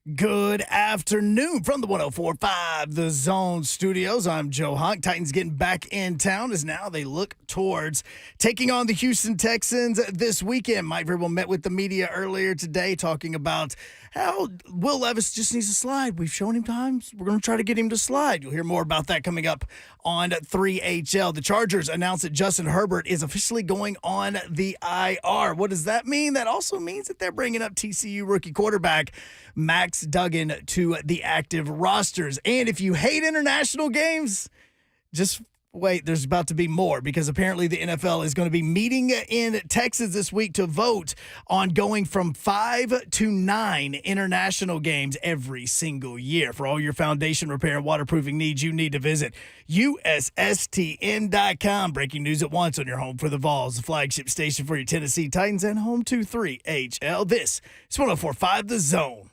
Good afternoon from the 104.5 The Zone Studios. I'm Joe Honk. Titans getting back in town as now they look towards taking on the Houston Texans this weekend. Mike Vrabel met with the media earlier today talking about how Will Levis just needs to slide. We've shown him times. We're going to try to get him to slide. You'll hear more about that coming up on 3HL. The Chargers announced that Justin Herbert is officially going on the IR. What does that mean? That also means that they're bringing up TCU rookie quarterback Max Duggan to the active rosters. And if you hate international games, just wait, there's about to be more, because apparently the NFL is going to be meeting in Texas this week to vote on going from 5 to 9 international games every single year. For all your foundation repair and waterproofing needs, you need to visit USSTN.com. Breaking news at once on your home for the Vols, the flagship station for your Tennessee Titans, and home to 3HL. This is 104.5 The Zone.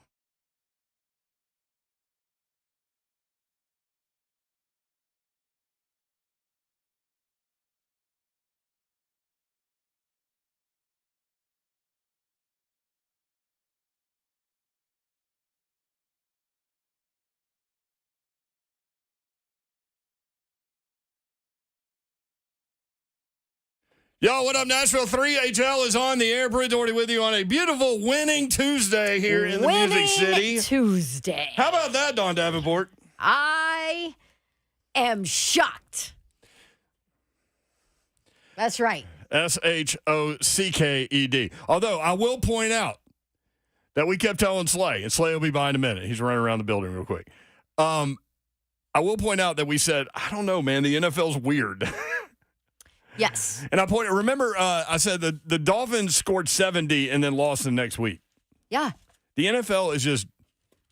Yo, what up, Nashville? 3HL is on the air. Bridgewater with you on a beautiful winning Tuesday here in the Music City. Tuesday. How about that, Dawn Davenport? I am shocked. That's right. SHOCKED. Although I will point out that we kept telling Slay, and Slay will be by in a minute. He's running around the building real quick. I will point out that we said, I don't know, man, the NFL's weird. Yes. And remember, I said the Dolphins scored 70 and then lost the next week. Yeah. The NFL is just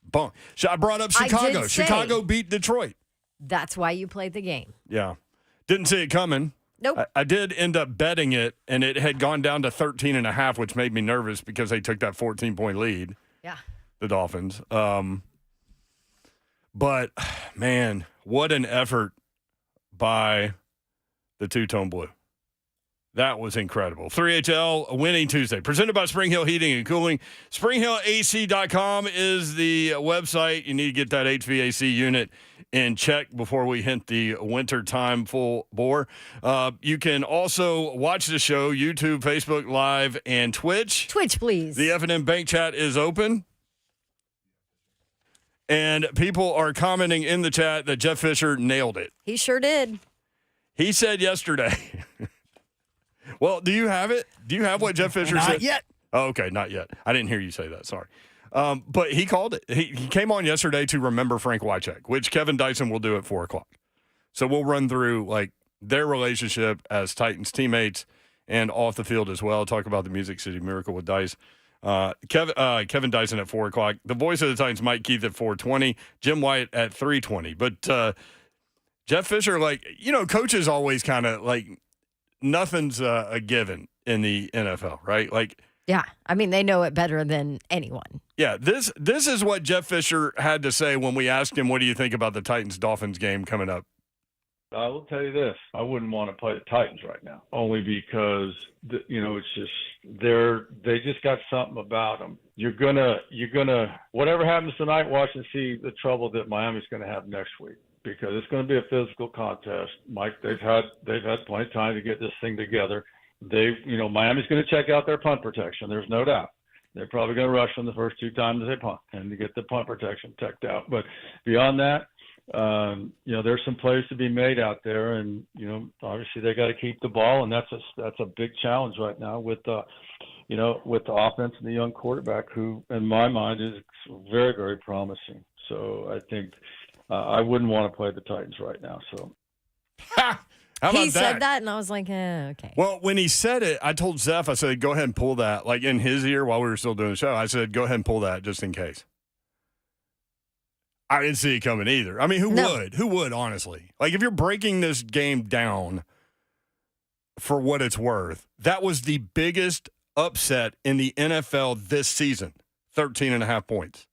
bunk. I brought up Chicago. Chicago beat Detroit. That's why you played the game. Yeah. Didn't see it coming. Nope. I did end up betting it, and it had gone down to 13.5, which made me nervous because they took that 14-point lead. Yeah. The Dolphins. But, man, what an effort by the Two-Tone Blue. That was incredible. 3HL, a winning Tuesday. Presented by Spring Hill Heating and Cooling. SpringHillAC.com is the website. You need to get that HVAC unit in check before we hit the winter time full bore. You can also watch the show, YouTube, Facebook Live, and Twitch. Twitch, please. The F&M Bank Chat is open. And people are commenting in the chat that Jeff Fisher nailed it. He sure did. He said yesterday. Well, do you have it? Do you have what Jeff Fisher said? Not yet. Oh, okay, not yet. I didn't hear you say that. Sorry. But he called it. He came on yesterday to remember Frank Wycheck, which Kevin Dyson will do at 4 o'clock. So we'll run through like their relationship as Titans teammates and off the field as well. Talk about the Music City Miracle with Dice. Kevin Dyson at 4 o'clock. The voice of the Titans, Mike Keith, at 4:20. Jim Wyatt at 3:20. But Jeff Fisher, coaches always kind of nothing's a given in the NFL, right? Yeah. I mean, they know it better than anyone. Yeah. This is what Jeff Fisher had to say when we asked him, what do you think about the Titans-Dolphins game coming up? I will tell you this: I wouldn't want to play the Titans right now, only because it's just they just got something about them. You're gonna whatever happens tonight, watch and see the trouble that Miami's going to have next week, because it's going to be a physical contest. Mike, they've had plenty of time to get this thing together. Miami's going to check out their punt protection. There's no doubt. They're probably going to rush them the first 2 times they punt and to get the punt protection checked out. But beyond that, there's some plays to be made out there, and obviously they got to keep the ball, and that's a big challenge right now with the offense and the young quarterback, who in my mind is very, very promising. So I think I wouldn't want to play the Titans right now. So how about he said that, and I was like, okay. Well, when he said it, I told Zeph, I said, go ahead and pull that, in his ear while we were still doing the show. I said, go ahead and pull that just in case. I didn't see it coming either. I mean, who would? Who would, honestly? If you're breaking this game down for what it's worth, that was the biggest upset in the NFL this season, 13.5 points.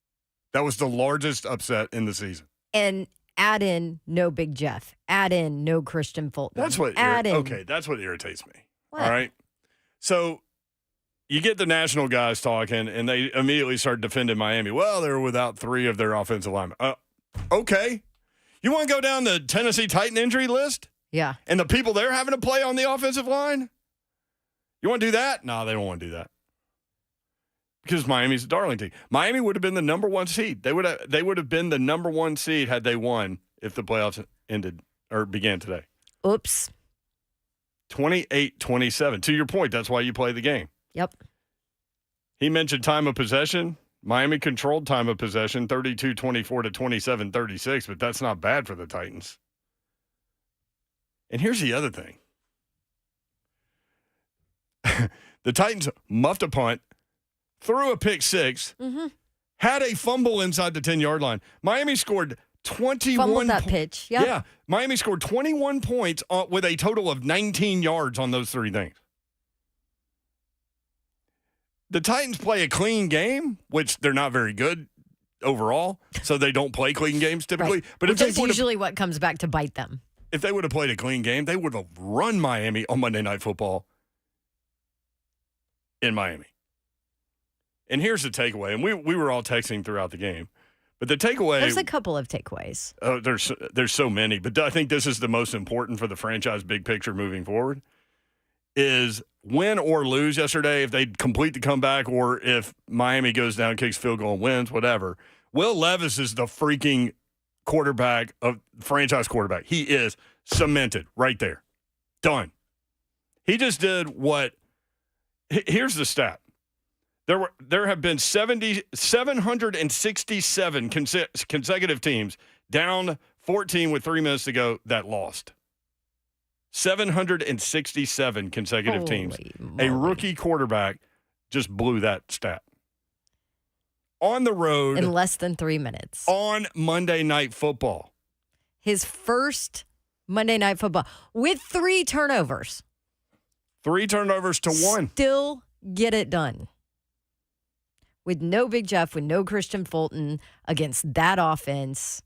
That was the largest upset in the season. And add in no Big Jeff. Add in no Christian Fulton. That's what that's what irritates me. What? All right. So you get the national guys talking, and they immediately start defending Miami. Well, they were without 3 of their offensive linemen. Okay. You want to go down the Tennessee Titan injury list? Yeah. And the people they're having to play on the offensive line? You want to do that? No, they don't want to do that. Because Miami's a darling team. Miami would have been the number 1 seed. They would have been the number 1 seed had they won if the playoffs ended or began today. Oops. 28-27. To your point, that's why you play the game. Yep. He mentioned time of possession. Miami controlled time of possession, 32-24 to 27-36, but that's not bad for the Titans. And here's the other thing. The Titans muffed a punt, threw a pick 6, had a fumble inside the 10-yard line. Miami scored 21 Fumbled that pitch. Yep. Yeah. Miami scored 21 points with a total of 19 yards on those 3 things. The Titans play a clean game, which they're not very good overall, so they don't play clean games typically. Right. But Which is usually what comes back to bite them. If they would have played a clean game, they would have run Miami on Monday Night Football in Miami. And here's the takeaway, and we were all texting throughout the game. But the takeaway... There's a couple of takeaways. There's so many, but I think this is the most important for the franchise big picture moving forward, is win or lose yesterday, if they complete the comeback or if Miami goes down, kicks field goal and wins, whatever. Will Levis is the freaking quarterback of franchise quarterback. He is cemented right there. Done. He just did what – here's the stat. There have been 767 consecutive teams down 14 with 3 minutes to go that lost. 767 consecutive teams. Moly. A rookie quarterback just blew that stat. On the road. In less than 3 minutes. On Monday Night Football. His first Monday Night Football with 3 turnovers. 3 turnovers to 1. Still get it done. With no Big Jeff, with no Christian Fulton against that offense.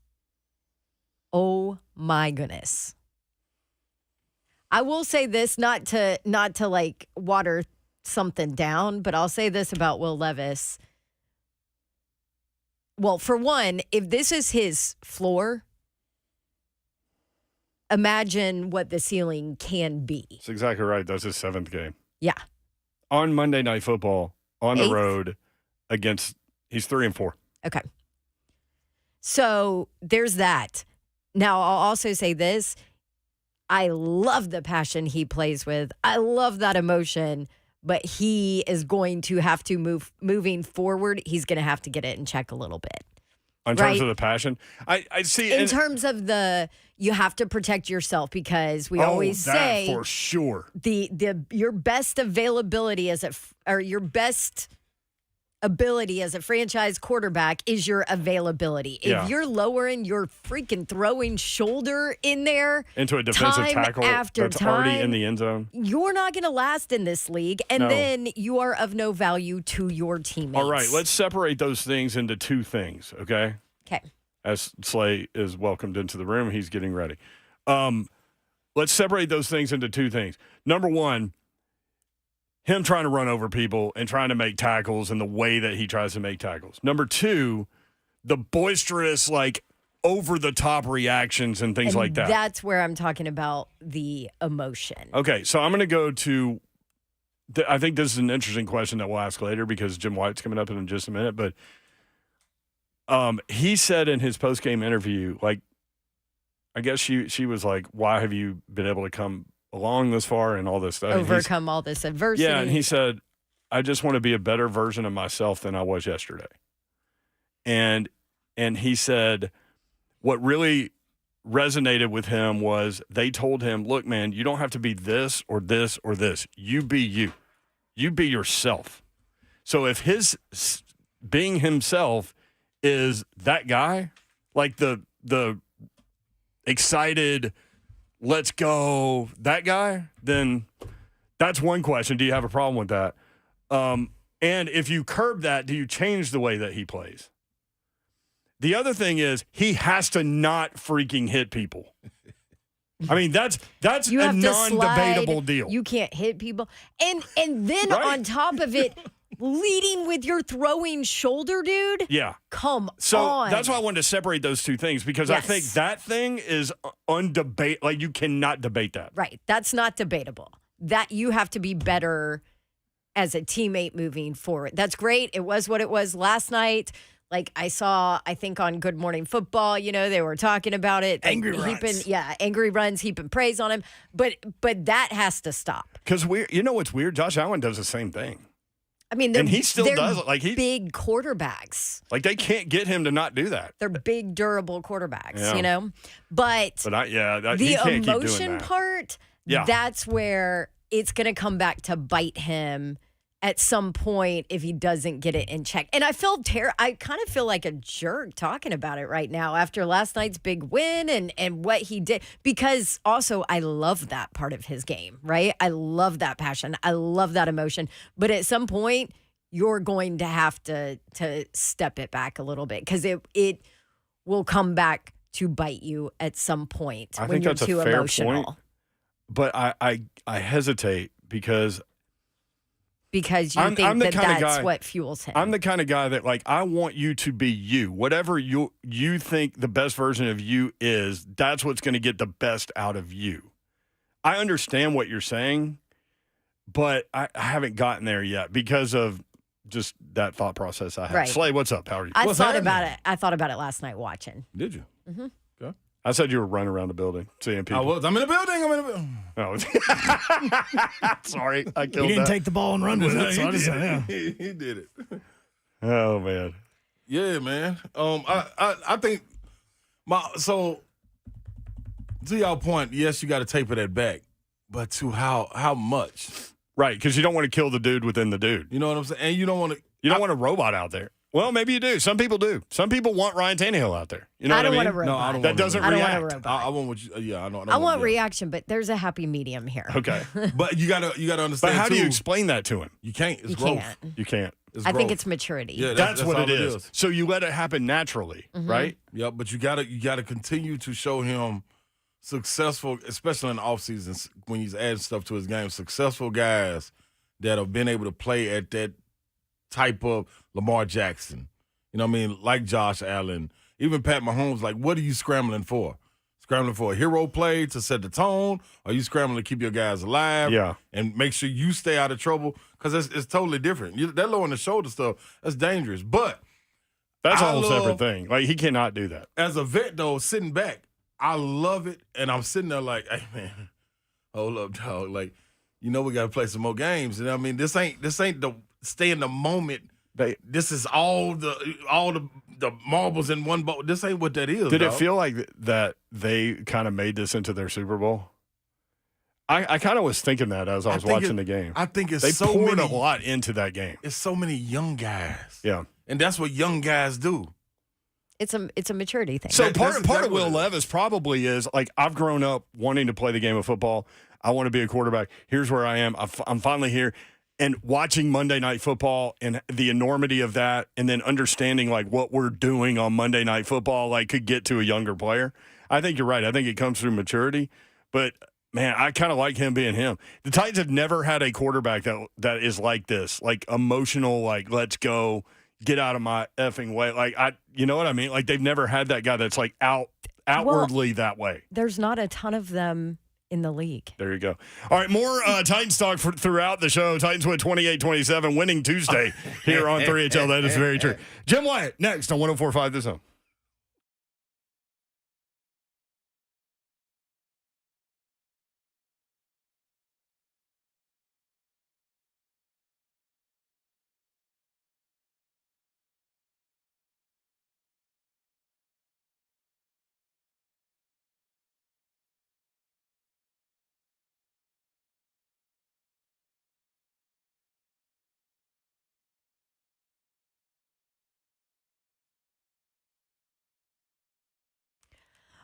Oh my goodness. I will say this, not to like water something down, but I'll say this about Will Levis. Well, for one, if this is his floor, imagine what the ceiling can be. That's exactly right. That's his 7th game. Yeah. On Monday Night Football, on the 8th. road, he's 3-4. Okay. So there's that. Now, I'll also say this. I love the passion he plays with. I love that emotion, but he is going to have to moving forward. He's going to have to get it in check a little bit. In terms of the passion, I see. In terms of you have to protect yourself because we always say for sure your best availability your best ability as a franchise quarterback is your availability. Yeah. If you're lowering your freaking throwing shoulder in there into a defensive tackle that's already in the end zone, you're not going to last in this league, and then you are of no value to your teammates. All right, let's separate those things into 2 things, okay? Okay. As Slay is welcomed into the room, he's getting ready. Let's separate those things into 2 things. Number 1, him trying to run over people and trying to make tackles and the way that he tries to make tackles. Number 2, the boisterous, like, over-the-top reactions and things like that. That's where I'm talking about the emotion. Okay, so I'm going to go to I think this is an interesting question that we'll ask later because Jim Wyatt's coming up in just a minute. But he said in his post-game interview, like, I guess she was like, why have you been able to come along this far and all this stuff? Overcome all this adversity. Yeah, and he said, I just want to be a better version of myself than I was yesterday. And he said what really resonated with him was they told him, look, man, you don't have to be this or this or this. You be you. You be yourself. So if his being himself is that guy, like the excited, let's go, that guy, then that's one question. Do you have a problem with that? And if you curb that, do you change the way that he plays? The other thing is he has to not freaking hit people. I mean, that's You a have to non-debatable slide. deal. You can't hit people. And then Right. on top of it, leading with your throwing shoulder, dude. Yeah. Come So on. that's why I wanted to separate those two things because I Yes. think that thing is undebate. Like you cannot debate that. Right. That's not debatable. That you have to be better as a teammate moving forward. That's great. It was what it was last night. Like I saw, I think on Good Morning Football, they were talking about it. Angry runs. Angry runs, heaping praise on him. But that has to stop. Because what's weird? Josh Allen does the same thing. I mean, And he still they're does it. Like big quarterbacks. Like they can't get him to not do that. They're big, durable quarterbacks, Yeah. But But he the can't keep doing emotion that. part, Yeah. that's where it's going to come back to bite him at some point if he doesn't get it in check. And I kind of feel like a jerk talking about it right now after last night's big win and what he did. Because also I love that part of his game, right? I love that passion. I love that emotion. But at some point, you're going to have to step it back a little bit because it will come back to bite you at some point I when think you're that's a too fair emotional. point. But I hesitate because Because you I'm think the that kind of that's guy- what fuels him. I'm the kind of guy that like I want you to be you. Whatever you think the best version of you is, that's what's going to get the best out of you. I understand what you're saying, but I haven't gotten there yet because of just that thought process I have. Right. Slay, what's up? How are you? I What's thought happening? about it. I thought about it last night watching. Did you? I said you were running around the building seeing people. I was. I'm in the building. Oh. Sorry, I He killed didn't that. take the ball and run with it. So I just said, yeah. He did it. Oh man. Yeah, man. I think so to y'all point, yes, you got to taper that back, but to how much? Right, because you don't want to kill the dude within the dude. You know what I'm saying? And you don't want to. You don't want a robot out there. Well, maybe you do. Some people do. Some people want Ryan Tannehill out there. You know I what don't I mean? want a robot. No, I don't That want doesn't I don't react. want a robot. I want what you. Yeah, I know. I want reaction, but there's a happy medium here. Okay. But you gotta understand. But how do you too, explain that to him? You can't. It's You growth. can't. You can't. It's I think growth. it's maturity. Yeah, That's what all it is. So you let it happen naturally, right? Yeah, but you gotta continue to show him successful, especially in the off seasons when he's adding stuff to his game. Successful guys that have been able to play at that type of Lamar Jackson. You know what I mean? Like Josh Allen, even Pat Mahomes. Like, what are you scrambling for? Scrambling for a hero play to set the tone? Or are you scrambling to keep your guys alive? Yeah. And make sure you stay out of trouble? Because it's totally different. That low on the shoulder stuff, that's dangerous. But That's a I whole love- separate thing. Like he cannot do that. as a vet, though, sitting back, I love it. And I'm sitting there like, hey, man, hold up, dog. Like, we got to play some more games. And I mean, this ain't the stay in the moment. This is all the marbles in one bowl. This ain't what that is. Did it dog. feel like that they kind of made this into their Super Bowl? I kind of was thinking that as I was watching the game. I think it's They so poured many. a lot into that game. It's so many young guys. Yeah. And that's what young guys do. It's a maturity thing. So That's part exactly of Will what it is. Levis probably is like I've grown up wanting to play the game of football. I want to be a quarterback. Here's where I am. I'm finally here. And watching Monday Night Football and the enormity of that, and then understanding like what we're doing on Monday Night Football, like could get to a younger player. I think you're right. I think it comes through maturity. But man, I kind of like him being him. The Titans have never had a quarterback that is like this, like emotional, like let's go, get out of my effing way. Like you know what I mean? Like they've never had that guy that's like outwardly that way. There's not a ton of them in the league. There you go. All right, more Titans talk throughout the show. Titans win 28-27, winning Tuesday here on 3HL. That is very true. Jim Wyatt next on 104.5 The Zone.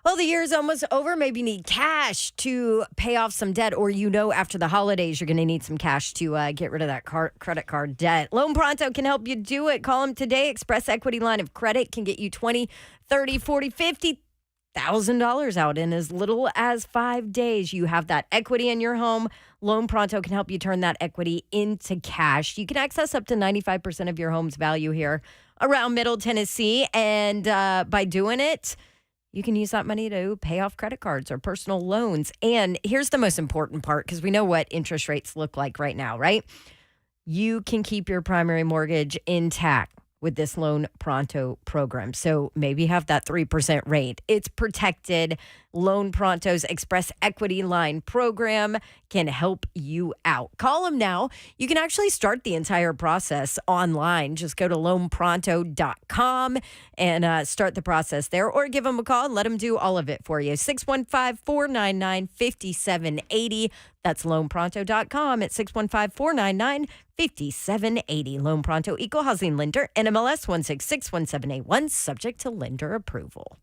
Well, the year is almost over. Maybe you need cash to pay off some debt, or after the holidays you're going to need some cash to get rid of that credit card debt. Loan Pronto can help you do it. Call them today. Express Equity Line of Credit can get you 20, 30, 40, 50 $1,000 out in as little as 5 days. You have that equity in your home. Loan Pronto can help you turn that equity into cash. You can access up to 95% of your home's value here around Middle Tennessee. And by doing it, you can use that money to pay off credit cards or personal loans. And here's the most important part, because we know what interest rates look like right now, right? You can keep your primary mortgage intact with this Loan Pronto program. So maybe have that 3% rate. It's protected. Loan Pronto's Express Equity Line program can help you out. Call them now. You can actually start the entire process online. Just go to loanpronto.com and start the process there, or give them a call and let them do all of it for you. 615-499-5780. That's loanpronto.com at 615-499-5780. Loan Pronto Equal Housing Lender, NMLS 1661781, subject to lender approval.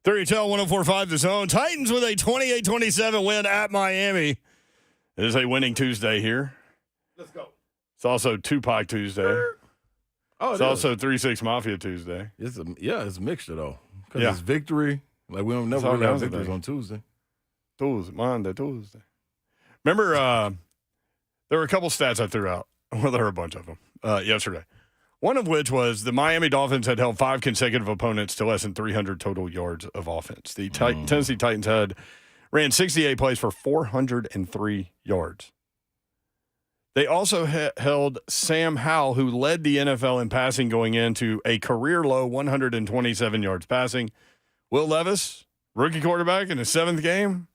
3-2, 104.5 The Zone. Titans with a 28-27 win at Miami. It is a winning Tuesday here. Let's go. It's also Tupac Tuesday. Oh, It's also 3-6 Mafia Tuesday. it's a mixture though. Because Yeah. it's victory. Like we don't It's never all really have kinds of victories things. on Tuesday. Tuesday. Remember, there were a couple stats I threw out. Well, there were a bunch of them yesterday. One of which was the Miami Dolphins had held 5 consecutive opponents to less than 300 total yards of offense. The Tennessee Titans ran 68 plays for 403 yards. They also held Sam Howell, who led the NFL in passing going into a career-low 127 yards passing. Will Levis, rookie quarterback in his 7th game,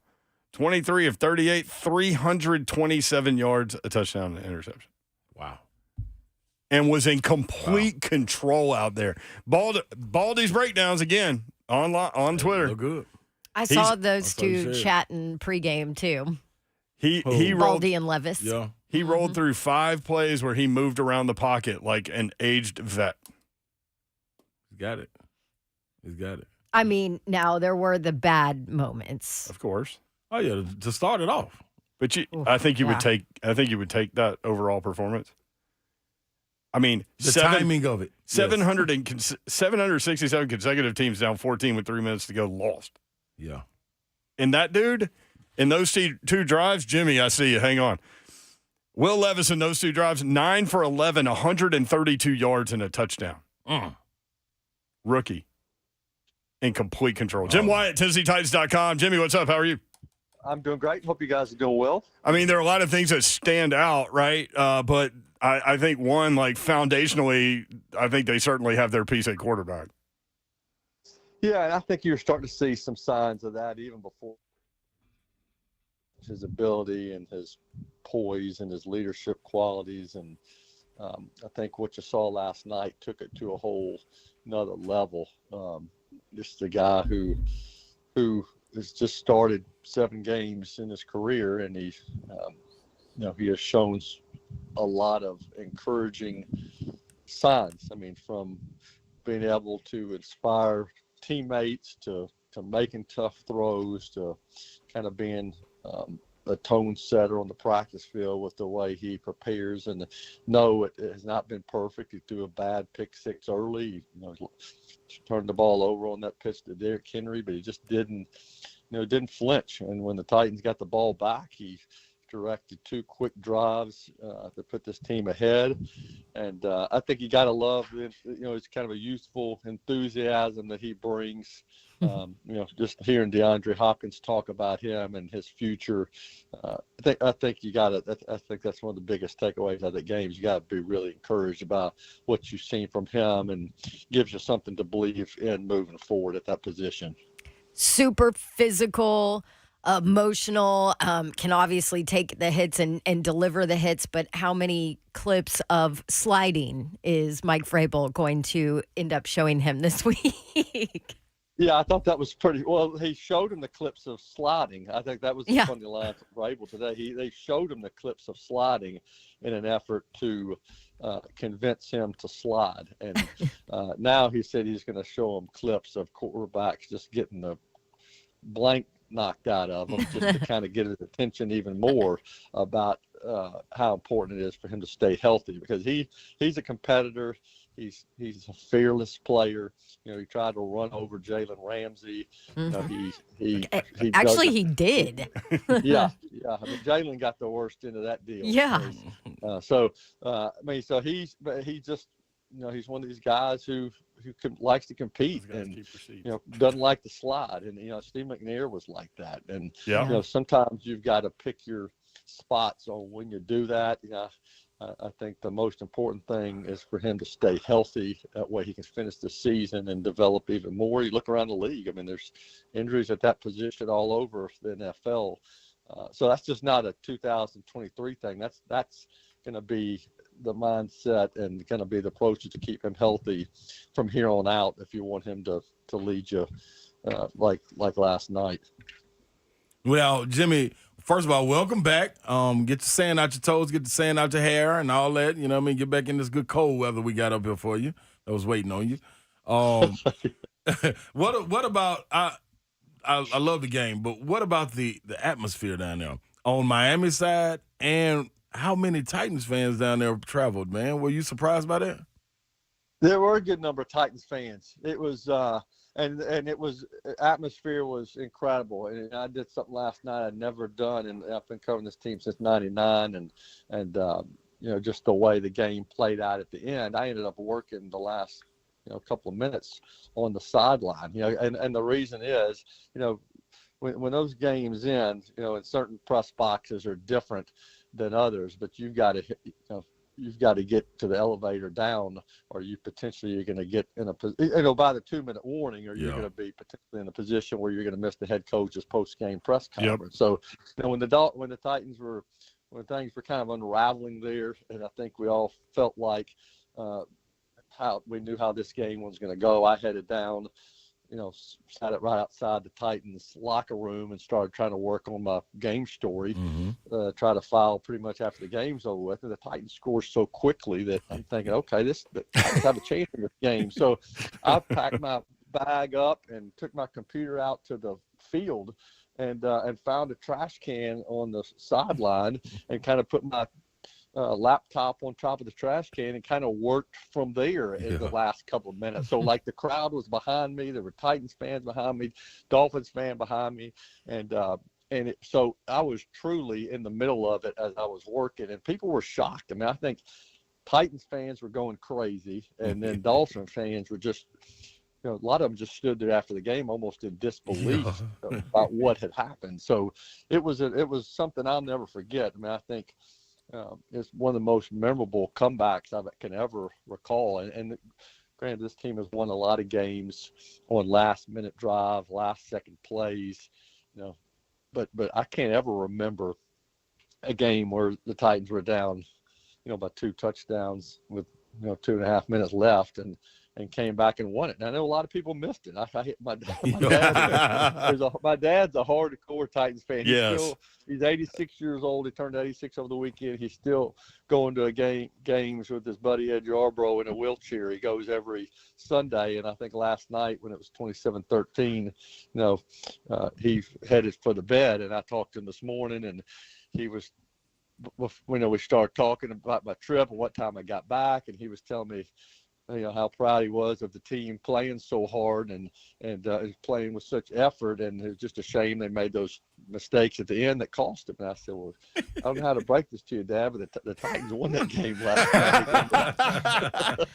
23 of 38, 327 yards, a touchdown, and an interception. Wow. And was in complete control out there. Baldy's breakdowns again on Twitter. Look good. I saw those I saw you two said. chatting pregame too. He rolled Baldy and Levis. Yeah. he rolled through 5 plays where he moved around the pocket like an aged vet. He's got it. He's got it. I mean, now there were the bad moments. Of course. Oh yeah, to start it off. But Oof, I think you would yeah. take that overall performance. I mean, The timing of it. 767 consecutive teams down 14 with 3 minutes to go lost. Yeah. And that dude, in those two drives, Jimmy, I see you. Hang on. Will Levis in those 2 drives, 9 for 11, 132 yards and a touchdown. Rookie. In complete control. Jim Wyatt, TennesseeTitans.com. Jimmy, what's up? How are you? I'm doing great. Hope you guys are doing well. I mean, there are a lot of things that stand out, right? But I think one, like foundationally, I think they certainly have their piece at quarterback. Yeah, and I think you're starting to see some signs of that even before his ability and his poise and his leadership qualities. And I think what you saw last night took it to a whole another level. Just a guy who has just started 7 games in his career, and he has shown a lot of encouraging signs. I mean, from being able to inspire teammates to making tough throws to kind of being a tone setter on the practice field with the way he prepares. And no, it has not been perfect. He threw a bad pick 6 early. Turned the ball over on that pitch to Derrick Henry, but he just didn't flinch. And when the Titans got the ball back, he directed 2 quick drives to put this team ahead. And I think you got to love, it's kind of a youthful enthusiasm that he brings. Just hearing DeAndre Hopkins talk about him and his future, I think you got to. I think that's one of the biggest takeaways out of the game. You got to be really encouraged about what you've seen from him, and gives you something to believe in moving forward at that position. Super physical, emotional, can obviously take the hits and deliver the hits, but how many clips of sliding is Mike Vrabel going to end up showing him this week? Yeah, I thought that was pretty well. He showed him the clips of sliding. I think that was a funny line from Vrabel today. They showed him the clips of sliding in an effort to convince him to slide. And now he said he's going to show him clips of quarterbacks just getting the blank knocked out of him, just to kind of get his attention even more about how important it is for him to stay healthy, because he's a competitor. He's a fearless player. He tried to run over Jalen Ramsey. He Actually, he did. Yeah. I mean, Jalen got the worst end of that deal. Yeah. So he's just, he's one of these guys who likes to compete and doesn't like to slide. And Steve McNair was like that. And sometimes you've got to pick your spots on when you do that. I think the most important thing is for him to stay healthy. That way he can finish the season and develop even more. You look around the league. I mean, there's injuries at that position all over the NFL. So that's just not a 2023 thing. That's going to be the mindset and going to be the approach to keep him healthy from here on out if you want him to lead you like last night. Well, Jimmy, first of all, welcome back. Get the sand out your toes, get the sand out your hair and all that. Get back in this good cold weather we got up here for you. I was waiting on you. What about I love the game, but what about the atmosphere down there on Miami side, and how many Titans fans down there traveled, man? Were you surprised by that? There were a good number of Titans fans. It was and it was atmosphere was incredible. And I did something last night I'd never done, and I've been covering this team since '99, and just the way the game played out at the end. I ended up working the last couple of minutes on the sideline. And the reason is when those games end, and certain press boxes are different than others, but you've got to get to the elevator down, or you're going to get in a by the 2-minute warning, or you're going to be potentially in a position where you're going to miss the head coach's post-game press conference. Yep. So when the Titans were when things were kind of unraveling there, and I think we all felt like how we knew how this game was going to go, I headed down, sat it right outside the Titans locker room and started trying to work on my game story, try to file pretty much after the game's over with. And the Titans scored so quickly that I'm thinking, okay, the Titans have a chance in this game. So I packed my bag up and took my computer out to the field and found a trash can on the sideline and kind of put my laptop on top of the trash can and kind of worked from there in the last couple of minutes. So like the crowd was behind me, there were Titans fans behind me, Dolphins fan behind me, so I was truly in the middle of it as I was working, and people were shocked. I mean, I think Titans fans were going crazy, and then Dolphins fans were just, a lot of them just stood there after the game almost in disbelief about what had happened. So it was something I'll never forget. I mean, I think it's one of the most memorable comebacks I can ever recall. And granted, this team has won a lot of games on last-minute drive, last-second plays, but I can't ever remember a game where the Titans were down, by 2 touchdowns with 2.5 minutes left and came back and won it. And I know a lot of people missed it. I hit my dad. My dad's a hardcore Titans fan. He's 86 years old. He turned 86 over the weekend. He's still going to games with his buddy Ed Yarbrough in a wheelchair. He goes every Sunday. And I think last night when it was 27-13, he headed for the bed. And I talked to him this morning, and he was, we started talking about my trip and what time I got back, and he was telling me, how proud he was of the team playing so hard and playing with such effort, and it was just a shame they made those mistakes at the end that cost him. And I said, well, I don't know how to break this to you, Dad, but the Titans won that game last night.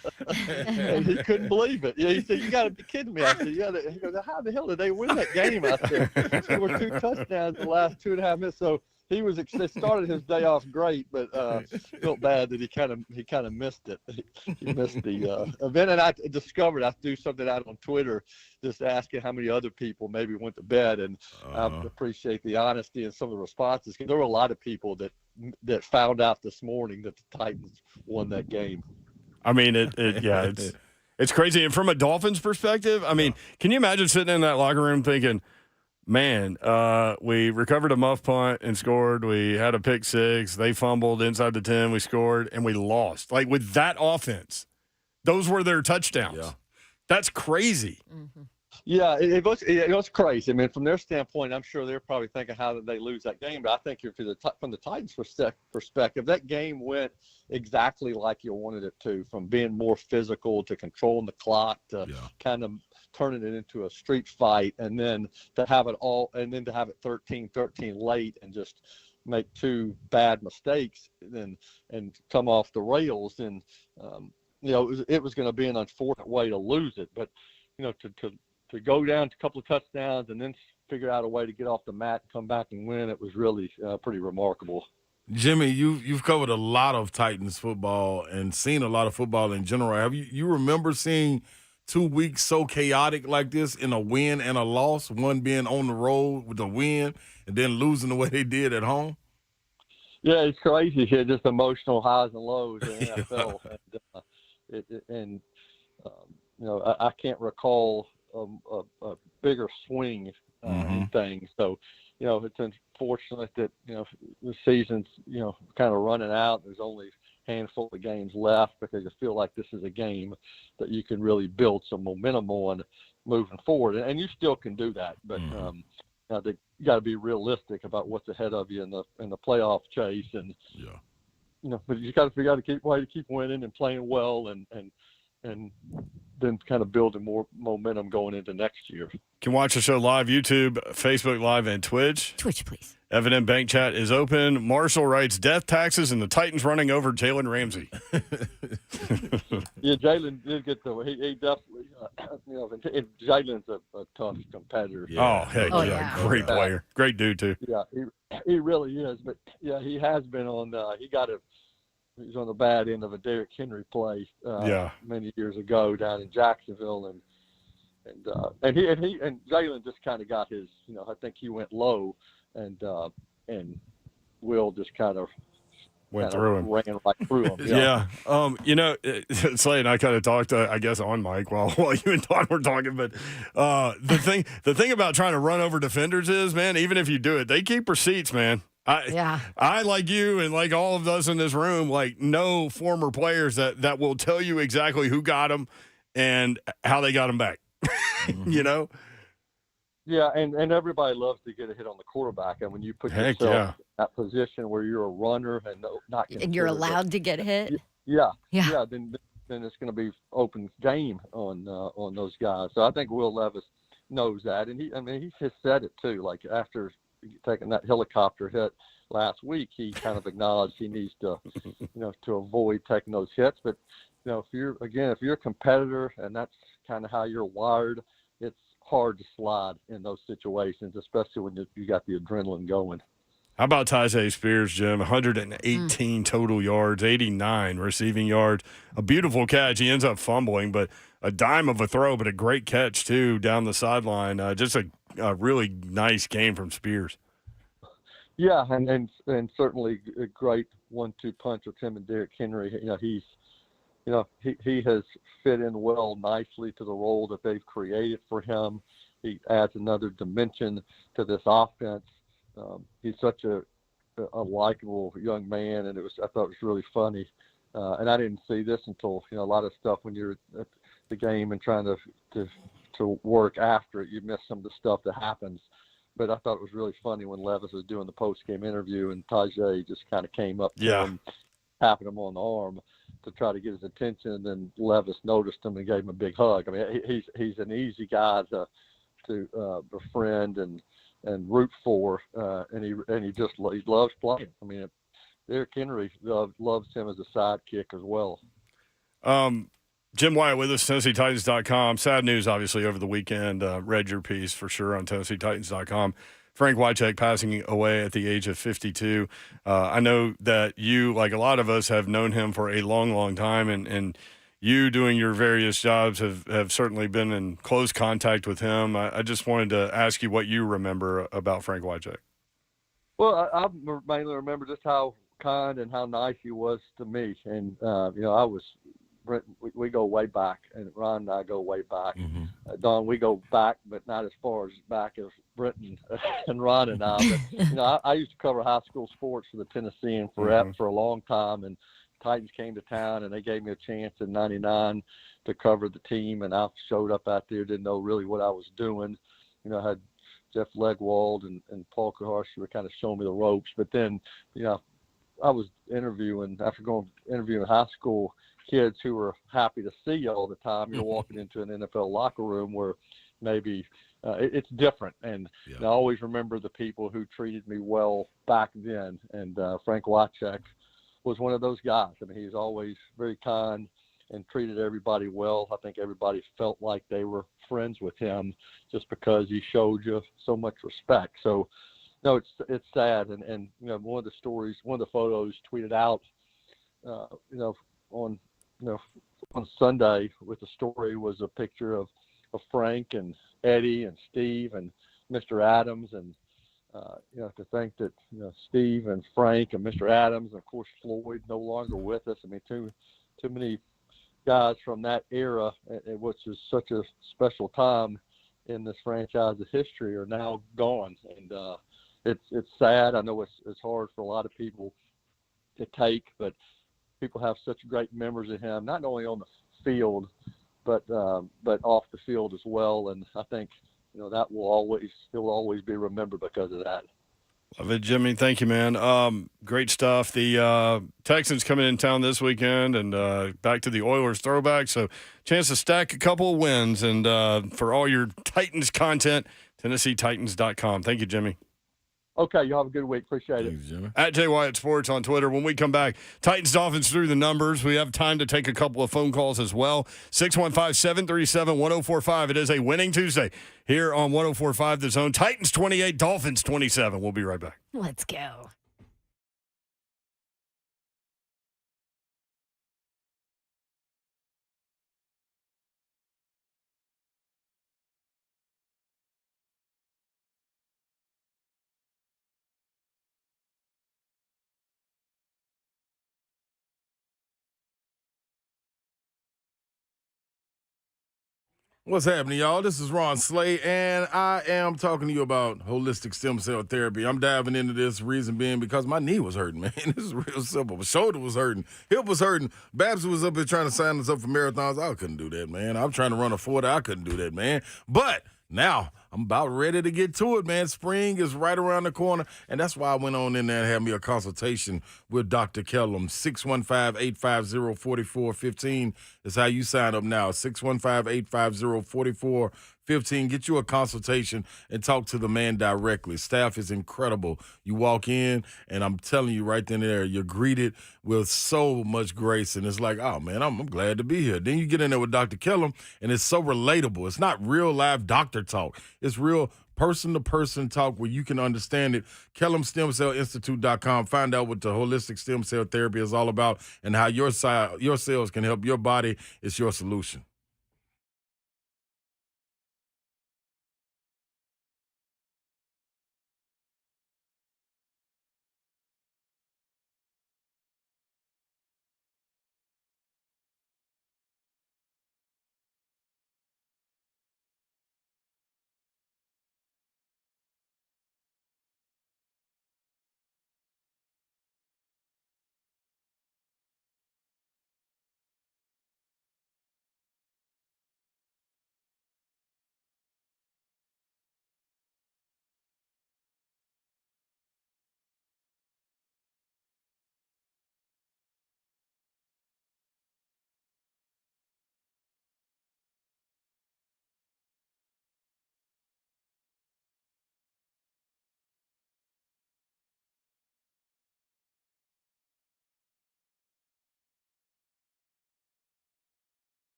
And he couldn't believe it. He said, you got to be kidding me. I said, yeah. He goes, how the hell did they win that game? I said, scored 2 touchdowns in the last 2.5 minutes. So he started his day off great, but felt bad that he kind of missed it. He missed the event, and I discovered I threw something out on Twitter, just asking how many other people maybe went to bed, and I appreciate the honesty and some of the responses, because there were a lot of people that found out this morning that the Titans won that game. I mean, it's crazy, and from a Dolphins perspective, I mean, can you imagine sitting in that locker room thinking, man, we recovered a muff punt and scored. We had a pick six. They fumbled inside the 10. We scored, and we lost. Like, with that offense, those were their touchdowns. Yeah. That's crazy. Mm-hmm. Yeah, it was crazy. I mean, from their standpoint, I'm sure they're probably thinking, how did they lose that game? But I think from the Titans' perspective, that game went exactly like you wanted it to, from being more physical to controlling the clock to kind of turning it into a street fight, and then to have it 13-13 late and just make 2 bad mistakes and come off the rails. And it was going to be an unfortunate way to lose it, but to go down to a couple of touchdowns and then figure out a way to get off the mat and come back and win, it was really pretty remarkable. Jimmy, you've covered a lot of Titans football and seen a lot of football in general. Have you remember seeing 2 weeks so chaotic like this, in a win and a loss, one being on the road with a win and then losing the way they did at home? Yeah, it's crazy. It's just emotional highs and lows in the NFL. I can't recall a bigger swing in things. So, it's unfortunate that, the season's, kind of running out. There's only a handful of games left, because I feel like this is a game that you can really build some momentum on moving forward. And you still can do that, but I think you got to be realistic about what's ahead of you in the playoff chase. And but you got to keep winning and playing well, and then kind of building more momentum going into next year. Can watch the show live, YouTube, Facebook Live, and Twitch. Twitch, please. Evident Bank Chat is open. Marshall writes, death taxes and the Titans running over Jalen Ramsey. Yeah, Jalen did get he definitely, and Jalen's a tough competitor. Yeah. Oh, heck yeah. Great player. Great dude, too. Yeah, he really is. But, yeah, he has been on he's on the bad end of a Derrick Henry play many years ago down in Jacksonville. And Jalen just kind of got his, I think he went low, and Will just kind of went through him. Ran right through him. Yeah. Slade and I kind of talked, I guess, on mic while you and Don were talking. But the thing about trying to run over defenders is, man, even if you do it, they keep receipts, man. I like you and like all of us in this room, like know former players that will tell you exactly who got them and how they got them back. Yeah, and everybody loves to get a hit on the quarterback, and when you put yourself in that position where you're a runner and you're allowed to get hit. Then it's going to be open game on those guys. So I think Will Levis knows that, and he has said it too. Like after taking that helicopter hit last week, he kind of acknowledged he needs to to avoid taking those hits. But if you're a competitor and that's kind of how you're wired, it's hard to slide in those situations, especially when you got the adrenaline going. How about Tyjae Spears, Jim? 118 total yards, 89 receiving yards. A beautiful catch. He ends up fumbling, but a dime of a throw, but a great catch, too, down the sideline. Just a really nice game from Spears. Yeah, and certainly a great 1-2 punch with him and Derrick Henry. He has fit in well nicely to the role that they've created for him. He adds another dimension to this offense. He's such a likable young man, and I thought it was really funny. And I didn't see this until a lot of stuff when you're at the game and trying to work after it, you miss some of the stuff that happens. But I thought it was really funny when Levis was doing the post-game interview and Tyjae just kind of came up to him, tapping him on the arm to try to get his attention, and then Levis noticed him and gave him a big hug. I mean, he's an easy guy to befriend and root for, and he loves playing. I mean, Derrick Henry loves him as a sidekick as well. Jim Wyatt with us, TennesseeTitans.com. Sad news, obviously, over the weekend. Read your piece for sure on TennesseeTitans.com. Frank Wycheck passing away at the age of 52. I know that you, like a lot of us, have known him for a long, long time, and you doing your various jobs have certainly been in close contact with him. I just wanted to ask you what you remember about Frank Wycheck. Well, I mainly remember just how kind and how nice he was to me. And, we go way back, and Ron and I go way back. Don, we go back, but not as far as back as Brenton and Ron and I. But, I used to cover high school sports for the Tennessean for a long time, and Titans came to town, and they gave me a chance in '99 to cover the team, and I showed up out there, didn't know really what I was doing. I had Jeff Legwold and Paul Kuharsh who were kind of showing me the ropes. But then, I was interviewing high school kids who were happy to see you all the time. You're walking into an NFL locker room where maybe it's different. And I always remember the people who treated me well back then. And Frank Wycheck was one of those guys. I mean, he's always very kind and treated everybody well. I think everybody felt like they were friends with him just because he showed you so much respect. So, no, it's sad. And one of the photos tweeted out, on Sunday with the story was a picture of Frank and Eddie and Steve and Mr. Adams. And, to think that, Steve and Frank and Mr. Adams, and of course, Floyd no longer with us. I mean, too many guys from that era, which is such a special time in this franchise's history, are now gone. And, it's sad. I know it's hard for a lot of people to take, but people have such great memories of him, not only on the field, but off the field as well. And I think that he'll always be remembered because of that. Love it, Jimmy. Thank you, man. Great stuff. The Texans coming in town this weekend, and back to the Oilers throwback. So, chance to stack a couple of wins. And for all your Titans content, TennesseeTitans.com. Thank you, Jimmy. Okay, you have a good week. Appreciate it. Thanks, Jimmy. At Jay Wyatt Sports on Twitter. When we come back, Titans Dolphins through the numbers. We have time to take a couple of phone calls as well. 615-737-1045. It is a winning Tuesday here on 1045 The Zone. Titans 28, Dolphins 27. We'll be right back. Let's go. What's happening, y'all? This is Ron Slay, and I am talking to you about holistic stem cell therapy. I'm diving into this, reason being because my knee was hurting, man. This is real simple. My shoulder was hurting. Hip was hurting. Babs was up here trying to sign us up for marathons. I couldn't do that, man. I'm trying to run a 40. I couldn't do that, man. But now I'm about ready to get to it, man. Spring is right around the corner, and that's why I went on in there and had me a consultation with Dr. Kellum. 615-850-4415 is how you sign up now. 615-850-4415. Get you a consultation and talk to the man directly. Staff is incredible. You walk in, and I'm telling you right then and there, you're greeted with so much grace, and it's like, oh, man, I'm glad to be here. Then you get in there with Dr. Kellum, and it's so relatable. It's not real live doctor talk. It's real person-to-person talk where you can understand it. KellumStemCellInstitute.com. Find out what the holistic stem cell therapy is all about and how your cells can help your body. It's your solution.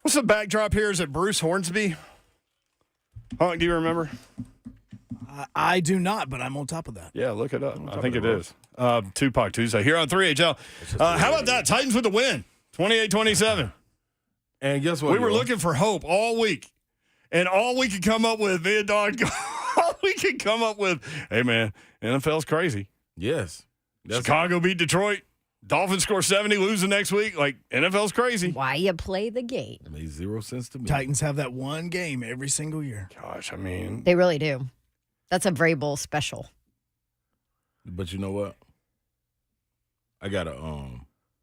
What's the backdrop here? Is it Bruce Hornsby? Hunk, do you remember? I do not, but I'm on top of that. Yeah, look it up. I think it is. Tupac Tuesday here on 3HL. How about that? Titans with the win, 28-27. And guess what? We were looking for hope all week. And all we could come up with, me and Don, all we could come up with, hey, man, NFL's crazy. Yes. Chicago beat Detroit. Dolphins score 70, lose the next week. Like, NFL's crazy. Why you play the game? It made zero sense to me. Titans have that one game every single year. Gosh, I mean. They really do. That's a Vrabel special. But you know what? I got a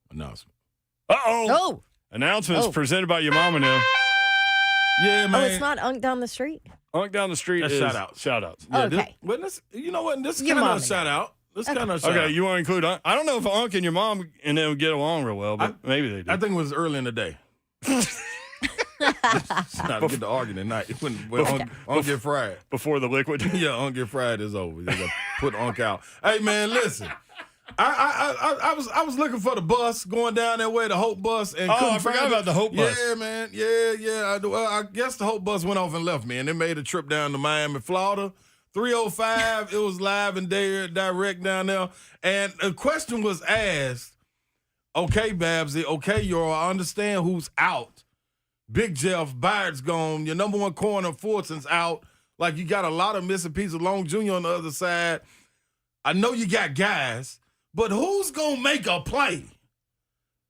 announcement. Uh-oh. Oh. Announcements presented by your mama now. Yeah, man. Oh, it's not Unk down the street? Unk down the street That's is shout-outs. shout-outs. Yeah, Okay. you know what? This is Your kind of mom a and shout out. This kind of a shout Okay, out. you want to include Unk? I don't know if Unk and your mom and them get along real well, but maybe they do. I think it was early in the day. It's not to get to arguing at night. When Unc get fried. Before the liquid. Yeah, Unc get fried is over. You gotta put Unc out. Hey man, listen. I was looking for the bus going down that way, the Hope bus, and couldn't I forgot find about it. the Hope bus. Yeah, man. Yeah. I guess the Hope bus went off and left me, and they made a trip down to Miami, Florida. 305. It was live and direct down there, and a question was asked. Okay, Babsy. Okay, I understand who's out. Big Jeff Byard's gone. Your number one corner, Fortson's out. Like, you got a lot of missing pieces. Long Jr. on the other side. I know you got guys, but who's going to make a play?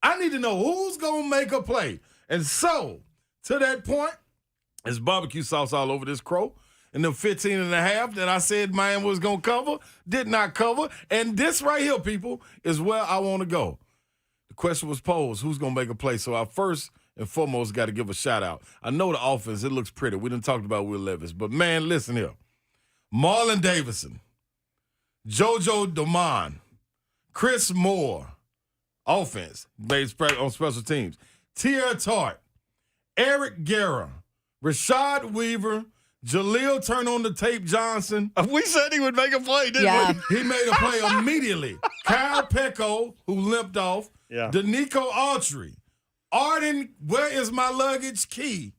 I need to know who's going to make a play. And so, to that point, there's barbecue sauce all over this crow. And the 15 and a half that I said Miami was going to cover, did not cover. And this right here, people, is where I want to go. The question was posed, who's going to make a play? So I first and foremost got to give a shout-out. I know the offense, it looks pretty. We done talked about Will Levis. But, man, listen here. Marlon Davidson, JoJo Damon, Chris Moore, offense, based on special teams. Tier Tart, Eric Guerra, Rashad Weaver, Jaleel Turn on the Tape Johnson. We said he would make a play, didn't we? He made a play immediately. Kyle Pecco, who limped off. Yeah. Danico Autry. Arden, where is my luggage key?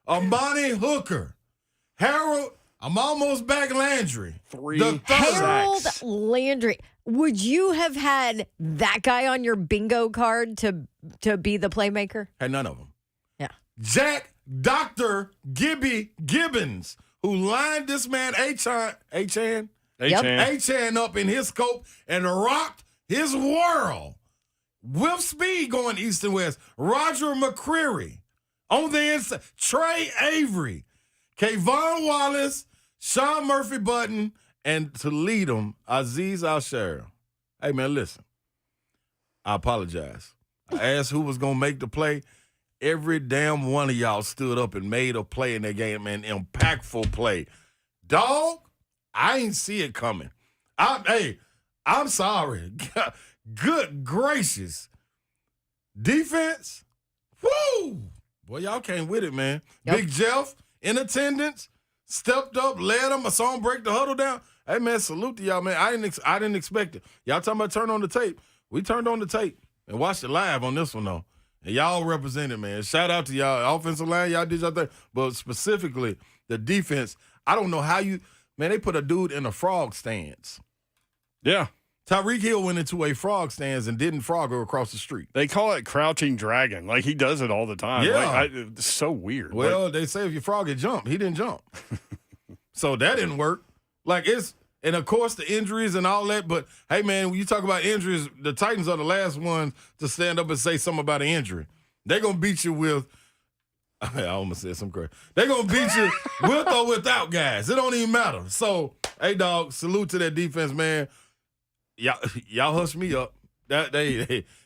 Amani Hooker. Harold, I'm almost back Landry. Harold Landry. Would you have had that guy on your bingo card to be the playmaker? Had none of them. Yeah. Jack Dr. Gibby Gibbons, who lined this man A-Chan up in his scope and rocked his world. With speed going east and west. Roger McCreary on the inside. Trey Avery. Kayvon Wallace. Sean Murphy Button. And to lead them, Aziz Al-Shari. Hey, man, listen. I apologize. I asked who was going to make the play. Every damn one of y'all stood up and made a play in that game, man. Impactful play. Dog, I ain't see it coming. I'm sorry. Good gracious. Defense, woo! Boy, y'all came with it, man. Yep. Big Jeff in attendance, stepped up, led them. I saw him break the huddle down. Hey, man, salute to y'all, man. I didn't expect it. Y'all talking about turn on the tape. We turned on the tape and watched it live on this one, though. And y'all represented, man. Shout out to y'all. Offensive line, y'all did y'all thing. But specifically, the defense, I don't know how man, they put a dude in a frog stance. Yeah. Tyreek Hill went into a frog stance and didn't frog her across the street. They call it crouching dragon. Like, he does it all the time. Yeah. Like, it's so weird. Well, they say if you frog it, jump. He didn't jump. So that didn't work. And of course the injuries and all that, but hey, man, when you talk about injuries, the Titans are the last ones to stand up and say something about an injury. They're going to beat you with, I almost said some crazy. They're going to beat you with or without guys. It don't even matter. So, hey, dog, salute to that defense, man. Y'all hush me up. That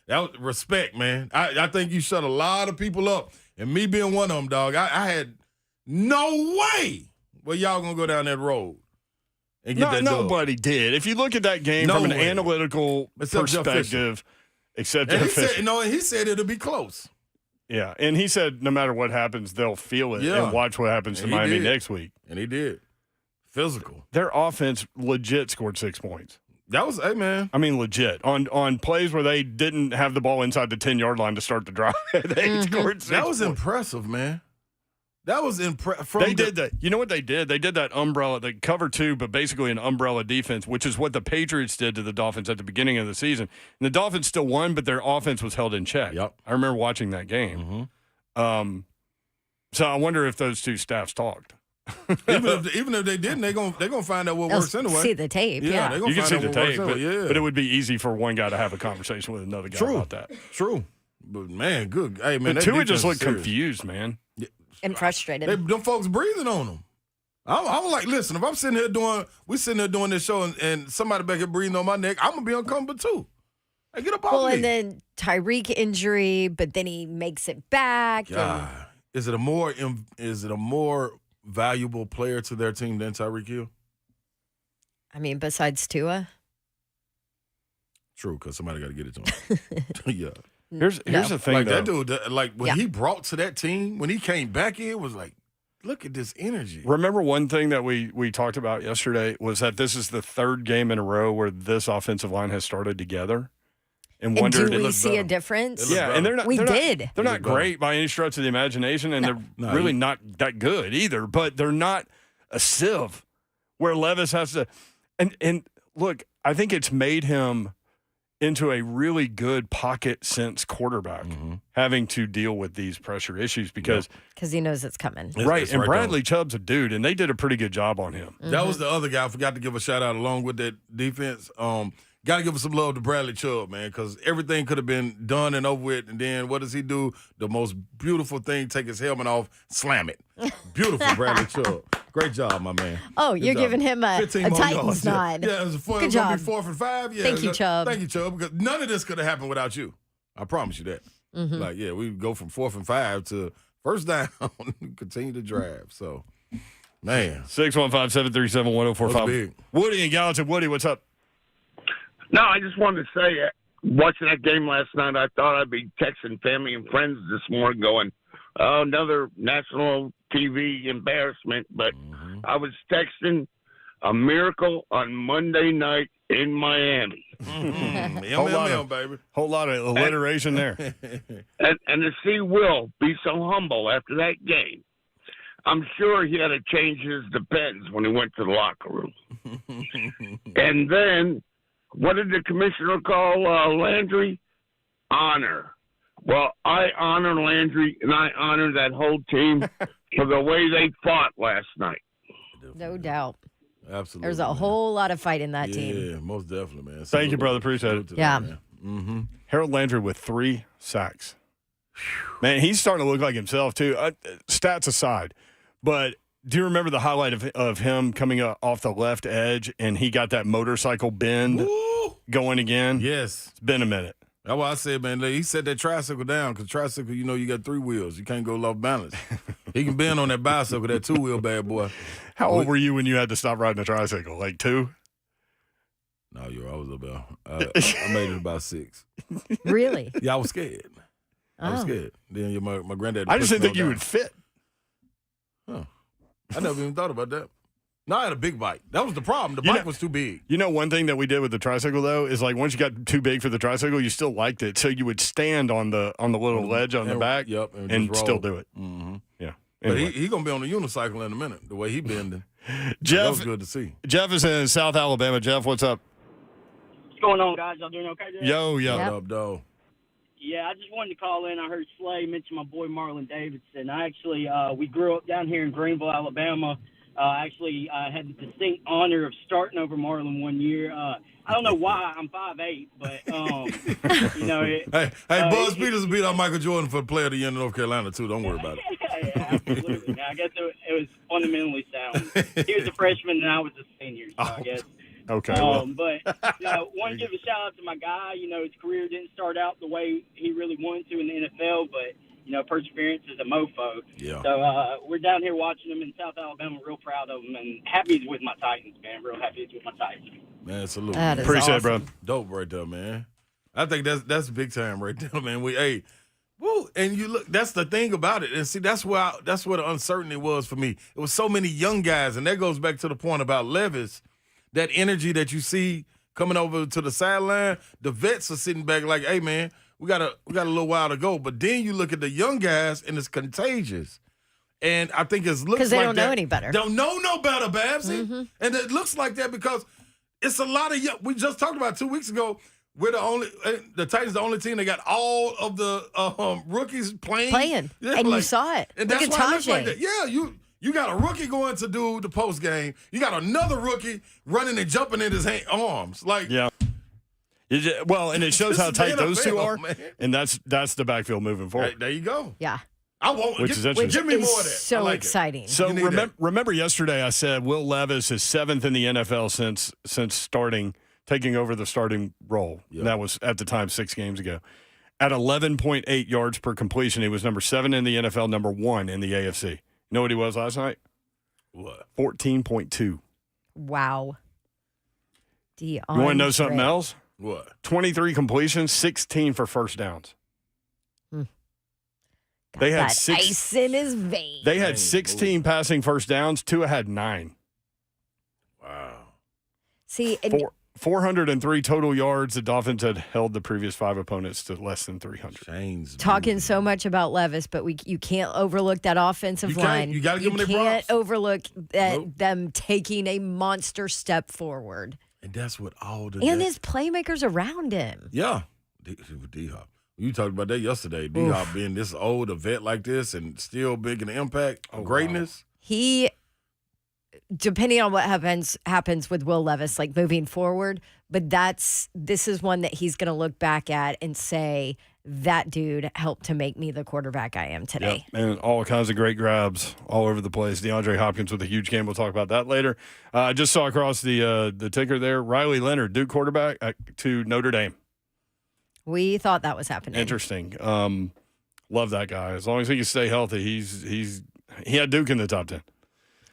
was respect, man. I think you shut a lot of people up, and me being one of them, dog. I had no way where y'all gonna go down that road and get that dub. Nobody did. If you look at that game from an analytical perspective, except and he said it'll be close. Yeah, and he said no matter what happens, they'll feel it and watch what happens to Miami next week. And he did. Physical. Their offense legit scored 6 points. That was, hey, man. I mean, legit. On plays where they didn't have the ball inside the 10-yard line to start the drive, they scored 6 That was points. impressive, man. That was impressive. They did that. You know what they did? They did that umbrella, the cover 2, but basically an umbrella defense, which is what the Patriots did to the Dolphins at the beginning of the season. And the Dolphins still won, but their offense was held in check. Yep. I remember watching that game. So I wonder if those two staffs talked. even if they didn't, they're gonna find out what They'll works anyway. see the tape. Yeah. they're gonna You can find see out the what works tape, anyway. but it would be easy for one guy to have a conversation with another guy about that. True. But man, good. Hey, man, But that Tua just defense looked is serious. confused, man. And frustrated. Them folks breathing on them. I'm like, listen, if I'm sitting here doing this show and somebody back here breathing on my neck, I'm gonna be uncomfortable too. Hey, get up off well, me. and then Tyreek injury, but then he makes it back. And God, is it a more valuable player to their team than Tyreek Hill? I mean, besides Tua. True, because somebody got to get it to him. Yeah. Here's the thing, Like though. that dude, like when he brought to that team, when he came back in, it was like, look at this energy. Remember one thing that we talked about yesterday was that this is the 3rd game in a row where this offensive line has started together. And do wondered, we see a difference? yeah, and they're not. We they're did. Not, they're not great by any stretch of the imagination, and they're really not that good either. But they're not a sieve where Levis has to. And look, I think it's made him into a really good pocket sense quarterback, having to deal with these pressure issues because he knows it's coming. right. It's And right Bradley Chubb's a dude, and they did a pretty good job on him. That was the other guy. I forgot to give a shout out along with that defense. Got to give us some love to Bradley Chubb, man, because everything could have been done and over with. And then what does he do? The most beautiful thing, take his helmet off, slam it. Beautiful, Bradley Chubb. Great job, my man. Oh, Good you're job. giving him a 15 more Titans yards. nod. Yeah, it was Good going to job. be 4th and 5. Yeah, Thank you, Chubb. Thank you, Chubb, because none of this could have happened without you. I promise you that. Like, yeah, we go from 4th and 5 to first down, continue to drive. So, man. 615-737-1045. That's big. Woody and Gallatin. Woody, what's up? No, I just wanted to say, watching that game last night, I thought I'd be texting family and friends this morning going, oh, another national TV embarrassment. But I was texting a miracle on Monday night in Miami. MMM, baby. Whole lot of alliteration there. And to see Will be so humble after that game, I'm sure he had to change his depends when he went to the locker room. And then, what did the commissioner call Landry? Honor. Well, I honor Landry, and I honor that whole team for the way they fought last night. No doubt. Absolutely. There's a whole lot of fight in that team. Yeah, most definitely, man. Thank you, brother. Appreciate it. Yeah. Harold Landry with 3 sacks. Man, he's starting to look like himself, too. Stats aside. But do you remember the highlight of him coming off the left edge and he got that motorcycle bend going again? Yes. It's been a minute. That's why I said, man, he set that tricycle down because tricycle, you got 3 wheels. You can't go off balance. He can bend on that bicycle, that 2-wheel bad boy. How old were you when you had to stop riding a tricycle? Like 2? No, I was about, I made it about 6. Really? Yeah, I was scared. I was Oh. scared. Then my granddad. I just pushed didn't think me you on would fit. down. I never even thought about that. No, I had a big bike. That was the problem. The bike was too big. You know, one thing that we did with the tricycle though is like once you got too big for the tricycle, you still liked it, so you would stand on the little ledge on the back, Yep, and just still roll. do it. Mm-hmm. Yeah. But Anyway. he gonna be on a unicycle in a minute. The way he bending, that Jeff, was good to see. Jeff is in South Alabama. Jeff, what's up? What's going on, guys? Y'all doing okay today? Yo. Yep. What up, dog? Yeah, I just wanted to call in. I heard Slay mention my boy Marlon Davidson. I actually, we grew up down here in Greenville, Alabama. I had the distinct honor of starting over Marlon one year. I don't know why. I'm 5'8", but, you know. Hey, Buzz Peters beat out Michael Jordan for Player of the Year in North Carolina, too. Don't worry about it. Yeah, absolutely. I guess it was fundamentally sound. He was a freshman and I was a senior, so I guess. Okay. But want to give a shout out to my guy. You know, his career didn't start out the way he really wanted to in the NFL, but perseverance is a mofo. Yeah. So we're down here watching him in South Alabama, real proud of him, and happy he's with my Titans, man. Real happy he's with my Titans. Man, salute. That man. is Appreciate awesome. it, bro. Dope right there, man. I think that's big time right there, man. Woo, and you look. That's the thing about it, and see, that's where the uncertainty was for me. It was so many young guys, and that goes back to the point about Levis. That energy that you see coming over to the sideline, the vets are sitting back like, hey, man, we got a little while to go. But then you look at the young guys, and it's contagious. And I think it looks like because they don't know any better. Don't know no better, Babsy. Mm-hmm. And it looks like that because it's a lot of young. We just talked about 2 weeks ago. We're the Titans, the only team that got all of the rookies playing. Yeah, and you saw it. And Look that's at why it looks like Tajay. that. Yeah, you got a rookie going to do the post game. You got another rookie running and jumping in his arms. Like, Yeah. Well, and it shows how This is tight the those two NFL, are, man. and that's the backfield moving forward. there you go. Yeah. I want Which is interesting. Give me more of that. So I like exciting. So You need that. remember yesterday I said Will Levis is 7th in the NFL since taking over the starting role. Yeah. That was at the time 6 games ago. At 11.8 yards per completion, he was number 7 in the NFL, number 1 in the AFC. You know what he was last night? What? 14.2. Wow. You want to know something else? What? 23 completions, 16 for first downs. They had that ice in his veins. They had 16 passing first downs. Tua had 9. Wow. See, and 403 total yards. The Dolphins had held the previous 5 opponents to less than 300. Shane's talking so much about Levis, but you can't overlook that offensive You can't. line. You gotta give them their can't props. overlook that, Nope. them taking a monster step forward. And that's what all the And his playmakers around him. Yeah. D-Hop. You talked about that yesterday. D-Hop being this old, a vet like this, and still big in the impact of greatness. He, depending on what happens with Will Levis, like moving forward, but this is one that he's going to look back at and say, that dude helped to make me the quarterback I am today. Yep. And all kinds of great grabs all over the place. DeAndre Hopkins with a huge game. We'll talk about that later. I just saw across the ticker there, Riley Leonard, Duke quarterback to Notre Dame. We thought that was happening. Interesting. Love that guy. As long as he can stay healthy, he had Duke in the top 10.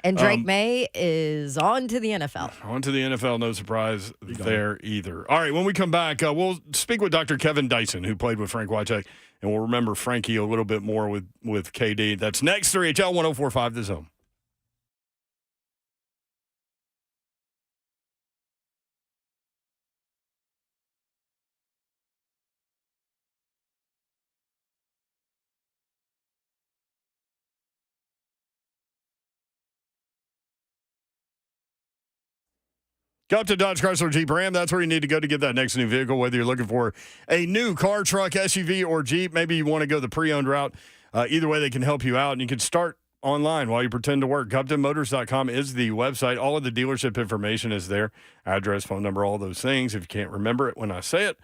And Drake May is on to the NFL. On to the NFL, no surprise there either. All right, when we come back, we'll speak with Dr. Kevin Dyson, who played with Frank Wycheck, and we'll remember Frankie a little bit more with KD. That's next, 3HL 1045 The Zone. Go up to Dodge Chrysler Jeep Ram. That's where you need to go to get that next new vehicle, whether you're looking for a new car, truck, SUV, or Jeep. Maybe you want to go the pre-owned route. Either way, they can help you out. And you can start online while you pretend to work. GuptonMotors.com is the website. All of the dealership information is there. Address, phone number, all those things. If you can't remember it when I say it,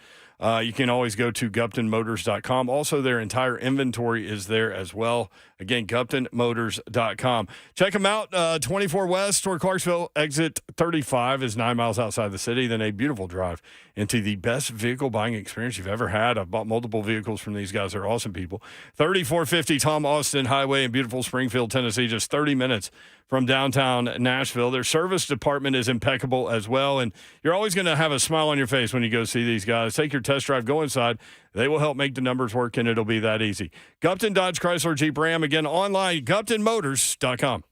you can always go to GuptonMotors.com. Also, their entire inventory is there as well. Again, GuptonMotors.com. Check them out. 24 West toward Clarksville. Exit 35 is 9 miles outside the city. Then a beautiful drive into the best vehicle buying experience you've ever had. I've bought multiple vehicles from these guys. They're awesome people. 3450 Tom Austin Highway in beautiful Springfield, Tennessee. Just 30 minutes from downtown Nashville. Their service department is impeccable as well. And you're always going to have a smile on your face when you go see these guys. Take your test drive, go inside. They will help make the numbers work, and it'll be that easy. Gupton Dodge Chrysler Jeep Ram. Again, online, GuptonMotors.com.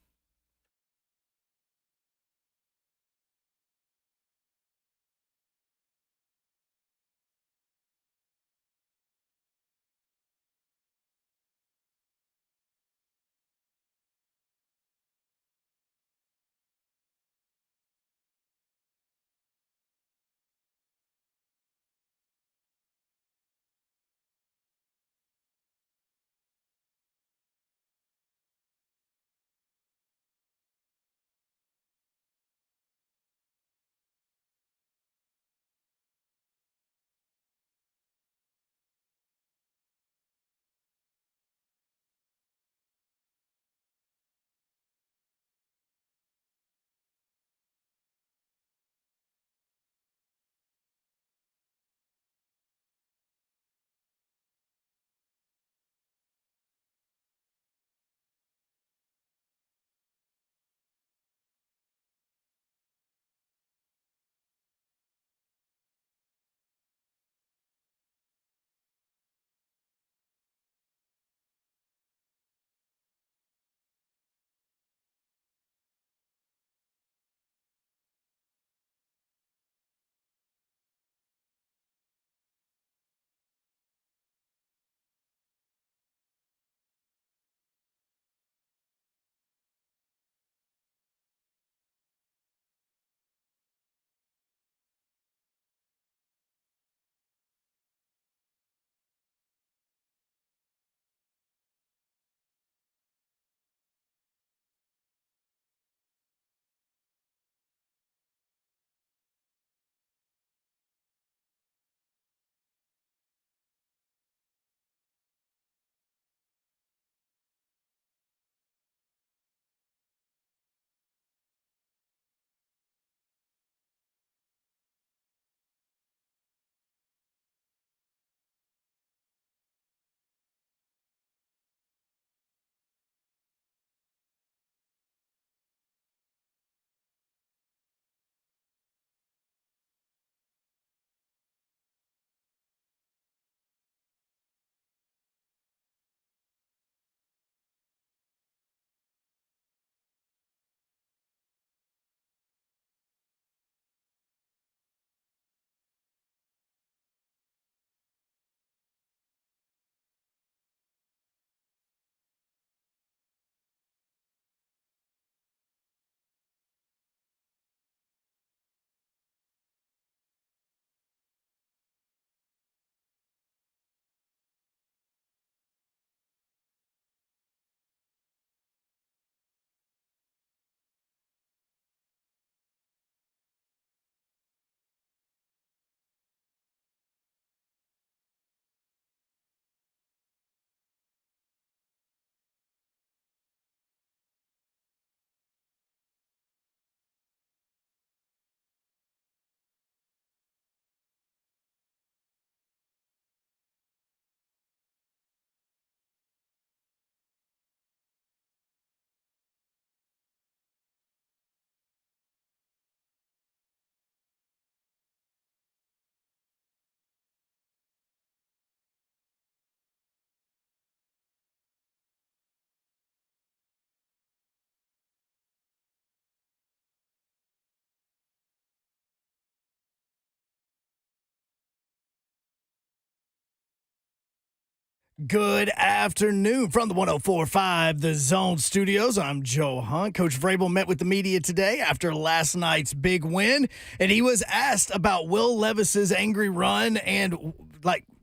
Good afternoon from the 104.5 The Zone Studios. I'm Joe Hunt. Coach Vrabel met with the media today after last night's big win, and he was asked about Will Levis's angry run and,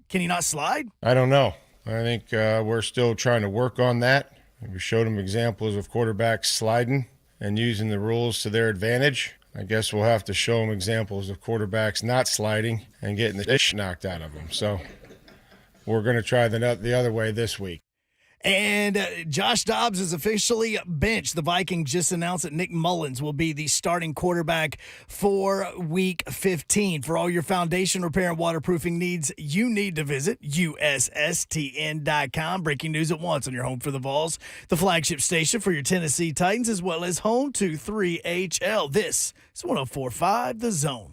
can he not slide? I don't know. I think we're still trying to work on that. We showed him examples of quarterbacks sliding and using the rules to their advantage. I guess we'll have to show him examples of quarterbacks not sliding and getting the dish knocked out of them. So we're going to try the other way this week. And Josh Dobbs is officially benched. The Vikings just announced that Nick Mullins will be the starting quarterback for Week 15. For all your foundation repair and waterproofing needs, you need to visit USSTN.com. Breaking news at once on your home for the Vols, the flagship station for your Tennessee Titans, as well as home to 3HL. This is 104.5 The Zone.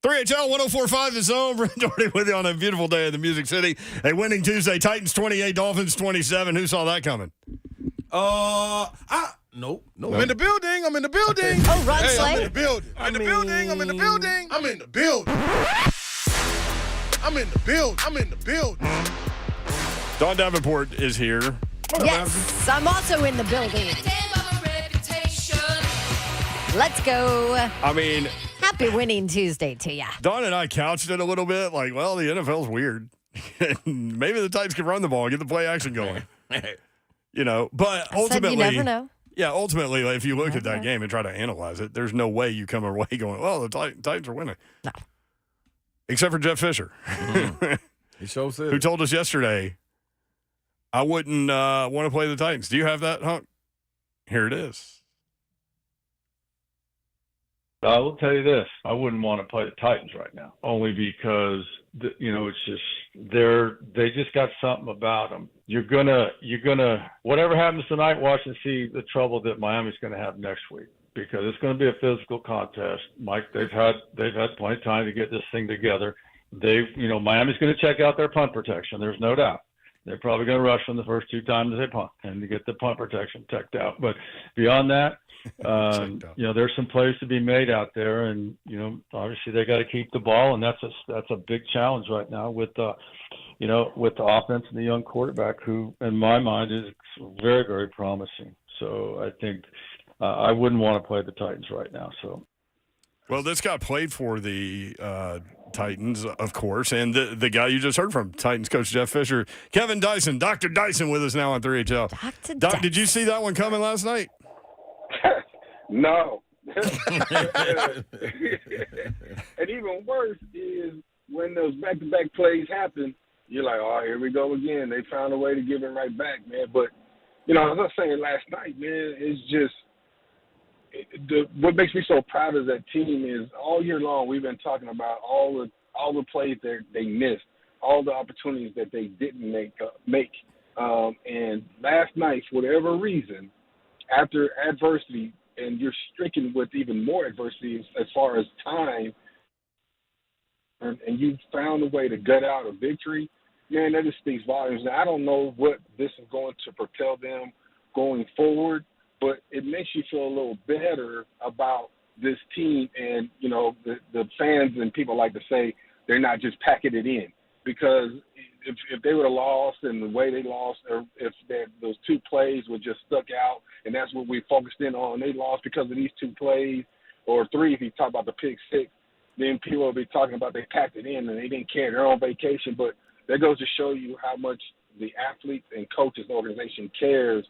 HL 104.5 The Zone. Brent Doherty with you on a beautiful day in the Music City. A winning Tuesday. Titans 28, Dolphins 27. Who saw that coming? No. I'm in the building. I'm in the building. Oh, Ron Hey, Slay. I'm in the building. I'm in the building. I'm in the building. I'm in the building. I'm in the building. I'm in the building. Don Davenport is here. Yes, I'm also in the building. Let's go. I mean, Happy winning Tuesday to ya. Don and I couched it a little bit like, well, the NFL's weird. Maybe the Titans can run the ball and get the play action going. But ultimately, you never know. Yeah, ultimately, if you look at that game and try to analyze it, there's no way you come away going, well, the Titans are winning. No. Except for Jeff Fisher, He sure said who it. told us yesterday, I wouldn't want to play the Titans. Do you have that, Hunk? Here it is. I will tell you this: I wouldn't want to play the Titans right now, only because it's just they just got something about them. You're gonna whatever happens tonight, watch and see the trouble that Miami's going to have next week, because it's going to be a physical contest. Mike, they've had plenty of time to get this thing together. Miami's going to check out their punt protection. There's no doubt. They're probably going to rush them the first two times they punt and to get the punt protection checked out. But beyond that, there's some plays to be made out there, and obviously they got to keep the ball, and that's a big challenge right now with the offense and the young quarterback, who in my mind is very, very promising. So I think I wouldn't want to play the Titans right now. So. Well, this got played for the Titans, of course, and the guy you just heard from, Titans coach Jeff Fisher, Kevin Dyson, Dr. Dyson, with us now on 3HL. Doc, did you see that one coming last night? No. And even worse is when those back-to-back plays happen, you're like, oh, here we go again. They found a way to give it right back, man. But, as I was saying last night, man, it's just what makes me so proud of that team is all year long we've been talking about all the plays that they missed, all the opportunities that they didn't make. And last night, for whatever reason, after adversity, and you're stricken with even more adversity as far as time, and you found a way to gut out a victory, man, that just speaks volumes. Now, I don't know what this is going to propel them going forward, but it makes you feel a little better about this team. And, the fans and people like to say they're not just packing it in, because if they would have lost and the way they lost, or if those two plays were just stuck out and that's what we focused in on, they lost because of these two plays, or three if you talk about the pick six, then people will be talking about they packed it in and they didn't care, they're on vacation. But that goes to show you how much the athletes and coaches organization cares.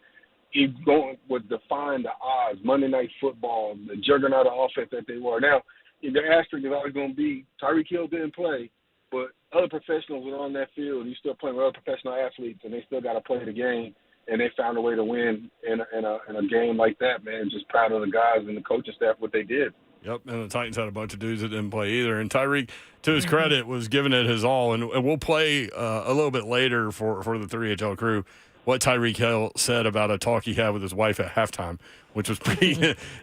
Going with defying the odds, Monday Night Football, the juggernaut of offense that they were. Now, the asterisk is always going to be Tyreek Hill didn't play, but other professionals were on that field. You're still playing with other professional athletes, and they still got to play the game. And they found a way to win in a game like that, man. Just proud of the guys and the coaching staff, what they did. Yep, and the Titans had a bunch of dudes that didn't play either. And Tyreek, to his credit, was giving it his all. And we'll play a little bit later for the 3HL crew what Tyreek Hill said about a talk he had with his wife at halftime, which was pretty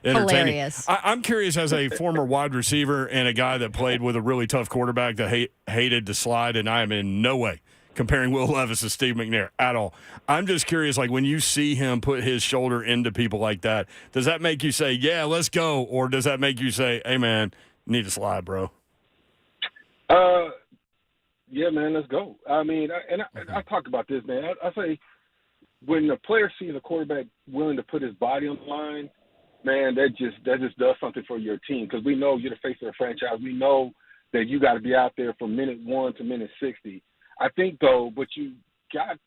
entertaining. Hilarious. I'm curious, as a former wide receiver and a guy that played with a really tough quarterback that hated to slide, and I am in no way comparing Will Levis to Steve McNair at all. I'm just curious, like when you see him put his shoulder into people like that, does that make you say, yeah, let's go? Or does that make you say, hey, man, you need to slide, bro? Yeah, man, let's go. I mean, I talk about this, man. I say when the player sees a quarterback willing to put his body on the line, man, that just does something for your team because we know you're the face of the franchise. We know that you got to be out there from minute 1 to minute 60. I think, though,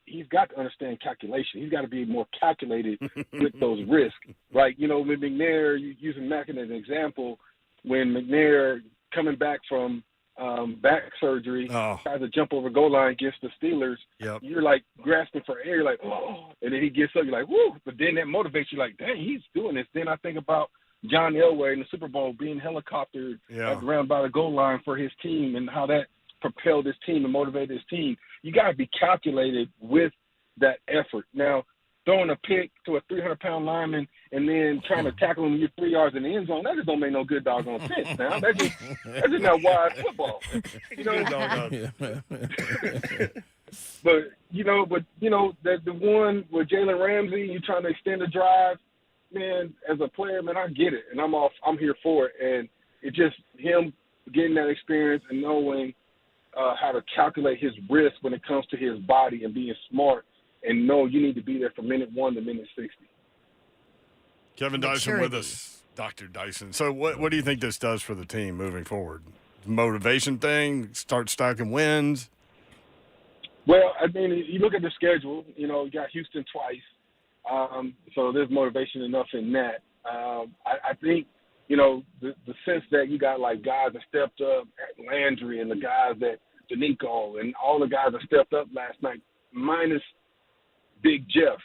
he's got to understand calculation. He's got to be more calculated with those risks. Like, you know, with McNair, using Mack as an example, when McNair coming back from back surgery, tries to jump over goal line against the Steelers, you're like grasping for air, like, oh, and then he gets up, you're like, woo, but then that motivates you, like, dang, he's doing this. Then I think about John Elway in the Super Bowl being helicoptered around by the goal line for his team and how that propelled his team and motivated his team. You got to be calculated with that effort. Now, throwing a pick to a 300-pound lineman and then trying to tackle him when you're 3 yards in the end zone, that just don't make no good doggone sense now. That's just not wide football. You know? But the one with Jalen Ramsey, you trying to extend the drive, man, as a player, man, I get it. And I'm here for it. And it's just him getting that experience and knowing how to calculate his risk when it comes to his body and being smart and know you need to be there from minute 1 to minute 60. Kevin Dyson with us, Dr. Dyson. So what do you think this does for the team moving forward? Motivation thing, start stacking wins? Well, I mean, you look at the schedule, you know, you got Houston twice. So there's motivation enough in that. I think, you know, the sense that you got like guys that stepped up, Landry and the guys that Danico and all the guys that stepped up last night, minus Big Jeff,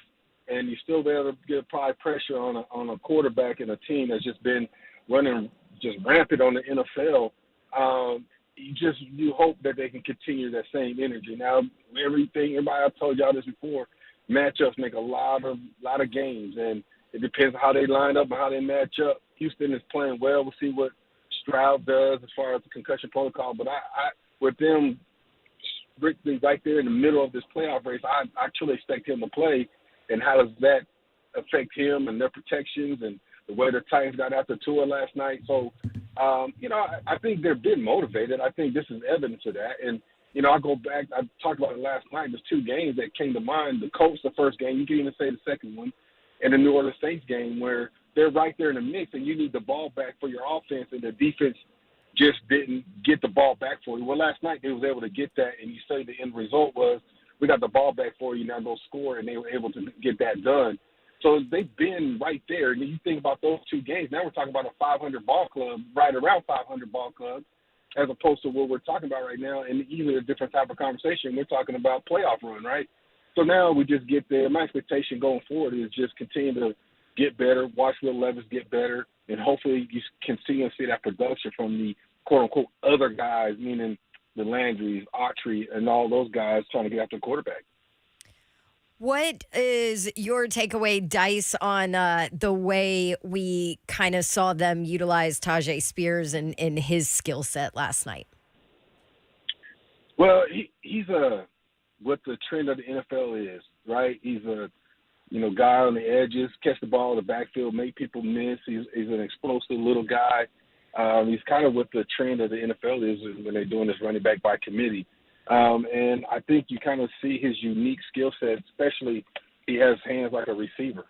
and you still be able to get probably pressure on a quarterback and a team that's just been running just rampant on the NFL. You hope that they can continue that same energy. Now, everybody I've told y'all this before, matchups make a lot of games, and it depends on how they line up and how they match up. Houston is playing well. We'll see what Stroud does as far as the concussion protocol, but I with them strictly right there in the middle of this playoff race, I truly expect him to play. And how does that affect him and their protections and the way the Titans got after Tua last night? So, I think they're been motivated. I think this is evidence of that. And, you know, I go back, I talked about it last night. There's 2 games that came to mind. The Colts, the first game, you can even say the second one, and the New Orleans Saints game where they're right there in the mix and you need the ball back for your offense and the defense just didn't get the ball back for you. Well, last night they was able to get that, and you say the end result was we got the ball back for you, now go score, and they were able to get that done. So they've been right there. And you think about those 2 games, now we're talking about a 500 ball club, right around 500 ball club, as opposed to what we're talking about right now, and even a different type of conversation. We're talking about playoff run, right? So now we just get there. My expectation going forward is just continue to get better, watch Will Levis get better, and hopefully you continue to see that production from the quote-unquote other guys, meaning the Landrys, Autry, and all those guys trying to get after the quarterback. What is your takeaway, Dice, on the way we kind of saw them utilize Tajay Spears and in his skill set last night? Well, he's what the trend of the NFL is, right? He's a guy on the edges, catch the ball in the backfield, make people miss. He's an explosive little guy. He's kind of what the trend of the NFL is when they're doing this running back by committee. And I think you kind of see his unique skill set, especially he has hands like a receiver.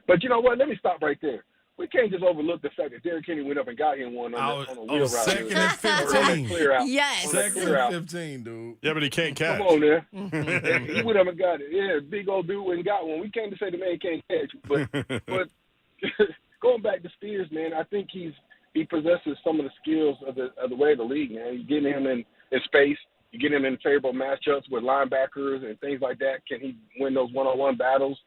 But you know what? Let me stop right there. We can't just overlook the fact that Derrick Henry went up and got him one on a wheel route. Second and 15. Yes. Second and 15, dude. Yeah, but he can't catch. Come on there. He went up and got it. Yeah, big old dude went and got one. We can't just say the man can't catch. But going back to Spears, man, I think he possesses some of the skills of the way of the league, man. You get him in space. You get him in favorable matchups with linebackers and things like that. Can he win those one-on-one battles?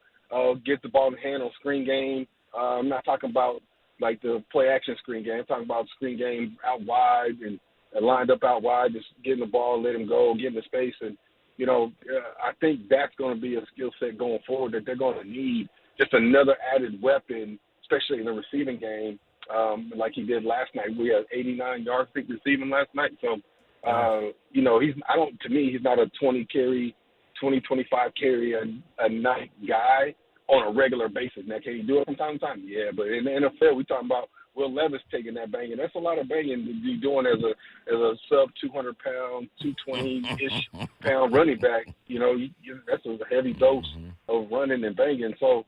Get the ball in the hand on screen game. I'm not talking about like the play-action screen game. I'm talking about screen game out wide and lined up out wide, just getting the ball, let him go, get into space. And, I think that's going to be a skill set going forward that they're going to need, just another added weapon, especially in the receiving game, like he did last night. We had 89 yards, I think, receiving last night. So To me, he's not a 25 carry a night guy on a regular basis. Now, can he do it from time to time? Yeah, but in the NFL, we talking about Will Levis taking that banging. That's a lot of banging to be doing as a sub 200 pound, 220-ish pound running back. That's a heavy dose of running and banging. So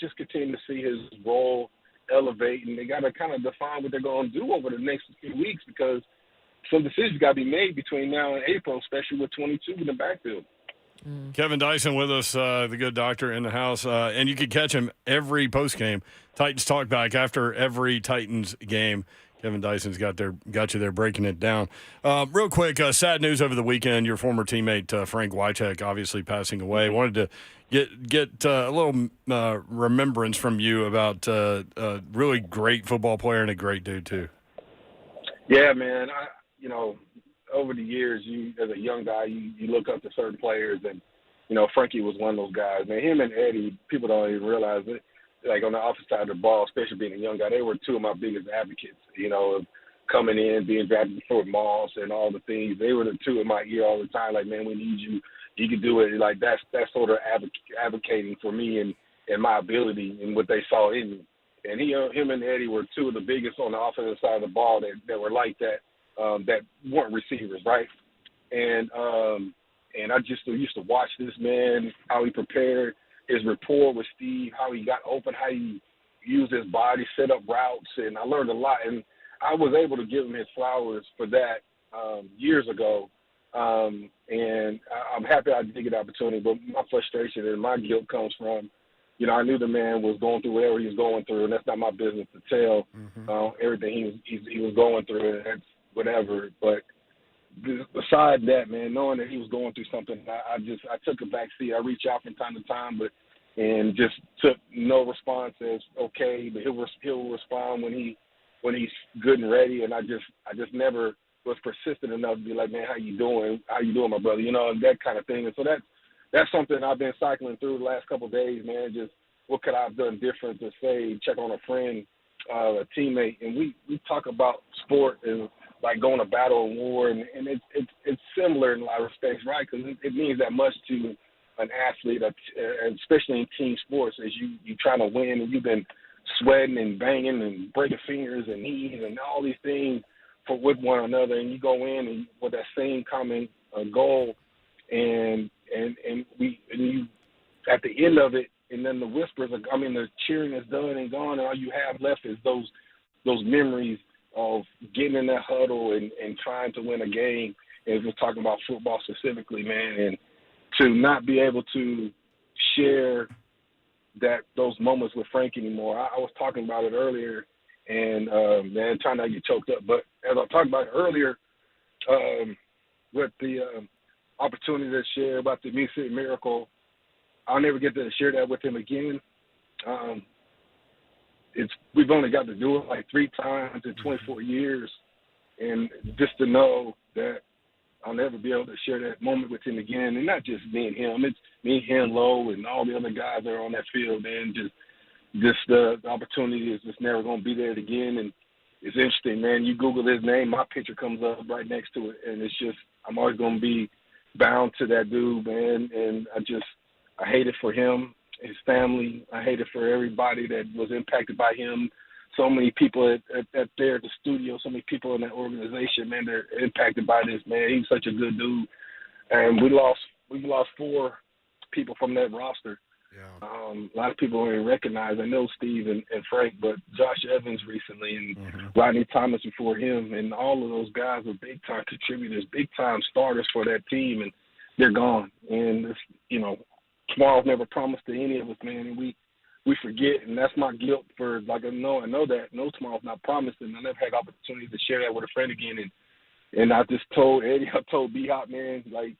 just continue to see his role elevate, and they got to kind of define what they're going to do over the next few weeks, because some decisions got to be made between now and April, especially with 22 in the backfield. Kevin Dyson with us, the good doctor in the house, and you can catch him every postgame. Titans Talk Back after every Titans game. Kevin Dyson's got you there breaking it down. Real quick, sad news over the weekend. Your former teammate Frank Wycheck obviously passing away. Wanted to get a little remembrance from you about a really great football player and a great dude too. Yeah, man. Over the years, as a young guy, you look up to certain players, and Frankie was one of those guys. Man, him and Eddie, people don't even realize it. Like on the opposite side of the ball, especially being a young guy, they were two of my biggest advocates. Of coming in, being drafted before Moss and all the things. They were the two in my ear all the time. Like, man, we need you. You can do it. Like that's sort of advocating for me and my ability and what they saw in me. And him and Eddie were two of the biggest on the offensive side of the ball that were like that. That weren't receivers, right? And I just used to watch this man, how he prepared, his rapport with Steve, how he got open, how he used his body, set up routes, and I learned a lot. And I was able to give him his flowers for that years ago. And I'm happy I did get the opportunity, but my frustration and my guilt comes from, I knew the man was going through whatever he was going through, and that's not my business to tell everything he was going through, and that's whatever. But beside that, man, knowing that he was going through something, I took a back seat. I reached out from time to time, and just took no response as okay, but he'll respond when he's good and ready. And I just never was persistent enough to be like, man, how you doing? How you doing, my brother? That kind of thing. And so that's something I've been cycling through the last couple of days, man. Just what could I have done different to say, check on a friend, a teammate, and we talk about sport and like going to battle and war, and it's similar in a lot of respects, right? Because it means that much to an athlete, especially in team sports, as you trying to win, and you've been sweating and banging and breaking fingers and knees and all these things with one another, and you go in and with that same common goal, and you at the end of it, and then the whispers, the cheering is done and gone, and all you have left is those memories of getting in that huddle and trying to win a game. And we're talking about football specifically, man, and to not be able to share those moments with Frank anymore. I was talking about it earlier, and man, trying not to get choked up. But as I talked about earlier, with the opportunity to share about the Music Miracle, I'll never get to share that with him again. We've only got to do it like 3 times in 24 years, and just to know that I'll never be able to share that moment with him again, and not just me and him. It's me, him, Lowe, and all the other guys that are on that field, man. Just the opportunity is just never going to be there again, and it's interesting, man. You Google his name, my picture comes up right next to it, and it's just I'm always going to be bound to that dude, man, and I hate it for him, his family. I hate it for everybody that was impacted by him. So many people at the studio, so many people in that organization, man, they're impacted by this, man. He's such a good dude. And we lost 4 people from that roster. Yeah. A lot of people don't even recognize. I know Steve and Frank, but Josh Evans recently and Rodney Thomas before him, and all of those guys are big-time contributors, big-time starters for that team, and they're gone. And, tomorrow's never promised to any of us, man, and we forget, and that's my guilt for, like, I know that. No, tomorrow's not promised, and I never had the opportunity to share that with a friend again. And I just told Eddie, I told B-Hop, man, like,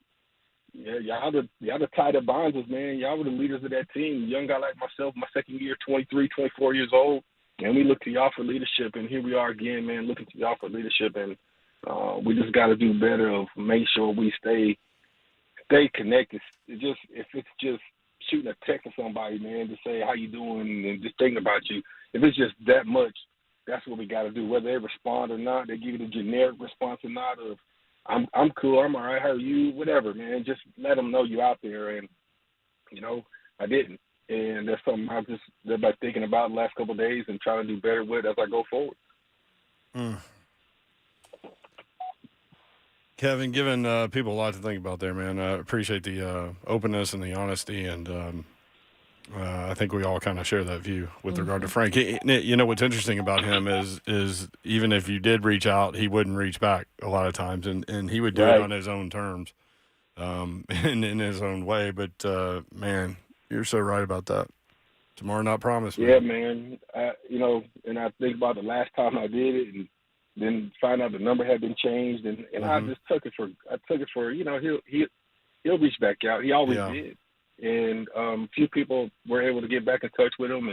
yeah, y'all the tie that binds us, man. Y'all were the leaders of that team. A young guy like myself, my second year, 23, 24 years old, and we look to y'all for leadership, and here we are again, man, looking to y'all for leadership, and we just got to do better of make sure we stay connected. If it's just shooting a text to somebody, man, to say how you doing and just thinking about you, if it's just that much, that's what we got to do. Whether they respond or not, they give you the generic response or not, of I'm cool. I'm all right. How are you? Whatever, man. Just let them know you out there. And I didn't, and that's something I've just been thinking about the last couple of days and trying to do better with as I go forward. Kevin, giving people a lot to think about there, man. I appreciate the openness and the honesty, and I think we all kind of share that view with regard to Frank. What's interesting about him is even if you did reach out, he wouldn't reach back a lot of times, and he would do it on his own terms, and in his own way. But man, you're so right about that. Tomorrow not promised, man. Yeah, man. And I think about the last time I did it, and then find out the number had been changed, and I just took it for he'll reach back out. He always did, and a few people were able to get back in touch with him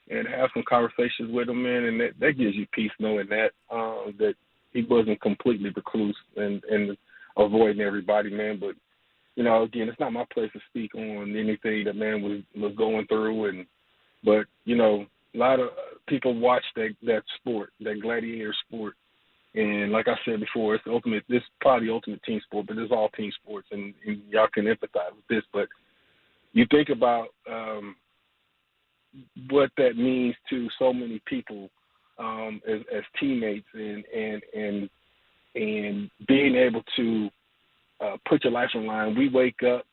and have some conversations with him, man, and that gives you peace knowing that that he wasn't completely recluse and avoiding everybody, man. But again, it's not my place to speak on anything that man was going through, but a lot of people watch that sport, that gladiator sport, and like I said before, it's probably the ultimate team sport, but it's all team sports, and y'all can empathize with this. But you think about what that means to so many people as teammates, and being able to put your life on the line. We wake up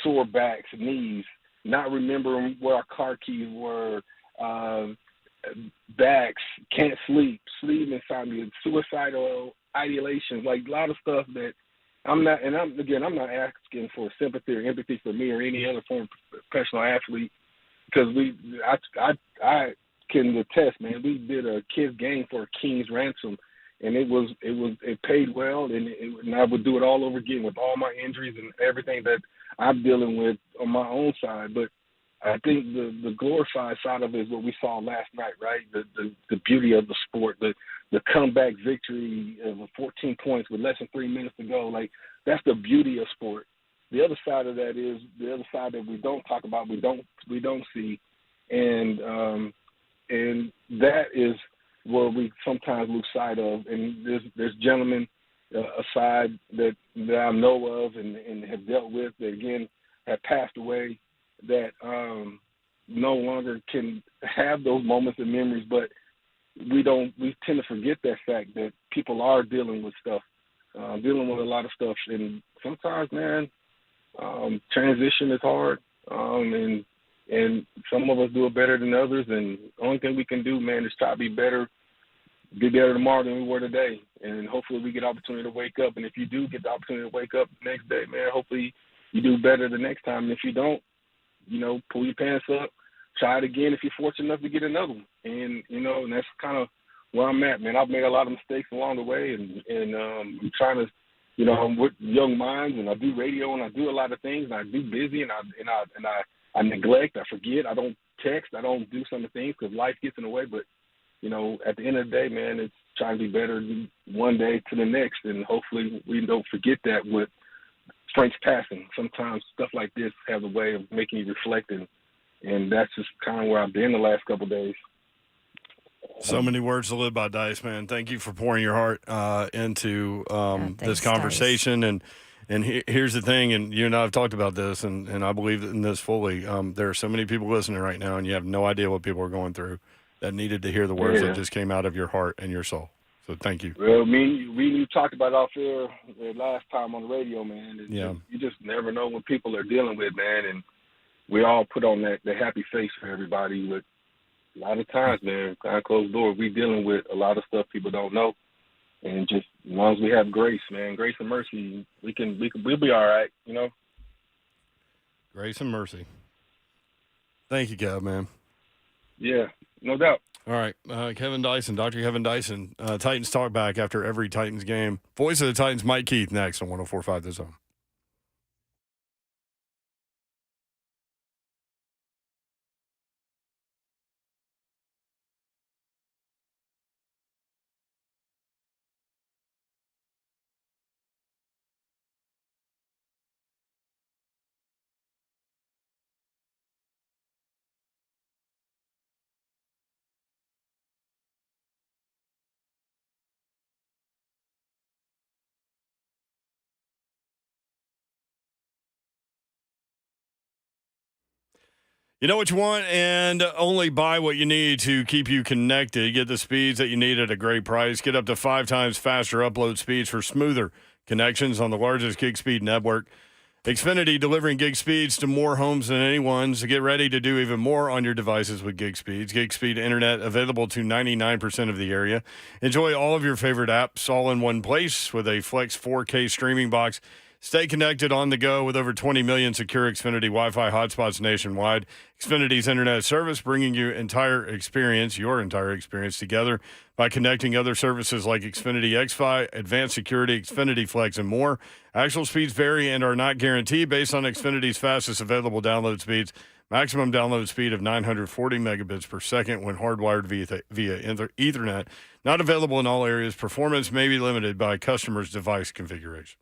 sore backs, knees, not remembering where our car keys were, backs, can't sleep inside me, suicidal ideations, like a lot of stuff that I'm not asking for sympathy or empathy for me or any other form of professional athlete, because I can attest, man, we did a kids game for a King's ransom, and it paid well, and I would do it all over again with all my injuries and everything that I'm dealing with on my own side. But I think the glorified side of it is what we saw last night, right? The beauty of the sport, the comeback victory of 14 points with less than 3 minutes to go. Like, that's the beauty of sport. The other side of that is the other side that we don't talk about, we don't see, and that is where we sometimes lose sight of. And there's gentlemen aside that I know of and have dealt with that again have passed away, that no longer can have those moments and memories, but we tend to forget that fact that people are dealing with stuff, dealing with a lot of stuff, and sometimes, man, transition is hard, and some of us do it better than others, and the only thing we can do, man, is try to be better tomorrow than we were today, and hopefully we get the opportunity to wake up. And if you do get the opportunity to wake up the next day, man, hopefully you do better the next time. And if you don't, pull your pants up, try it again if you're fortunate enough to get another one. And, and that's kind of where I'm at, man. I've made a lot of mistakes along the way, and I'm trying to, I'm with young minds, and I do radio, and I do a lot of things, and I do busy, and I neglect, I forget, I don't text, I don't do some of the things because life gets in the way. But, at the end of the day, man, it's trying to be better one day to the next, and hopefully we don't forget that with Frank's passing. Sometimes stuff like this has a way of making you reflect, and that's just kind of where I've been the last couple of days. So many words to live by, Dice, man. Thank you for pouring your heart into this conversation. Dice. And here's the thing, and you and I have talked about this, and I believe in this fully. There are so many people listening right now, and you have no idea what people are going through that needed to hear the words that just came out of your heart and your soul. So thank you. Well, we talked about it off air the last time on the radio, man. You just never know what people are dealing with, man. And we all put on the happy face for everybody. But a lot of times, man, behind closed doors, we dealing with a lot of stuff people don't know. And just as long as we have grace, man, grace and mercy, we'll be all right, Grace and mercy. Thank you, Kev, man. Yeah, no doubt. All right, Kevin Dyson, Dr. Kevin Dyson, Titans Talk back after every Titans game. Voice of the Titans, Mike Keith, next on 104.5 The Zone. You know what you want and only buy what you need to keep you connected. Get the speeds that you need at a great price. Get up to 5 times faster upload speeds for smoother connections on the largest gig speed network. Xfinity delivering gig speeds to more homes than anyone. So get ready to do even more on your devices with gig speeds. Gig speed internet available to 99% of the area. Enjoy all of your favorite apps all in one place with a Flex 4K streaming box. Stay connected on the go with over 20 million secure Xfinity Wi-Fi hotspots nationwide. Xfinity's internet service bringing you your entire experience together by connecting other services like Xfinity XFi, Advanced Security, Xfinity Flex, and more. Actual speeds vary and are not guaranteed based on Xfinity's fastest available download speeds. Maximum download speed of 940 megabits per second when hardwired via Ethernet. Not available in all areas. Performance may be limited by customer's device configuration.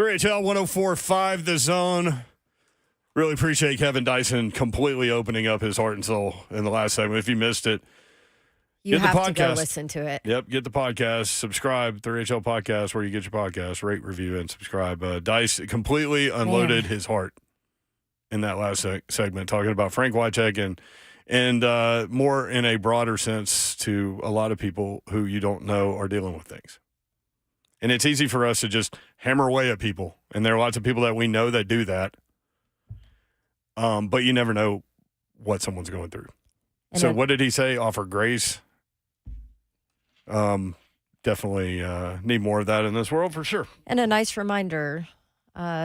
3HL 104.5 The Zone. Really appreciate Kevin Dyson completely opening up his heart and soul in the last segment. If you missed it, You get the have to go podcast. listen to it. Yep, get the podcast. Subscribe, 3HL Podcast, where you get your podcast. Rate, review, and subscribe. Dice completely unloaded his heart in that last segment, talking about Frank Wycheck and more in a broader sense to a lot of people who you don't know are dealing with things. And it's easy for us to just hammer away at people. And there are lots of people that we know that do that. But you never know what someone's going through. And So what did he say? Offer grace. Definitely need more of that in this world for sure. And a nice reminder,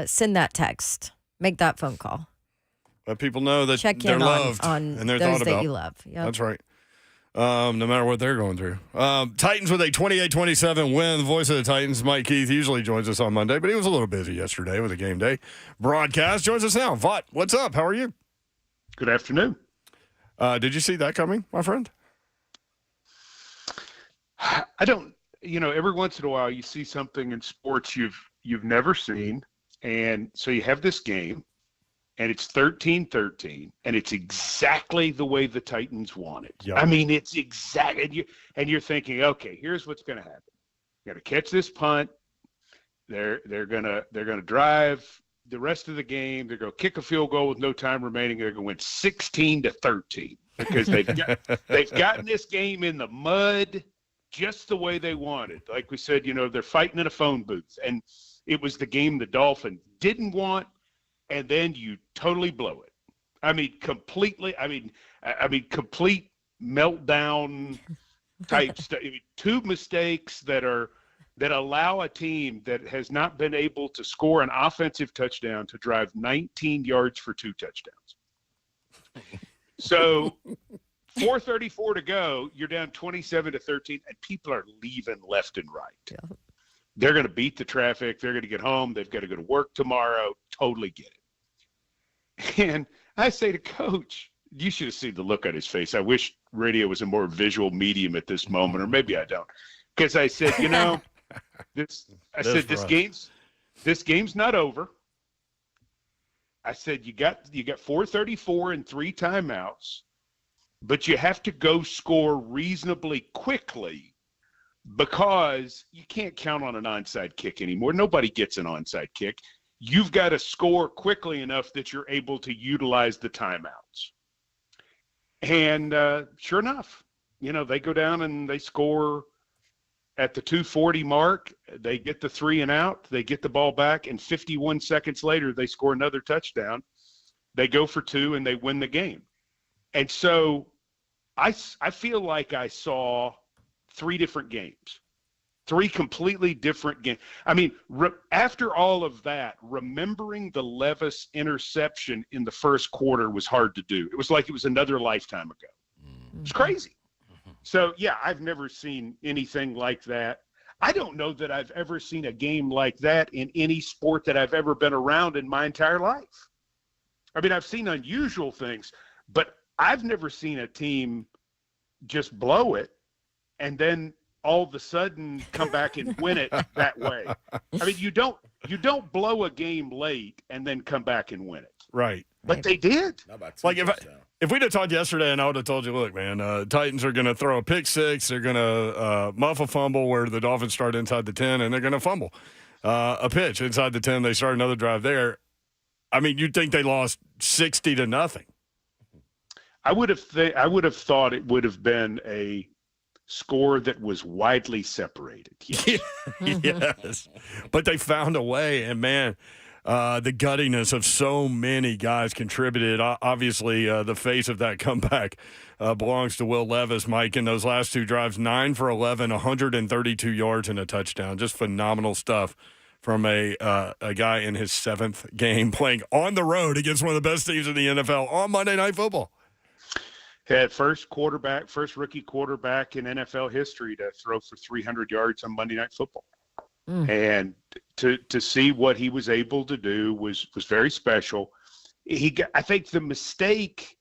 send that text. Make that phone call. Let people know that Check they're in loved on and they're those thought that about. you love. Yep. That's right. No matter what they're going through. Titans with a 28-27 win. The voice of the Titans, Mike Keith, usually joins us on Monday, but he was a little busy yesterday with a game day broadcast. Joins us now. Vaught, what's up? How are you? Good afternoon. Did you see that coming, my friend? I don't, every once in a while you see something in sports you've never seen, and so you have this game, and it's 13-13, and it's exactly the way the Titans want it. Yep. I mean, it's exactly, and you're thinking, okay, here's what's going to happen. You got to catch this punt. They're gonna drive the rest of the game. They're going to kick a field goal with no time remaining. They're going to win 16-13 because they've gotten this game in the mud just the way they wanted. Like we said, they're fighting in a phone booth, and it was the game the Dolphins didn't want. And then you totally blow it. I mean, completely. I mean, complete meltdown type stuff. I mean, two mistakes that allow a team that has not been able to score an offensive touchdown to drive 19 yards for 2 touchdowns. So 4:34 to go. You're down 27-13, and people are leaving left and right. Yeah. They're going to beat the traffic. They're going to get home. They've got to go to work tomorrow. Totally get it. And I say to Coach, you should have seen the look on his face. I wish radio was a more visual medium at this moment, or maybe I don't. Because I said, this game's not over. I said, you got 4:34 and 3 timeouts, but you have to go score reasonably quickly, because you can't count on an onside kick anymore. Nobody gets an onside kick. You've got to score quickly enough that you're able to utilize the timeouts. And sure enough, they go down and they score at the 2:40 mark. They get the 3 and out. They get the ball back, and 51 seconds later, they score another touchdown. They go for 2, and they win the game. And so I feel like I saw 3 different games, 3 completely different games. I mean, after all of that, remembering the Levis interception in the first quarter was hard to do. It was like it was another lifetime ago. It was crazy. So, yeah, I've never seen anything like that. I don't know that I've ever seen a game like that in any sport that I've ever been around in my entire life. I mean, I've seen unusual things, but I've never seen a team just blow it and then all of a sudden come back and win it that way. I mean, you don't blow a game late and then come back and win it. Right. But they did. Like if we'd have talked yesterday and I would have told you, look, man, Titans are going to throw a pick six. They're going to muff a fumble where the Dolphins start inside the 10, and they're going to fumble a pitch inside the 10. They start another drive there. I mean, you'd think they lost 60-0. I would have thought it would have been a score that was widely separated. Yes. Yes. But they found a way, and man, the guttiness of so many guys contributed. Obviously, the face of that comeback belongs to Will Levis, Mike, in those last 2 drives, 9 for 11, 132 yards and a touchdown. Just phenomenal stuff from a guy in his 7th game playing on the road against one of the best teams in the NFL on Monday Night Football. Had first rookie quarterback in NFL history to throw for 300 yards on Monday Night Football. And to see what he was able to do was very special. I think the mistake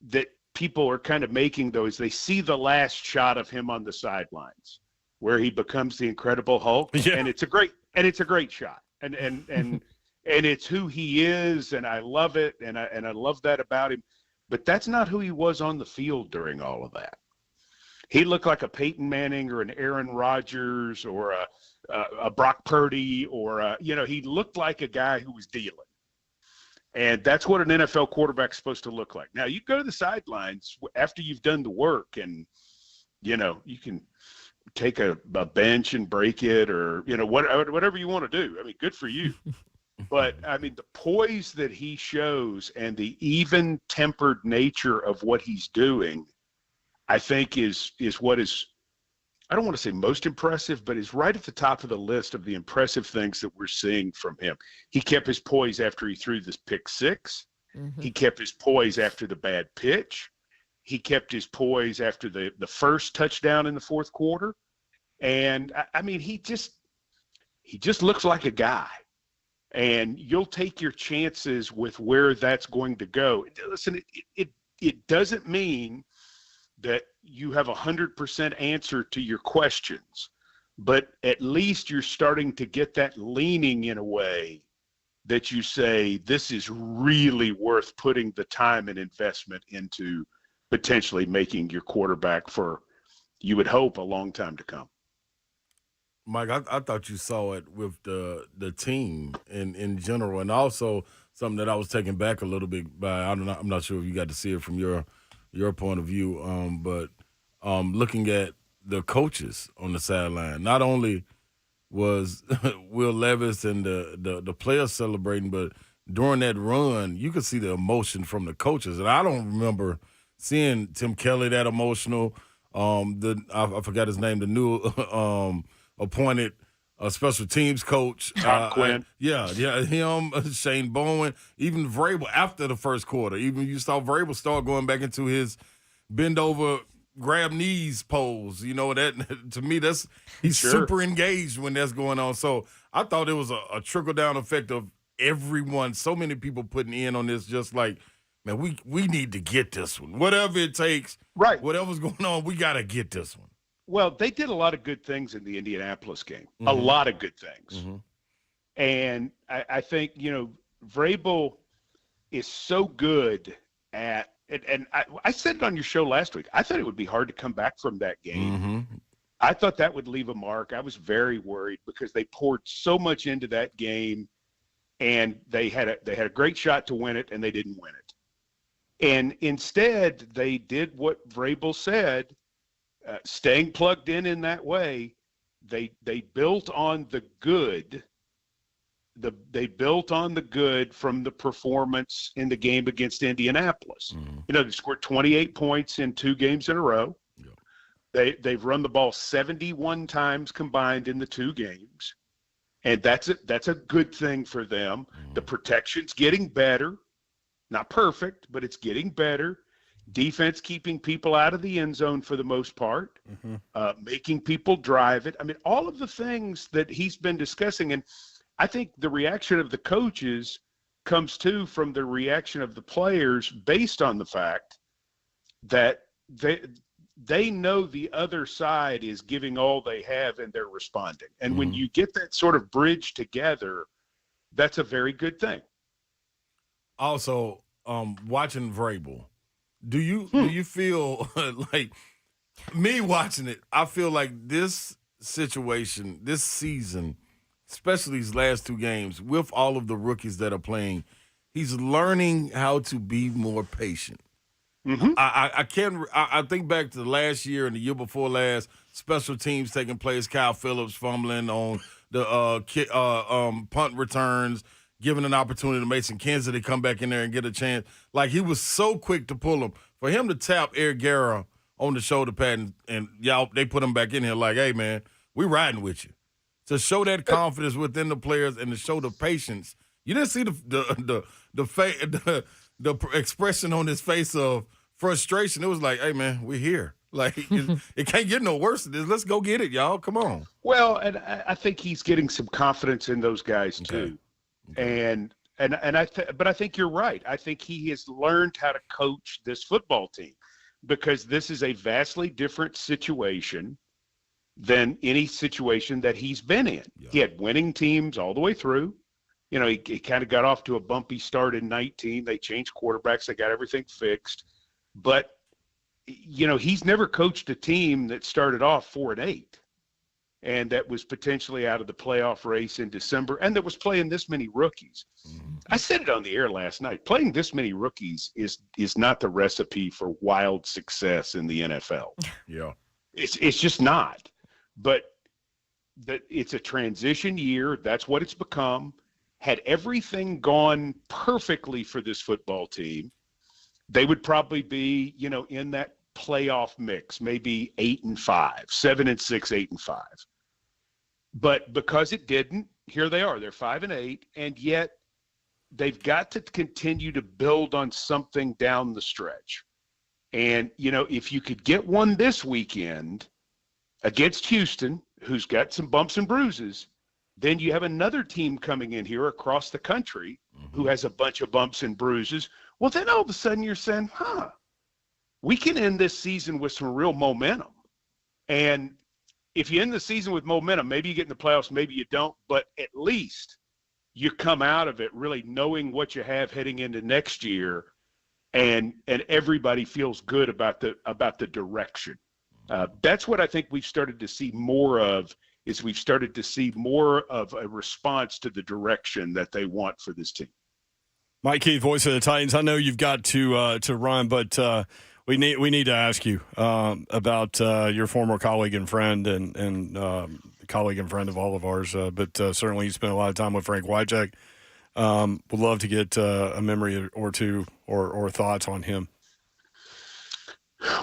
that people are kind of making, though, is they see the last shot of him on the sidelines where he becomes the Incredible Hulk, and it's a great shot. and it's who he is, and I love it, and I love that about him. But that's not who he was on the field during all of that. He looked like a Peyton Manning or an Aaron Rodgers or a Brock Purdy or he looked like a guy who was dealing. And that's what an NFL quarterback's supposed to look like. Now, you go to the sidelines after you've done the work, and you can take a bench and break it, or whatever you want to do. I mean, good for you. But I mean, the poise that he shows and the even-tempered nature of what he's doing, I think is what is, I don't want to say most impressive, but is right at the top of the list of the impressive things that we're seeing from him. He kept his poise after he threw this pick six. Mm-hmm. He kept his poise after the bad pitch. He kept his poise after the first touchdown in the fourth quarter. And I mean, he just looks like a guy. And you'll take your chances with where that's going to go. Listen, it doesn't mean that you have 100% answer to your questions, but at least you're starting to get that leaning in a way that you say, this is really worth putting the time and investment into potentially making your quarterback for, you would hope, a long time to come. Mike, I thought you saw it with the team in general, and also something that I was taken back a little bit by. I'm not sure if you got to see it from your point of view, but looking at the coaches on the sideline, not only was Will Levis and the players celebrating, but during that run, you could see the emotion from the coaches, and I don't remember seeing Tim Kelly that emotional. I forgot his name, the new appointed special teams coach. Quinn. Him, Shane Bowen, even Vrabel after the first quarter. Even you saw Vrabel start going back into his bend over, grab knees pose. That to me, he's super engaged when that's going on. So I thought it was a trickle down effect of everyone, so many people putting in on this, just like, man, we need to get this one. Whatever it takes, right? Whatever's going on, we got to get this one. Well, they did a lot of good things in the Indianapolis game. Mm-hmm. A lot of good things. Mm-hmm. And I think, Vrabel is so good at – and I said it on your show last week. I thought it would be hard to come back from that game. Mm-hmm. I thought that would leave a mark. I was very worried because they poured so much into that game, and they had a great shot to win it, and they didn't win it. And instead, they did what Vrabel said – staying plugged in that way, they built on the good. They built on the good from the performance in the game against Indianapolis. Mm-hmm. They scored 28 points in 2 games in a row. Yep. They've run the ball 71 times combined in the 2 games, and that's a good thing for them. Mm-hmm. The protection's getting better, not perfect, but it's getting better. Defense keeping people out of the end zone for the most part, mm-hmm. Making people drive it. I mean, all of the things that he's been discussing. And I think the reaction of the coaches comes too from the reaction of the players based on the fact that they know the other side is giving all they have and they're responding. And mm-hmm. when you get that sort of bridge together, that's a very good thing. Also, watching Vrabel, Do you feel like, me watching it, I feel like this situation, this season, especially these last 2 games, with all of the rookies that are playing, he's learning how to be more patient. Mm-hmm. I think back to last year and the year before last, special teams taking place, Kyle Phillips fumbling on the punt returns, giving an opportunity to Mason Kinsey to come back in there and get a chance. Like, he was so quick to pull him. For him to tap Eric Guerra on the shoulder pad and y'all, they put him back in here like, hey, man, we riding with you. To show that confidence within the players and to show the patience. You didn't see the expression on his face of frustration. It was like, hey, man, we're here. Like, it can't get no worse than this. Let's go get it, y'all. Come on. Well, and I think he's getting some confidence in those guys, too. Okay. But I think you're right. I think he has learned how to coach this football team because this is a vastly different situation. than any situation that he's been in. Yeah. He had winning teams all the way through. You know, he kind of got off to a bumpy start in 19. They changed quarterbacks. They got everything fixed. But, you know, he's never coached a team that started off 4-8 and that was potentially out of the playoff race in December and that was playing this many rookies. Mm-hmm. I said it on the air last night. Playing this many rookies is not the recipe for wild success in the NFL. Yeah. It's just not. But it's a transition year. That's what it's become. Had everything gone perfectly for this football team, they would probably be, you know, in that playoff mix, maybe 8-5, 7-6, 8-5. But because it didn't, here they are. They're 5-8, and yet they've got to continue to build on something down the stretch. And, you know, if you could get one this weekend against Houston, who's got some bumps and bruises, then you have another team coming in here across the country who has a bunch of bumps and bruises. Well, then all of a sudden you're saying, we can end this season with some real momentum. And if you end the season with momentum, maybe you get in the playoffs, maybe you don't, but at least you come out of it really knowing what you have heading into next year, and everybody feels good about the direction. That's what I think we've started to see more of. Is we've started to see more of a response to the direction that they want for this team. Mike Keith, voice of the Titans. I know you've got to run, but we need to ask you about your former colleague and friend and colleague and friend of all of ours. But certainly you spent a lot of time with Frank Wycheck. Would love to get a memory or two or thoughts on him.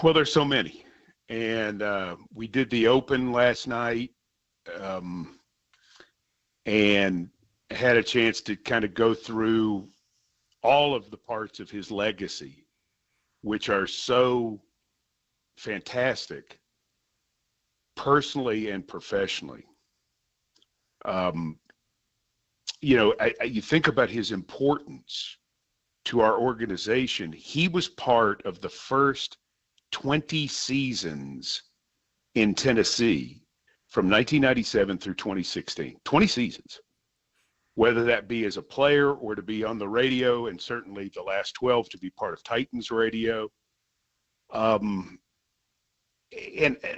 Well, there's so many, and we did the Open last night. And had a chance to kind of go through all of the parts of his legacy, which are so fantastic, personally and professionally. You know, you think about his importance to our organization. He was part of the first 20 seasons in Tennessee from 1997 through 2016, 20 seasons, whether that be as a player or to be on the radio, and certainly the last 12 to be part of Titans radio. And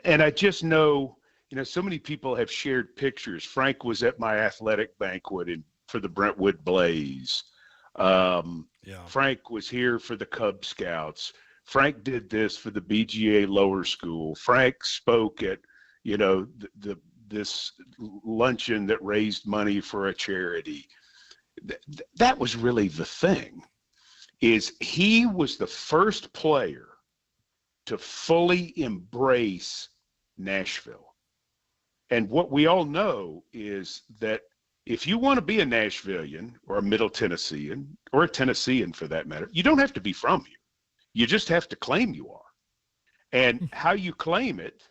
I just know, you know, so many people have shared pictures. Frank was at my athletic banquet for the Brentwood Blaze. Frank was here for the Cub Scouts. Frank did this for the BGA Lower School. Frank spoke at, you know, this luncheon that raised money for a charity. That was really the thing, is he was the first player to fully embrace Nashville. And what we all know is that if you want to be a Nashvillian or a Middle Tennessean or a Tennessean for that matter, you don't have to be from here. You just have to claim you are. And how you claim it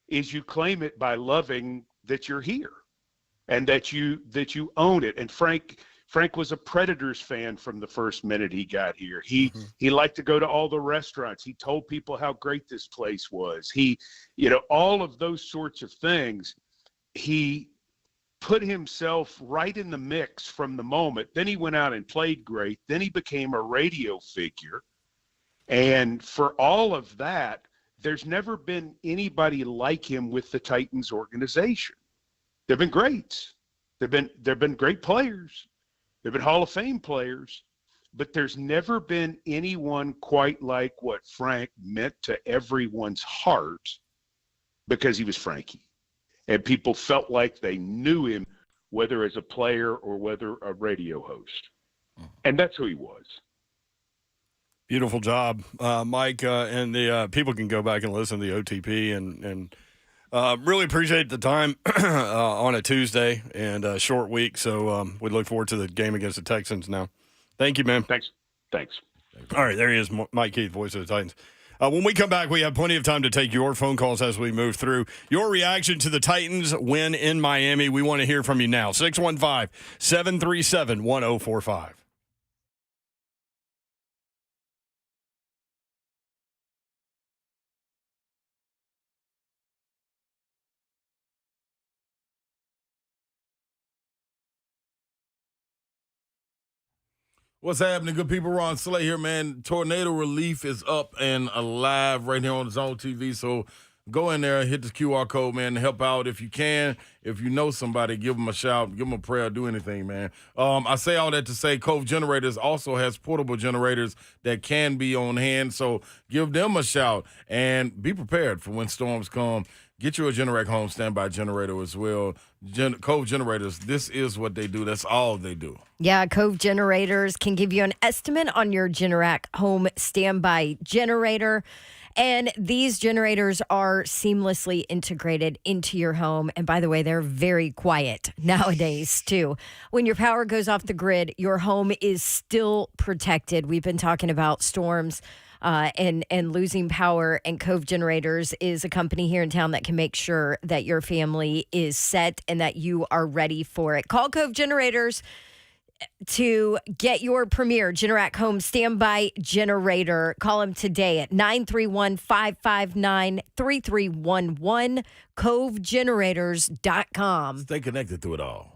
is you claim it by loving that you're here and that you own it. And Frank was a Predators fan from the first minute he got here. He liked to go to all the restaurants. He told people how great this place was. He, you know, all of those sorts of things. He put himself right in the mix from the moment. Then he went out and played great. Then he became a radio figure. And for all of that, there's never been anybody like him with the Titans organization. They've been greats. They've been great players. They've been Hall of Fame players, but there's never been anyone quite like what Frank meant to everyone's heart, because he was Frankie. And people felt like they knew him, whether as a player or whether a radio host. And that's who he was. Beautiful job, Mike, and the people can go back and listen to the OTP and really appreciate the time on a Tuesday and a short week. So we look forward to the game against the Texans now. Thank you, man. Thanks. All right, there he is, Mike Keith, voice of the Titans. When we come back, we have plenty of time to take your phone calls as we move through. Your reaction to the Titans win in Miami. We want to hear from you now. 615-737-1045. What's happening, good people? Ron Slay here, man. Tornado relief is up and alive right here on Zone TV. So go in there, hit the QR code, man, and help out if you can. If you know somebody, give them a shout, give them a prayer, do anything, man. I say all that to say Cove Generators also has portable generators that can be on hand. So give them a shout and be prepared for when storms come. Get you a Generac home standby generator as well. Cove Generators, this is what they do. That's all they do. Yeah, Cove Generators can give you an estimate on your Generac home standby generator. And these generators are seamlessly integrated into your home. And by the way, they're very quiet nowadays, too. When your power goes off the grid, your home is still protected. We've been talking about storms and losing power, and Cove Generators is a company here in town that can make sure that your family is set and that you are ready for it. Call Cove Generators to get your premier Generac home standby generator. Call them today at 931-559-3311, covegenerators.com. Stay connected to it all.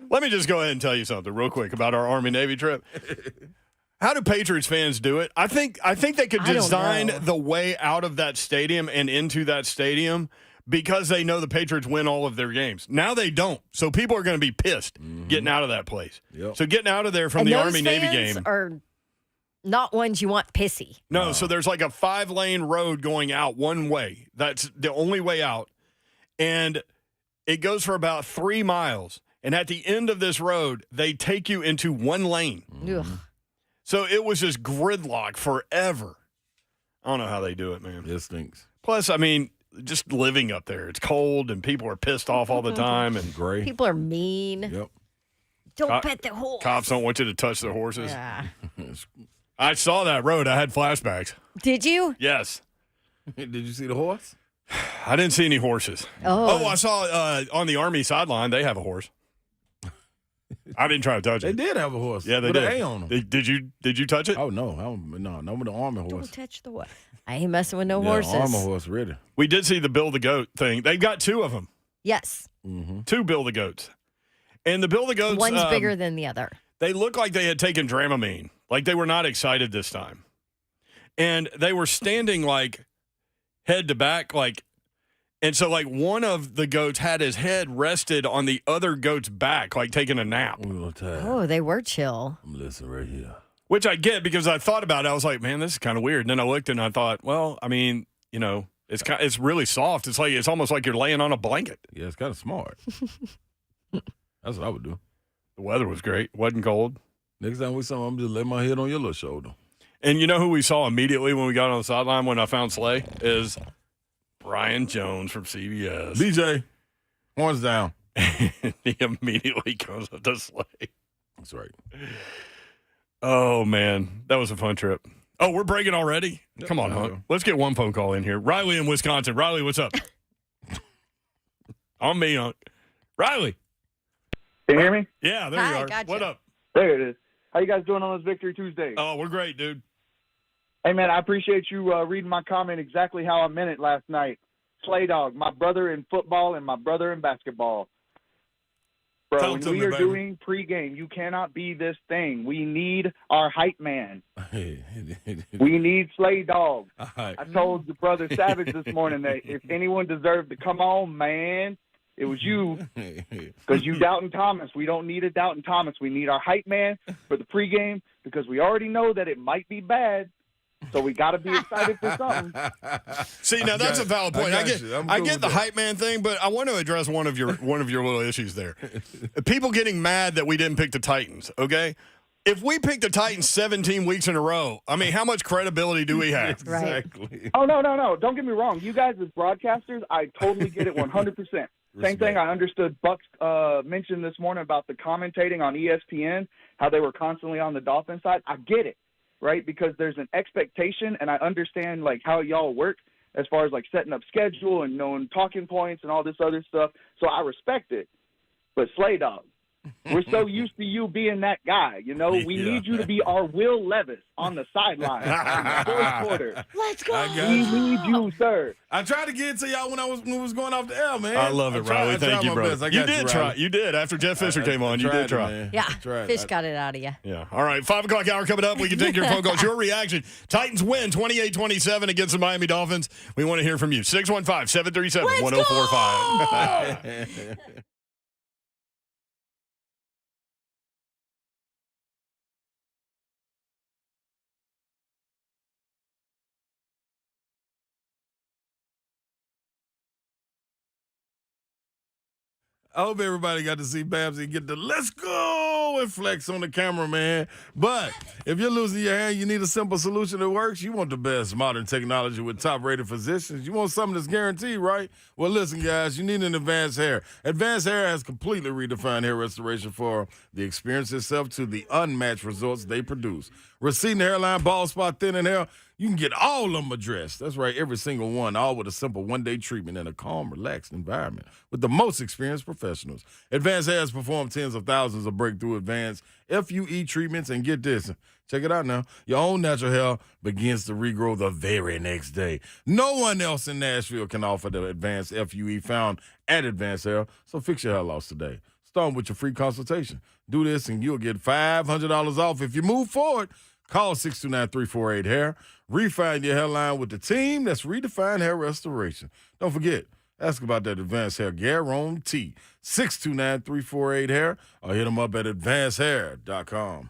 Let me just go ahead and tell you something real quick about our Army-Navy trip. How do Patriots fans do it? I think they could design the way out of that stadium and into that stadium because they know the Patriots win all of their games. Now they don't. So people are going to be pissed getting out of that place. Yep. So getting out of there from the Army-Navy game are not ones you want pissy. No, so there's like a 5-lane road going out one way. That's the only way out. And it goes for about 3 miles. And at the end of this road, they take you into one lane. Ugh. So it was just gridlock forever. I don't know how they do it, man. It stinks. Plus, I mean, just living up there. It's cold and people are pissed off all the time. And Gray. People are mean. Yep. Don't pet the horse. Cops don't want you to touch the horses. Yeah. I saw that road. I had flashbacks. Did you? Yes. Did you see the horse? I didn't see any horses. Oh, I saw on the Army sideline, they have a horse. I didn't try to touch They it. did have a horse. Yeah, they with did. an A on them. Did you touch it? Oh, no. No with the Army horse. don't touch the horse. I ain't messing with no Yeah, horses. Army horse, ready. We did see the Bill the Goat thing. They've got 2 of them. Yes. 2 Bill the Goats. And the Bill the Goats. One's bigger than the other. They look like they had taken Dramamine. Like they were not excited this time. And they were standing like head to back, like, and so like one of the goats had his head rested on the other goat's back, like taking a nap. Oh, they were chill. I'm listening right here. Which I get because I thought about it. I was like, man, this is kind of weird. And then I looked and I thought, well, I mean, you know, it's really soft. It's almost like you're laying on a blanket. Yeah, it's kind of smart. That's what I would do. The weather was great. Wasn't cold. Next time we saw him, I'm just lay my head on your little shoulder. And you know who we saw immediately when we got on the sideline when I found Slay? Is Brian Jones from CBS. BJ, horns down. He immediately comes up to Slay. That's right. Oh, man. That was a fun trip. Oh, we're breaking already? Yep. Come on, Hunt. Let's get one phone call in here. Riley in Wisconsin. Riley, what's up? On me, Hunt. Riley. Can you hear me? Yeah, there Hi, you are. gotcha. What up? There it is. How you guys doing on this Victory Tuesday? Oh, we're great, dude. Hey, man, I appreciate you reading my comment exactly how I meant it last night. Slay Dog, my brother in football and my brother in basketball. Bro, Talk when to we me, are baby. doing pregame, you cannot be this thing. We need our hype man. We need Slay Dog. All right. I told the brother Savage this morning that if anyone deserved to come on, man, it was you. Because you Doubting Thomas. We don't need a Doubting Thomas. We need our hype man for the pregame because we already know that it might be bad. So we got to be excited for something. See, now that's a valid point. I got get the hype man thing, but I want to address one of your little issues there. People getting mad that we didn't pick the Titans, okay? If we pick the Titans 17 weeks in a row, I mean, how much credibility do we have? Exactly. Oh, no. Don't get me wrong. You guys as broadcasters, I totally get it 100%. Same thing I understood Buck's mention this morning about the commentating on ESPN, how they were constantly on the Dolphins side. I get it, right? Because there's an expectation, and I understand, like, how y'all work as far as, like, setting up schedule and knowing talking points and all this other stuff. So I respect it. But Slay Dog, we're so used to you being that guy, you know? We need you to be our Will Levis on the sideline in the fourth quarter. Let's go. We need you, sir. I tried to get it to y'all when we was going off the air, man. I love it, Riley. Thank you, brother. You did try. You did. After Jeff Fisher came on, you did try. Yeah, tried. Fish got it out of you. Yeah. All right. 5 o'clock hour coming up. We can take your phone calls. Your reaction. Titans win 28-27 against the Miami Dolphins. We want to hear from you. 615-737-1045. I hope everybody got to see Babsy get the let's go and flex on the camera, man. But if you're losing your hair, you need a simple solution that works. You want the best modern technology with top-rated physicians. You want something that's guaranteed, right? Well, listen, guys, you need an Advanced Hair. Advanced Hair has completely redefined hair restoration for the experience itself to the unmatched results they produce. Receding hairline, bald spot, thinning hair, you can get all of them addressed. That's right, every single one, all with a simple one-day treatment in a calm, relaxed environment with the most experienced professionals. Advanced Hair has performed tens of thousands of breakthrough advanced FUE treatments, and get this, check it out now, your own natural hair begins to regrow the very next day. No one else in Nashville can offer the advanced FUE found at Advanced Hair, so fix your hair loss today. Start 'em with your free consultation. Do this and you'll get $500 off. If you move forward, call 629-348-HAIR. Refine your hairline with the team that's Redefined Hair Restoration. Don't forget, ask about that advanced hair guarantee. 629-348-HAIR or hit them up at advancedhair.com.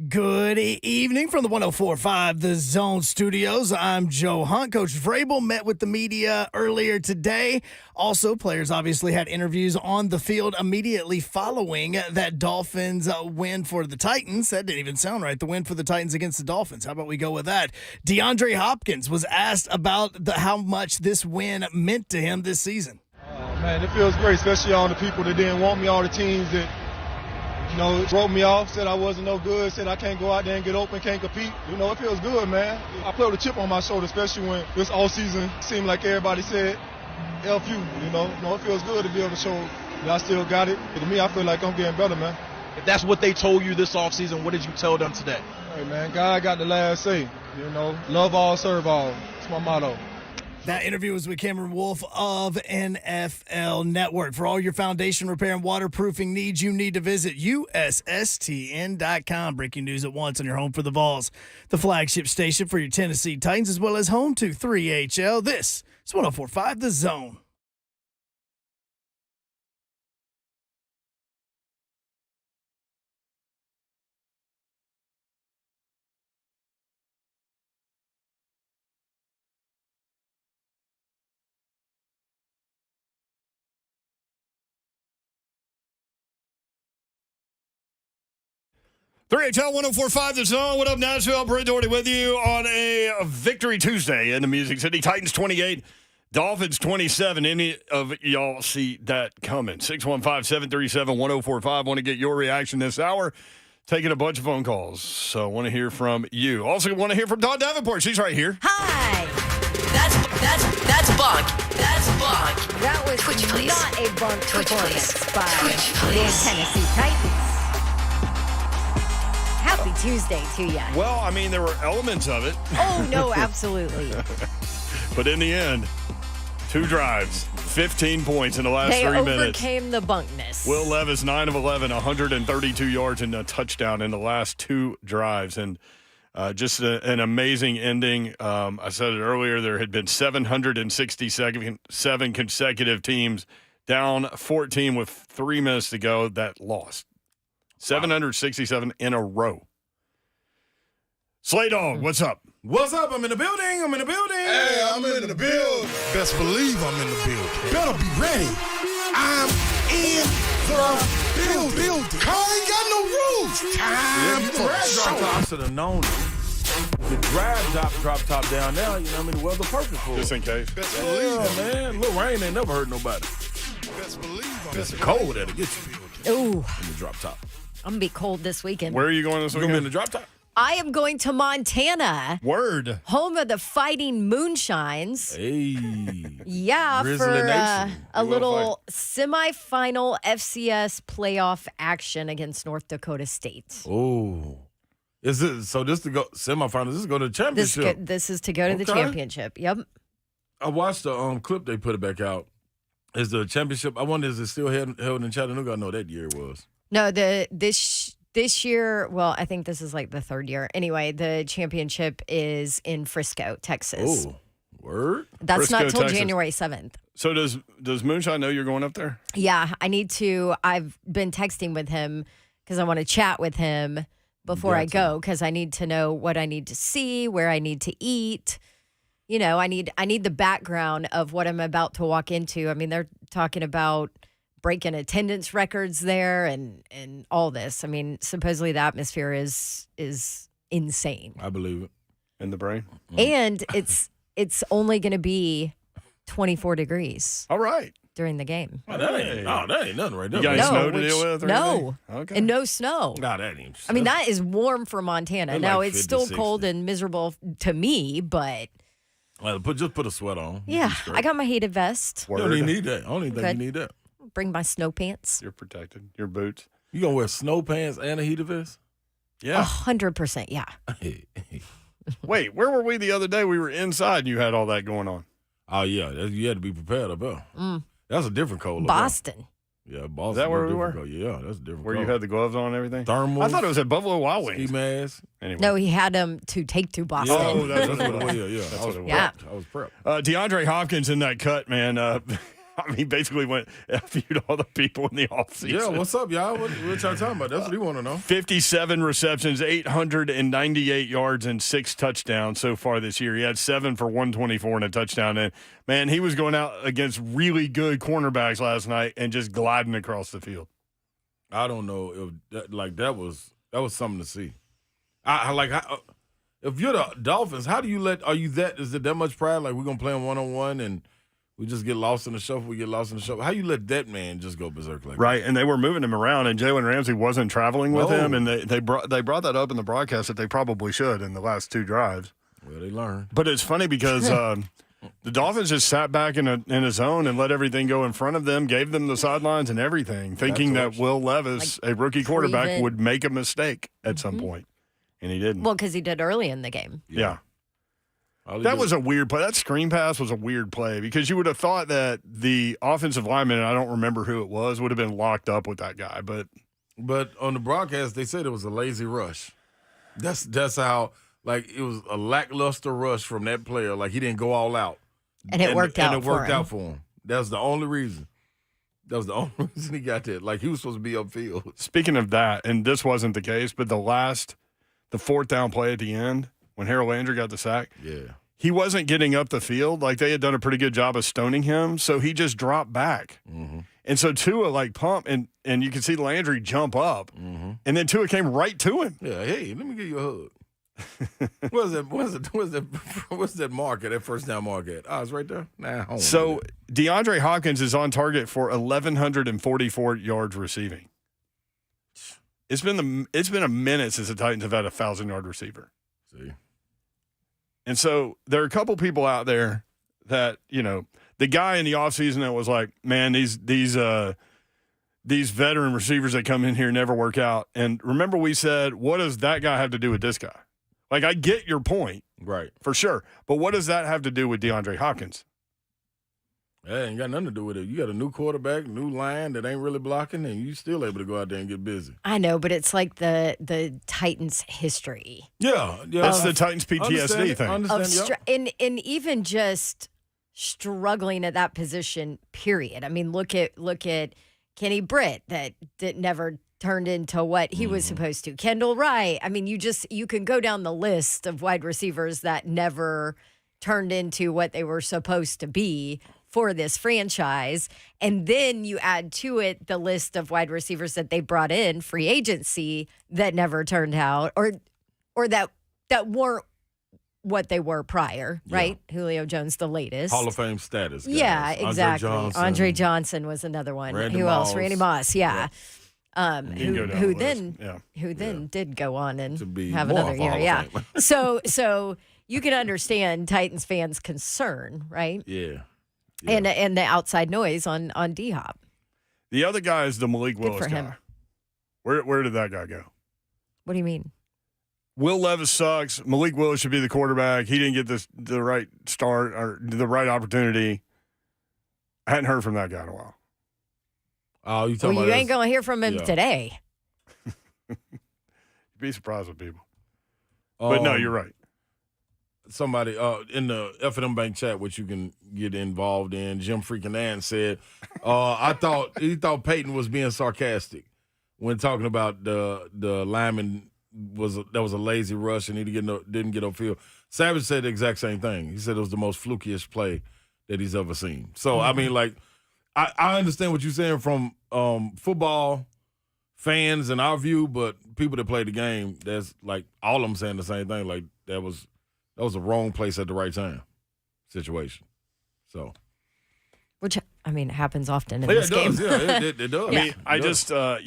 Good evening from the 104.5 The Zone Studios. I'm Joe Hunt. Coach Vrabel met with the media earlier today. Also, players obviously had interviews on the field immediately following that Dolphins win for the Titans. That didn't even sound right. The win for the Titans against the Dolphins. How about we go with that? DeAndre Hopkins was asked about how much this win meant to him this season. Man, it feels great, especially all the people that didn't want me, all the teams that wrote me off, said I wasn't no good, said I can't go out there and get open, can't compete. It feels good, man. I play with a chip on my shoulder, especially when this all season seemed like everybody said, F you, it feels good to be able to show that I still got it. To me, I feel like I'm getting better, man. If that's what they told you this offseason, what did you tell them today? Hey, man, God got the last say, love all, serve all. That's my motto. That interview was with Cameron Wolf of NFL Network. For all your foundation repair and waterproofing needs, you need to visit USSTN.com. Breaking news at once on your home for the Vols, the flagship station for your Tennessee Titans, as well as home to 3HL. This is 104.5 The Zone. HL 104.5 The Zone. What up, Nashville? Brent Doherty with you on a Victory Tuesday in the Music City. Titans 28, Dolphins 27. Any of y'all see that coming? 615-737-1045. Want to get your reaction this hour. Taking a bunch of phone calls. So I want to hear from you. Also want to hear from Dawn Davenport. She's right here. Hi. That's bunk. That's bunk. That was Twitch, please. not a bunk Twitch, performance please. by Twitch, the please. Tennessee Titans. Happy Tuesday to you. Well, I mean, there were elements of it. Oh, no, absolutely. But in the end, 2 drives, 15 points in the last They 3 minutes. overcame the bunkness. Will Levis, 9 of 11, 132 yards and a touchdown in the last 2 drives. And just an amazing ending. I said it earlier, there had been 767 consecutive teams down 14 with 3 minutes to go that lost. 767 in a row. Slay Dog, what's up? What's up? I'm in the building. Hey, I'm in the building. Best believe I'm in the building. Better be ready. I'm in the building. Car ain't got no rules. Time for show. I should have known it. The drive drop top down now, the weather perfect for it. Just in case. Best believe, man. Little rain ain't never hurt nobody. Best believe. It's cold that'll get you. Ooh. In the drop top. I'm going to be cold this weekend. Where are you going this You weekend? gonna be in the drop top? I am going to Montana. Word. Home of the Fighting Moonshines. Hey. Yeah, Grizzly for Nation. a You little semifinal FCS playoff action against North Dakota State. Oh. Is it so this to go semifinals, this is go to the championship. This is to go to the Okay. championship. Yep. I watched the clip they put it back out. Is the championship, I wonder, is it still held in Chattanooga? I know that year it was. No, this year, well, I think this is like the 3rd year. Anyway, the championship is in Frisco, Texas. Oh, word? That's Frisco, not till Texas. January 7th. So does Moonshine know you're going up there? Yeah, I've been texting with him because I want to chat with him before I go because I need to know what I need to see, where I need to eat. I need the background of what I'm about to walk into. I mean, they're talking about breaking attendance records there and all this. I mean, supposedly the atmosphere is insane. I believe it. In the brain? And it's only going to be 24 degrees. All right. During the game. Oh, that ain't nothing right there. You got any snow to deal with? Or No. anything? Okay. And no snow. Nah, that ain't. I mean, that is warm for Montana. They're Now, like it's 50, still 60. cold and miserable to me, but Well, just put a sweat on. yeah, I got my heated vest. You don't even need that. I don't even think Good. you need that. Bring my snow pants. You're protected. Your boots. You gonna wear snow pants and a heater vest? Yeah. 100%, yeah. Wait, where were we the other day? We were inside and you had all that going on. Oh, yeah. You had to be prepared up there. That's a different cold. Boston. Yeah, Boston. Is that where we were? Cold. Yeah, that's a different Where cold. you had the gloves on and everything? Thermals. I thought it was at Buffalo Wild Wings. Ski mask. Anyway. No, he had them to take to Boston. Oh, that's what it was. Yeah. That's I was what it Yeah. prepped. I was prepped. DeAndre Hopkins in that cut, man. I mean, he basically went viewed all the people in the offseason. Yeah, what's up, y'all? What y'all talking about? That's what he want to know. 57 receptions, 898 yards, and 6 touchdowns so far this year. He had 7 for 124 and a touchdown. And, man, he was going out against really good cornerbacks last night and just gliding across the field. I don't know if that was something to see. If you're the Dolphins, how do you is it that much pride? Like, we're going to play him one-on-one and we just get lost in the shuffle, How you let that man just go berserk like that? Right, and they were moving him around, and Jalen Ramsey wasn't traveling with him, and they brought that up in the broadcast that they probably should in the last 2 drives. Well, they learned. But it's funny because the Dolphins just sat back in a zone and let everything go in front of them, gave them the sidelines and everything, thinking that Will Levis, a rookie quarterback, would make a mistake at some point, and he didn't. Well, because he did early in the game. Yeah. That was a weird play. That screen pass was a weird play because you would have thought that the offensive lineman, and I don't remember who it was, would have been locked up with that guy. But on the broadcast, they said it was a lazy rush. That's how, like, it was a lackluster rush from that player. Like, he didn't go all out. And it worked out for him. That's the only reason. That was the only reason he got that. Like, he was supposed to be upfield. Speaking of that, and this wasn't the case, but the 4th down play at the end, when Harold Landry got the sack, he wasn't getting up the field. Like, they had done a pretty good job of stoning him, so he just dropped back. Mm-hmm. And so Tua, pumped, and you could see Landry jump up, and then Tua came right to him. Yeah, hey, let me give you a hug. What's that mark at, that first down mark at? Oh, it's right there? Nah, so DeAndre Hopkins is on target for 1,144 yards receiving. It's been a minute since the Titans have had a 1,000-yard receiver. See, and so there are a couple people out there that, the guy in the offseason that was like, man, these veteran receivers that come in here never work out. And remember, we said, what does that guy have to do with this guy? Like, I get your point, right, for sure, but what does that have to do with DeAndre Hopkins? That ain't got nothing to do with it. You got a new quarterback, new line that ain't really blocking, and you still able to go out there and get busy. I know, but it's like the Titans' history. Yeah. That's the Titans PTSD thing. And even just struggling at that position, period. I mean, look at Kenny Britt that never turned into what he was supposed to. Kendall Wright. I mean, you can go down the list of wide receivers that never turned into what they were supposed to be for this franchise. And then you add to it the list of wide receivers that they brought in free agency that never turned out or that weren't what they were prior, right? Julio Jones, the latest. Hall of Fame status. Guys. Yeah, exactly. Andre Johnson was another one. Who else? Randy Moss, yeah. Who then did go on and have another year. Yeah. So you can understand Titans fans' concern, right? Yeah. And the outside noise on D-Hop. The other guy is the Malik Willis guy. Where did that guy go? What do you mean? Will Levis sucks. Malik Willis should be the quarterback. He didn't get the right start or the right opportunity. I hadn't heard from that guy in a while. Oh, you talking about you ain't going to hear from him today. You'd be surprised with people. But no, you're right. Somebody in the F&M Bank chat, which you can get involved in, Jim freaking Ann said, he thought Peyton was being sarcastic when talking about the lineman that was a lazy rush and he didn't get upfield. Savage said the exact same thing. He said it was the most flukiest play that he's ever seen. So I mean, like, I understand what you're saying from football fans and our view, but people that play the game, that's like all of them saying the same thing. Like that was the wrong place at the right time situation. So, which I mean happens often in this game. Yeah, it does. I mean, I just I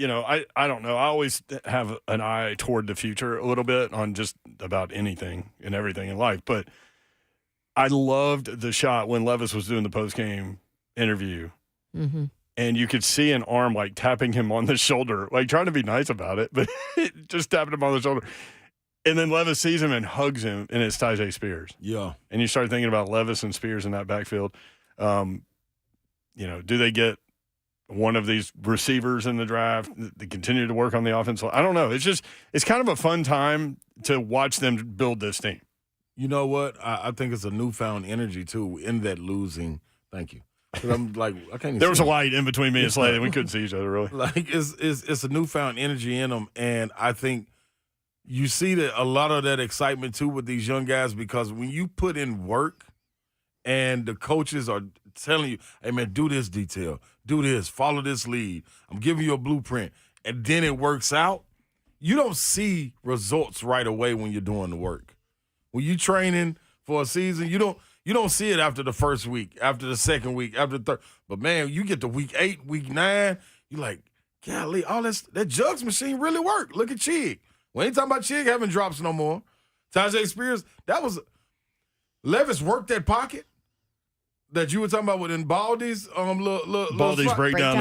don't know. I always have an eye toward the future a little bit on just about anything and everything in life. But I loved the shot when Levis was doing the post game interview. Mm-hmm. And you could see an arm like tapping him on the shoulder, like trying to be nice about it, but just tapping him on the shoulder. And then Levis sees him and hugs him, and it's Tyjae Spears. Yeah. And you start thinking about Levis and Spears in that backfield. Do they get one of these receivers in the draft? They continue to work on the offense. I don't know. It's kind of a fun time to watch them build this team. You know what? I think it's a newfound energy, too, in that losing. Thank you. 'Cause I'm like, I can't even There was see a him. light in between me and Slade, and we couldn't see each other really. Like it's a newfound energy in them, and I think you see that a lot of that excitement too with these young guys because when you put in work, and the coaches are telling you, "Hey man, do this detail, do this, follow this lead. I'm giving you a blueprint," and then it works out. You don't see results right away when you're doing the work. When you training for a season, you don't see it after the first week, after the second week, after the third. But man, you get to week 8, week 9, you're like, golly, all that jugs machine really worked. Look at Chig. We ain't talking about Chig having drops no more. Tajay Spears, that was Levis worked that pocket that you were talking about within Baldy's Baldy's breakdown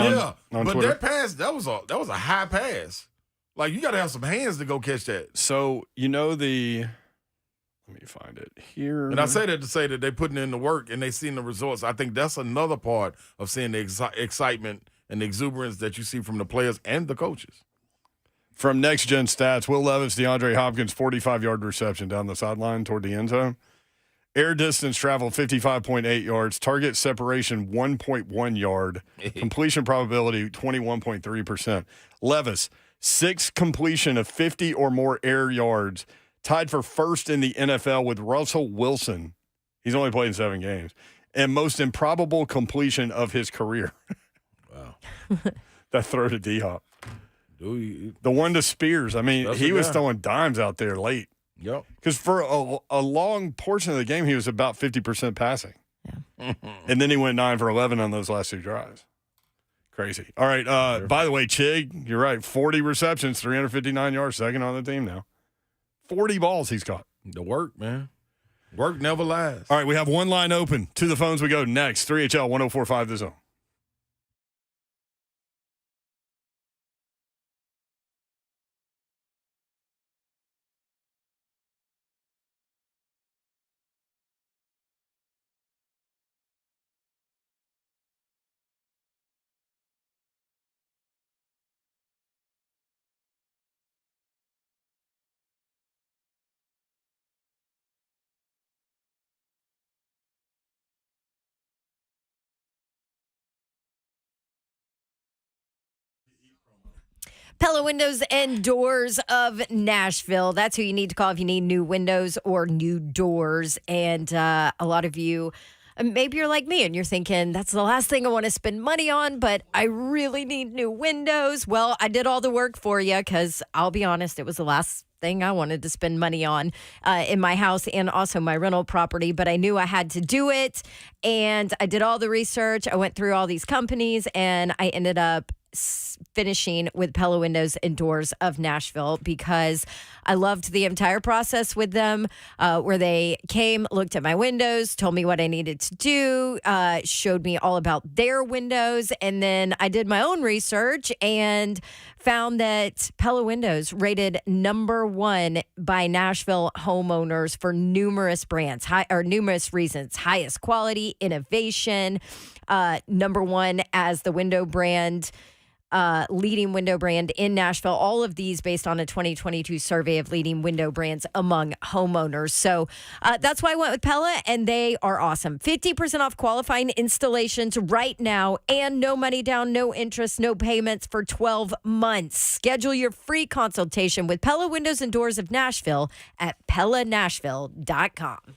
on but Twitter. that pass, that was a high pass. Like you got to have some hands to go catch that. So you know let me find it here. And I say that to say that they're putting in the work and they seeing the results. I think that's another part of seeing the excitement and the exuberance that you see from the players and the coaches. From Next Gen Stats, Will Levis, DeAndre Hopkins, 45-yard reception down the sideline toward the end zone. Air distance travel 55.8 yards. Target separation 1.1 yard. Completion probability 21.3%. Levis, 6 completion of 50 or more air yards. Tied for first in the NFL with Russell Wilson. He's only played in 7 games. And most improbable completion of his career. Wow. That throw to D-Hop. The one to Spears. I mean, That's he the was guy. throwing dimes out there late. Yep. Because for a long portion of the game, he was about 50% passing. Yeah. And then he went 9 for 11 on those last 2 drives. Crazy. All right. By the way, Chig, you're right. 40 receptions, 359 yards, second on the team now. 40 balls he's caught. The work, man. Work never lies. All right, we have one line open. To the phones we go next. 3HL 1045 The Zone. Pella Windows and Doors of Nashville. That's who you need to call if you need new windows or new doors. And a lot of you, maybe you're like me and you're thinking, that's the last thing I want to spend money on, but I really need new windows. Well, I did all the work for you because I'll be honest, it was the last thing I wanted to spend money on in my house and also my rental property, but I knew I had to do it. And I did all the research. I went through all these companies and I ended up finishing with Pella Windows and Doors of Nashville because I loved the entire process with them, where they came, looked at my windows, told me what I needed to do, showed me all about their windows, and then I did my own research and found that Pella Windows rated #1 by Nashville homeowners for numerous brands, numerous reasons: highest quality, innovation, #1 as the window brand. Leading window brand in Nashville. All of these based on a 2022 survey of leading window brands among homeowners. So that's why I went with Pella, and they are awesome. 50% off qualifying installations right now, and no money down, no interest, no payments for 12 months. Schedule your free consultation with Pella Windows and Doors of Nashville at PellaNashville.com.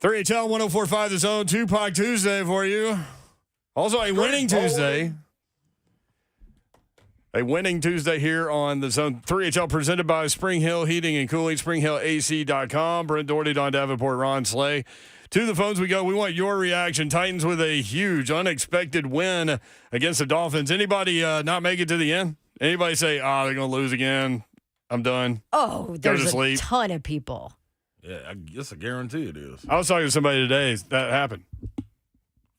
3HL 104.5 The Zone, Tupac Tuesday for you. Also, a winning Tuesday. A winning Tuesday here on The Zone. 3HL presented by Spring Hill Heating and Cooling, springhillac.com. Brent Doherty, Don Davenport, Ron Slay. To the phones we go. We want your reaction. Titans with a huge, unexpected win against the Dolphins. Anybody not make it to the end? Anybody say, they're going to lose again? I'm done. Oh, there's a ton of people. Yeah, I guess I guarantee it is. I was talking to somebody today that happened.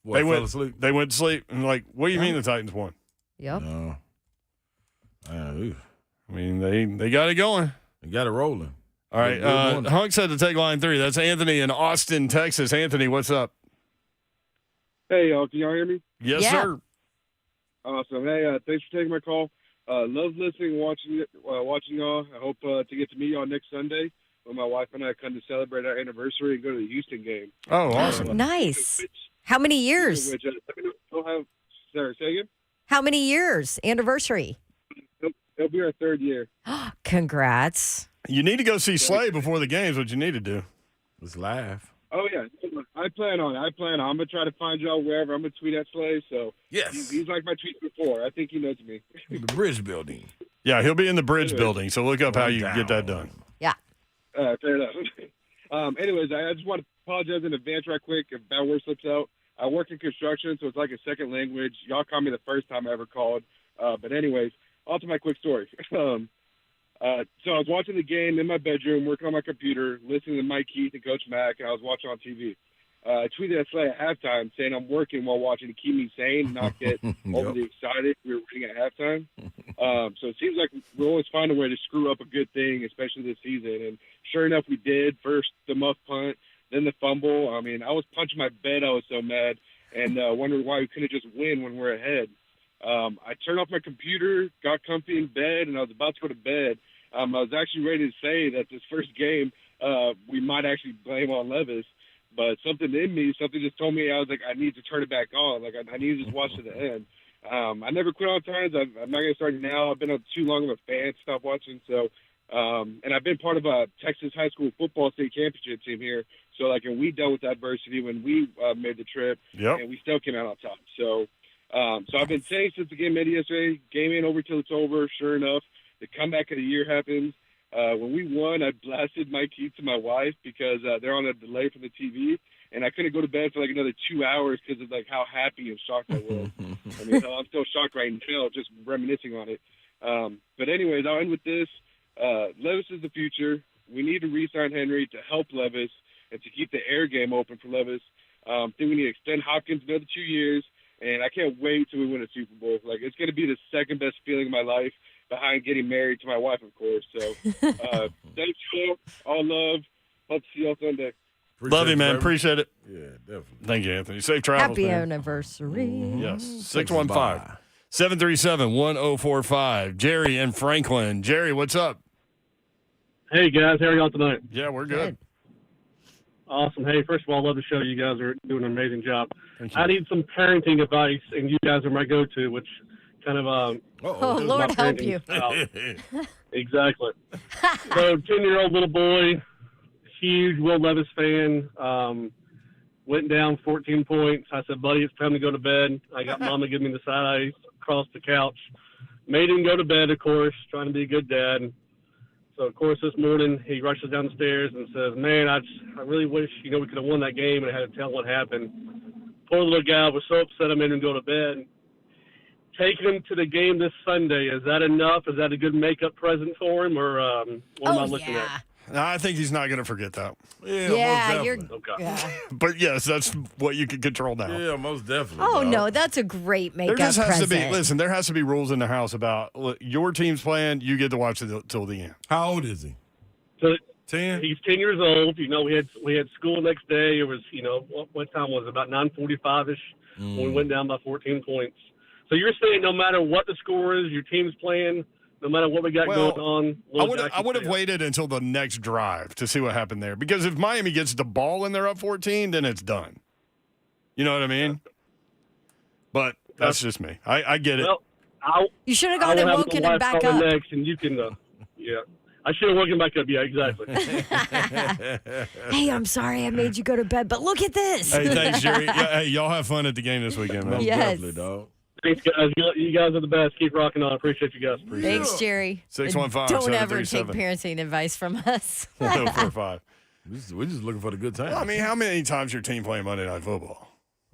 What, they fell went asleep? They went to sleep and like, what do you mean the Titans won? Yep. No. I mean, they got it going. They got it rolling. All right. Hunk said to take line 3. That's Anthony in Austin, Texas. Anthony, what's up? Hey, y'all. Can y'all hear me? Yes, sir. Awesome. Hey, thanks for taking my call. Love listening, watching y'all. I hope to get to meet y'all next Sunday when my wife and I come to celebrate our anniversary and go to the Houston game. Oh, awesome. Nice. How many years? Which, sorry, say again? How many years anniversary? It'll be our 3rd year. Congrats. You need to go see Slay before the games. What you need to do. Let's laugh. Oh, yeah. I plan on it. I'm going to try to find y'all wherever. I'm going to tweet at Slay. So yes. He's like my tweets before. I think he knows me. The Bridge Building. Yeah, he'll be in the Bridge Building. So look up how you get that done. Yeah. Fair enough. Anyways, I just want to apologize in advance right quick if bad word slips out. I work in construction, so it's like a second language. Y'all called me the first time I ever called. But anyways, on to my quick story. So I was watching the game in my bedroom, working on my computer, listening to Mike Keith and Coach Mack, and I was watching on TV. I tweeted at Slay at halftime saying I'm working while watching to keep me sane, not get overly excited. We were winning at halftime. So it seems like we always find a way to screw up a good thing, especially this season. And sure enough, we did. First, the muff punt, then the fumble. I mean, I was punching my bed. I was so mad and wondering why we couldn't just win when we're ahead. I turned off my computer, got comfy in bed, and I was about to go to bed. I was actually ready to say that this first game we might actually blame on Levis. But something in me, something just told me, I was like, I need to turn it back on. Like, I need to just watch to the end. I never quit on times. I'm not going to start now. I've been on too long of a fan to stop watching. So, and I've been part of a Texas high school football state championship team here. So, like, and we dealt with adversity when we made the trip, and we still came out on top. So, so I've been saying since the game ended yesterday, game ain't over till it's over. Sure enough, the comeback of the year happens. When we won, I blasted Mike Keith to my wife because they're on a delay from the TV, and I couldn't go to bed for like another 2 hours because of like how happy and shocked I was. I mean, I'm still shocked right now, just reminiscing on it. But anyways, I'll end with this. Levis is the future. We need to re-sign Henry to help Levis and to keep the air game open for Levis. I think we need to extend Hopkins another 2 years, and I can't wait till we win a Super Bowl. Like, it's going to be the second best feeling of my life, behind getting married to my wife, of course. So, thanks, you all love. Hope to see you all Sunday. Love you, man. Appreciate it. Yeah, definitely. Thank you, Anthony. Safe travels, Happy man. anniversary. Yes. 615-737-1045. Jerry and Franklin. Jerry, what's up? Hey, guys. How are y'all tonight? Yeah, we're good. Awesome. Hey, first of all, I love the show. You guys are doing an amazing job. Thank you. I need some parenting advice, and you guys are my go-to, which kind of Oh, Lord help you. Exactly. So 10-year-old little boy, huge Will Levis fan, went down 14 points. I said, buddy, it's time to go to bed. I got mama giving me the side eye across the couch. Made him go to bed, of course, trying to be a good dad. So, of course, this morning he rushes down the stairs and says, man, I really wish, we could have won that game, and I had to tell what happened. Poor little guy was so upset I made him go to bed. Taking him to the game this Sunday, is that enough? Is that a good makeup present for him, or what am I looking at? No, I think he's not going to forget that. Yeah, you're. Okay. Yeah. But yes, that's what you can control now. Yeah, most definitely. Oh no, that's a great makeup There just has present. to be. Listen, there has to be rules in the house about look, your team's playing. You get to watch it till the end. How old is he? So 10. He's 10 years old. We had school next day. It was what time was it? About 9:45ish when we went down by 14 points. So you're saying no matter what the score is, your team's playing, no matter what we got going on. I would have waited until the next drive to see what happened there. Because if Miami gets the ball and they're up 14, then it's done. You know what I mean? But that's just me. I get it. Well, you should have gone and woken him back up. Next, and you can, I should have woken back up. Yeah, exactly. Hey, I'm sorry I made you go to bed, but look at this. Hey, thanks, Jerry. Yeah, hey, y'all have fun at the game this weekend, man. Yes. Definitely, dog. Thanks, guys. You guys are the best. Keep rocking on. Appreciate you guys. Thanks, Jerry. 615 Don't ever take 737 parenting advice from us. 1045. We're just looking for the good time. Well, I mean, how many times your team playing Monday Night Football?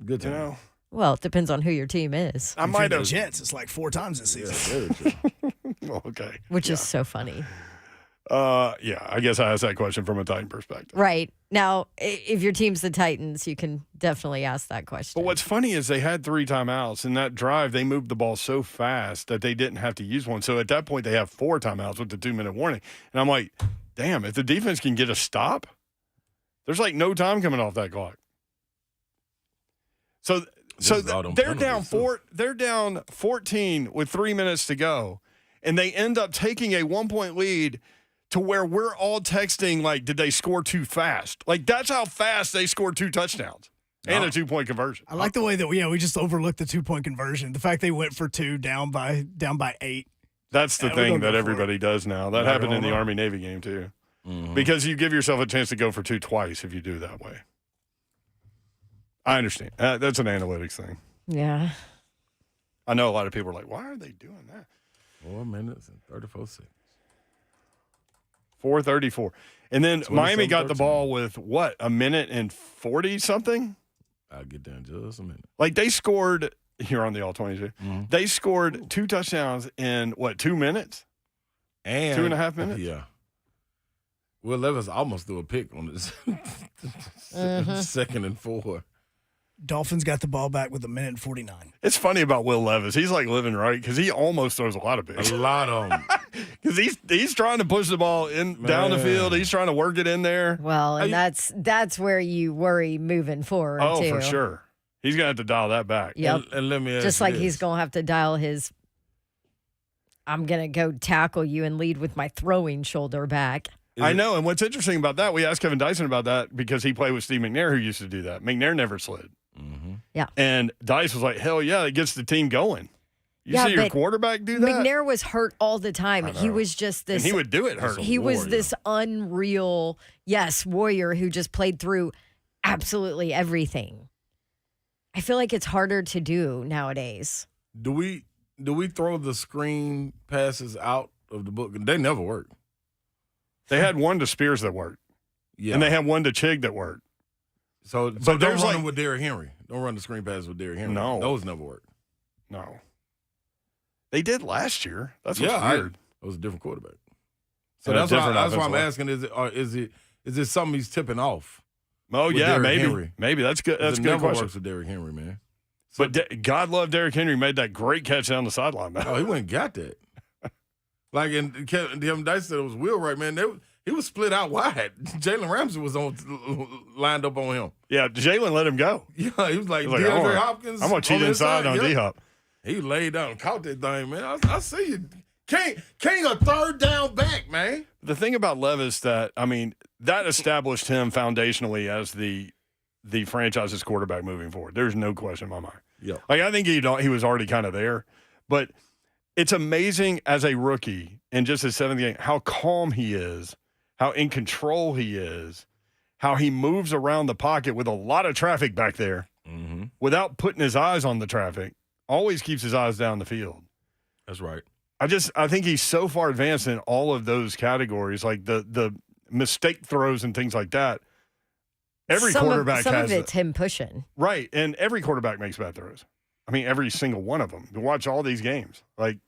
Good time. You know? Well, it depends on who your team is, I might The have. Jets, it's like 4 times this season. Very true. Well, okay. which is so funny. Yeah, I guess I asked that question from a Titan perspective. Right. Now, if your team's the Titans, you can definitely ask that question. But what's funny is they had 3 timeouts. In that drive, they moved the ball so fast that they didn't have to use one. So at that point, they have 4 timeouts with the 2-minute warning. And I'm like, damn, if the defense can get a stop, there's like no time coming off that clock. So they're down 14 with 3 minutes to go, and they end up taking a 1-point lead to where we're all texting like, did they score too fast? Like, that's how fast they scored 2 touchdowns and a 2-point conversion. I like the way that we just overlooked the 2-point conversion. The fact they went for 2 down by 8. That's the Yeah, thing that everybody does now. That happened in the Army-Navy game too. Mm-hmm. Because you give yourself a chance to go for 2 twice if you do it that way. I understand. That's an analytics thing. Yeah. I know a lot of people are like, why are they doing that? 4 minutes and 34 seconds. 4:34. And then Miami got the 27-13. ball with, what, a minute and 40-something? I'll get down just a minute. Like, they scored, you're on the all-22. Mm-hmm. They scored 2 touchdowns in, what, 2 minutes? And 2.5 minutes? Yeah. Will Levis almost threw a pick on this Mm-hmm. 2nd and 4. Dolphins got the ball back with a minute and 49. It's funny about Will Levis. He's like living right because he almost throws a lot of picks. A lot of them. Because he's trying to push the ball down the field. He's trying to work it in there. Well, and that's where you worry moving forward, Oh, too. for sure. He's going to have to dial that back. Yep. And let me ask Just you like this. he's going to have to dial his, I'm going to go tackle you and lead with my throwing shoulder back. I know. And what's interesting about that, we asked Kevin Dyson about that because he played with Steve McNair, who used to do that. McNair never slid. Mm-hmm. Yeah. And Dice was like, hell yeah, it gets the team going. You see your but quarterback do that? McNair was hurt all the time. He was just this. And he would do it hurt. He was this unreal, warrior who just played through absolutely everything. I feel like it's harder to do nowadays. Do we throw the screen passes out of the book? They never work. They had one to Spears that worked. Yeah. And they had one to Chig that worked. So But don't there's run like- them with Derrick Henry. Don't run the screen passes with Derrick Henry. No. Those never work. No. They did last year. That's what's Yeah, weird. It was a different quarterback. So And a that's why different I'm offensive asking: is it something he's tipping off? Oh, with yeah, Derrick maybe. Henry? Maybe. That's good. That's It a good never question. works with Derrick Henry, man. But God love Derrick Henry made that great catch down the sideline, man. Oh, he went and got that. Like, and Kevin Dyson said it was Wheelwright, man. He was split out wide. Jalen Ramsey was lined up on him. Yeah, Jalen let him go. Yeah, he was like, He was like, DeAndre I'm gonna- Hopkins. I'm going to cheat on the inside on yeah. D-Hop. He laid down and caught that thing, man. I see you. King a third down back, man. The thing about Levis that established him foundationally as the franchise's quarterback moving forward. There's no question in my mind. Yeah. Like, I think he was already kind of there. But it's amazing as a rookie in just his 7th game how calm he is, how in control he is, how he moves around the pocket with a lot of traffic back there without putting his eyes on the traffic. Always keeps his eyes down the field. That's right. I think he's so far advanced in all of those categories, like the mistake throws and things like that. Every quarterback some has of it's him pushing. Right, and every quarterback makes bad throws. I mean, every single one of them. You watch all these games, like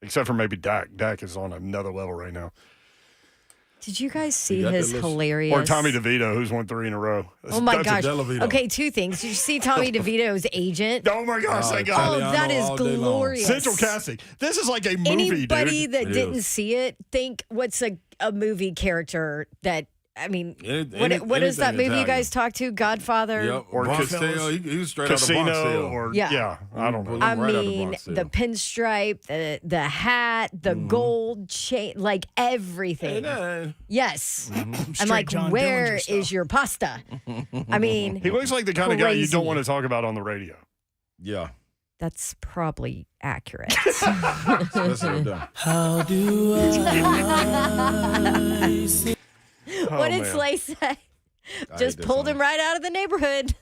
except for maybe Dak. Dak is on another level right now. Did you guys see got his that list. hilarious? Or Tommy DeVito, who's won 3 in a row. Oh my That's gosh. DeVito. Okay, 2 things. Did you see Tommy DeVito's agent? Oh my gosh, thank Oh, God. that is all day long. glorious. Central casting. This is like a movie, Anybody dude. that It didn't is. see it, think what's a movie character that what is anything that movie you Italian. guys talk to? Godfather? Yep. Or Bronx Cas- Tale. He was straight out of Casino Bronx Tale. or Yeah. I don't know. I Right out of mean, Bronx Tale. the pinstripe, the hat, the gold chain, like everything. Yes. I'm Straight like, John where Dillinger is stuff. your pasta? I mean, He looks like the kind of guy you Crazy. don't want to talk about on the radio. Yeah. That's probably accurate. How do I say? What did Slay say? Just pulled him right out of the neighborhood.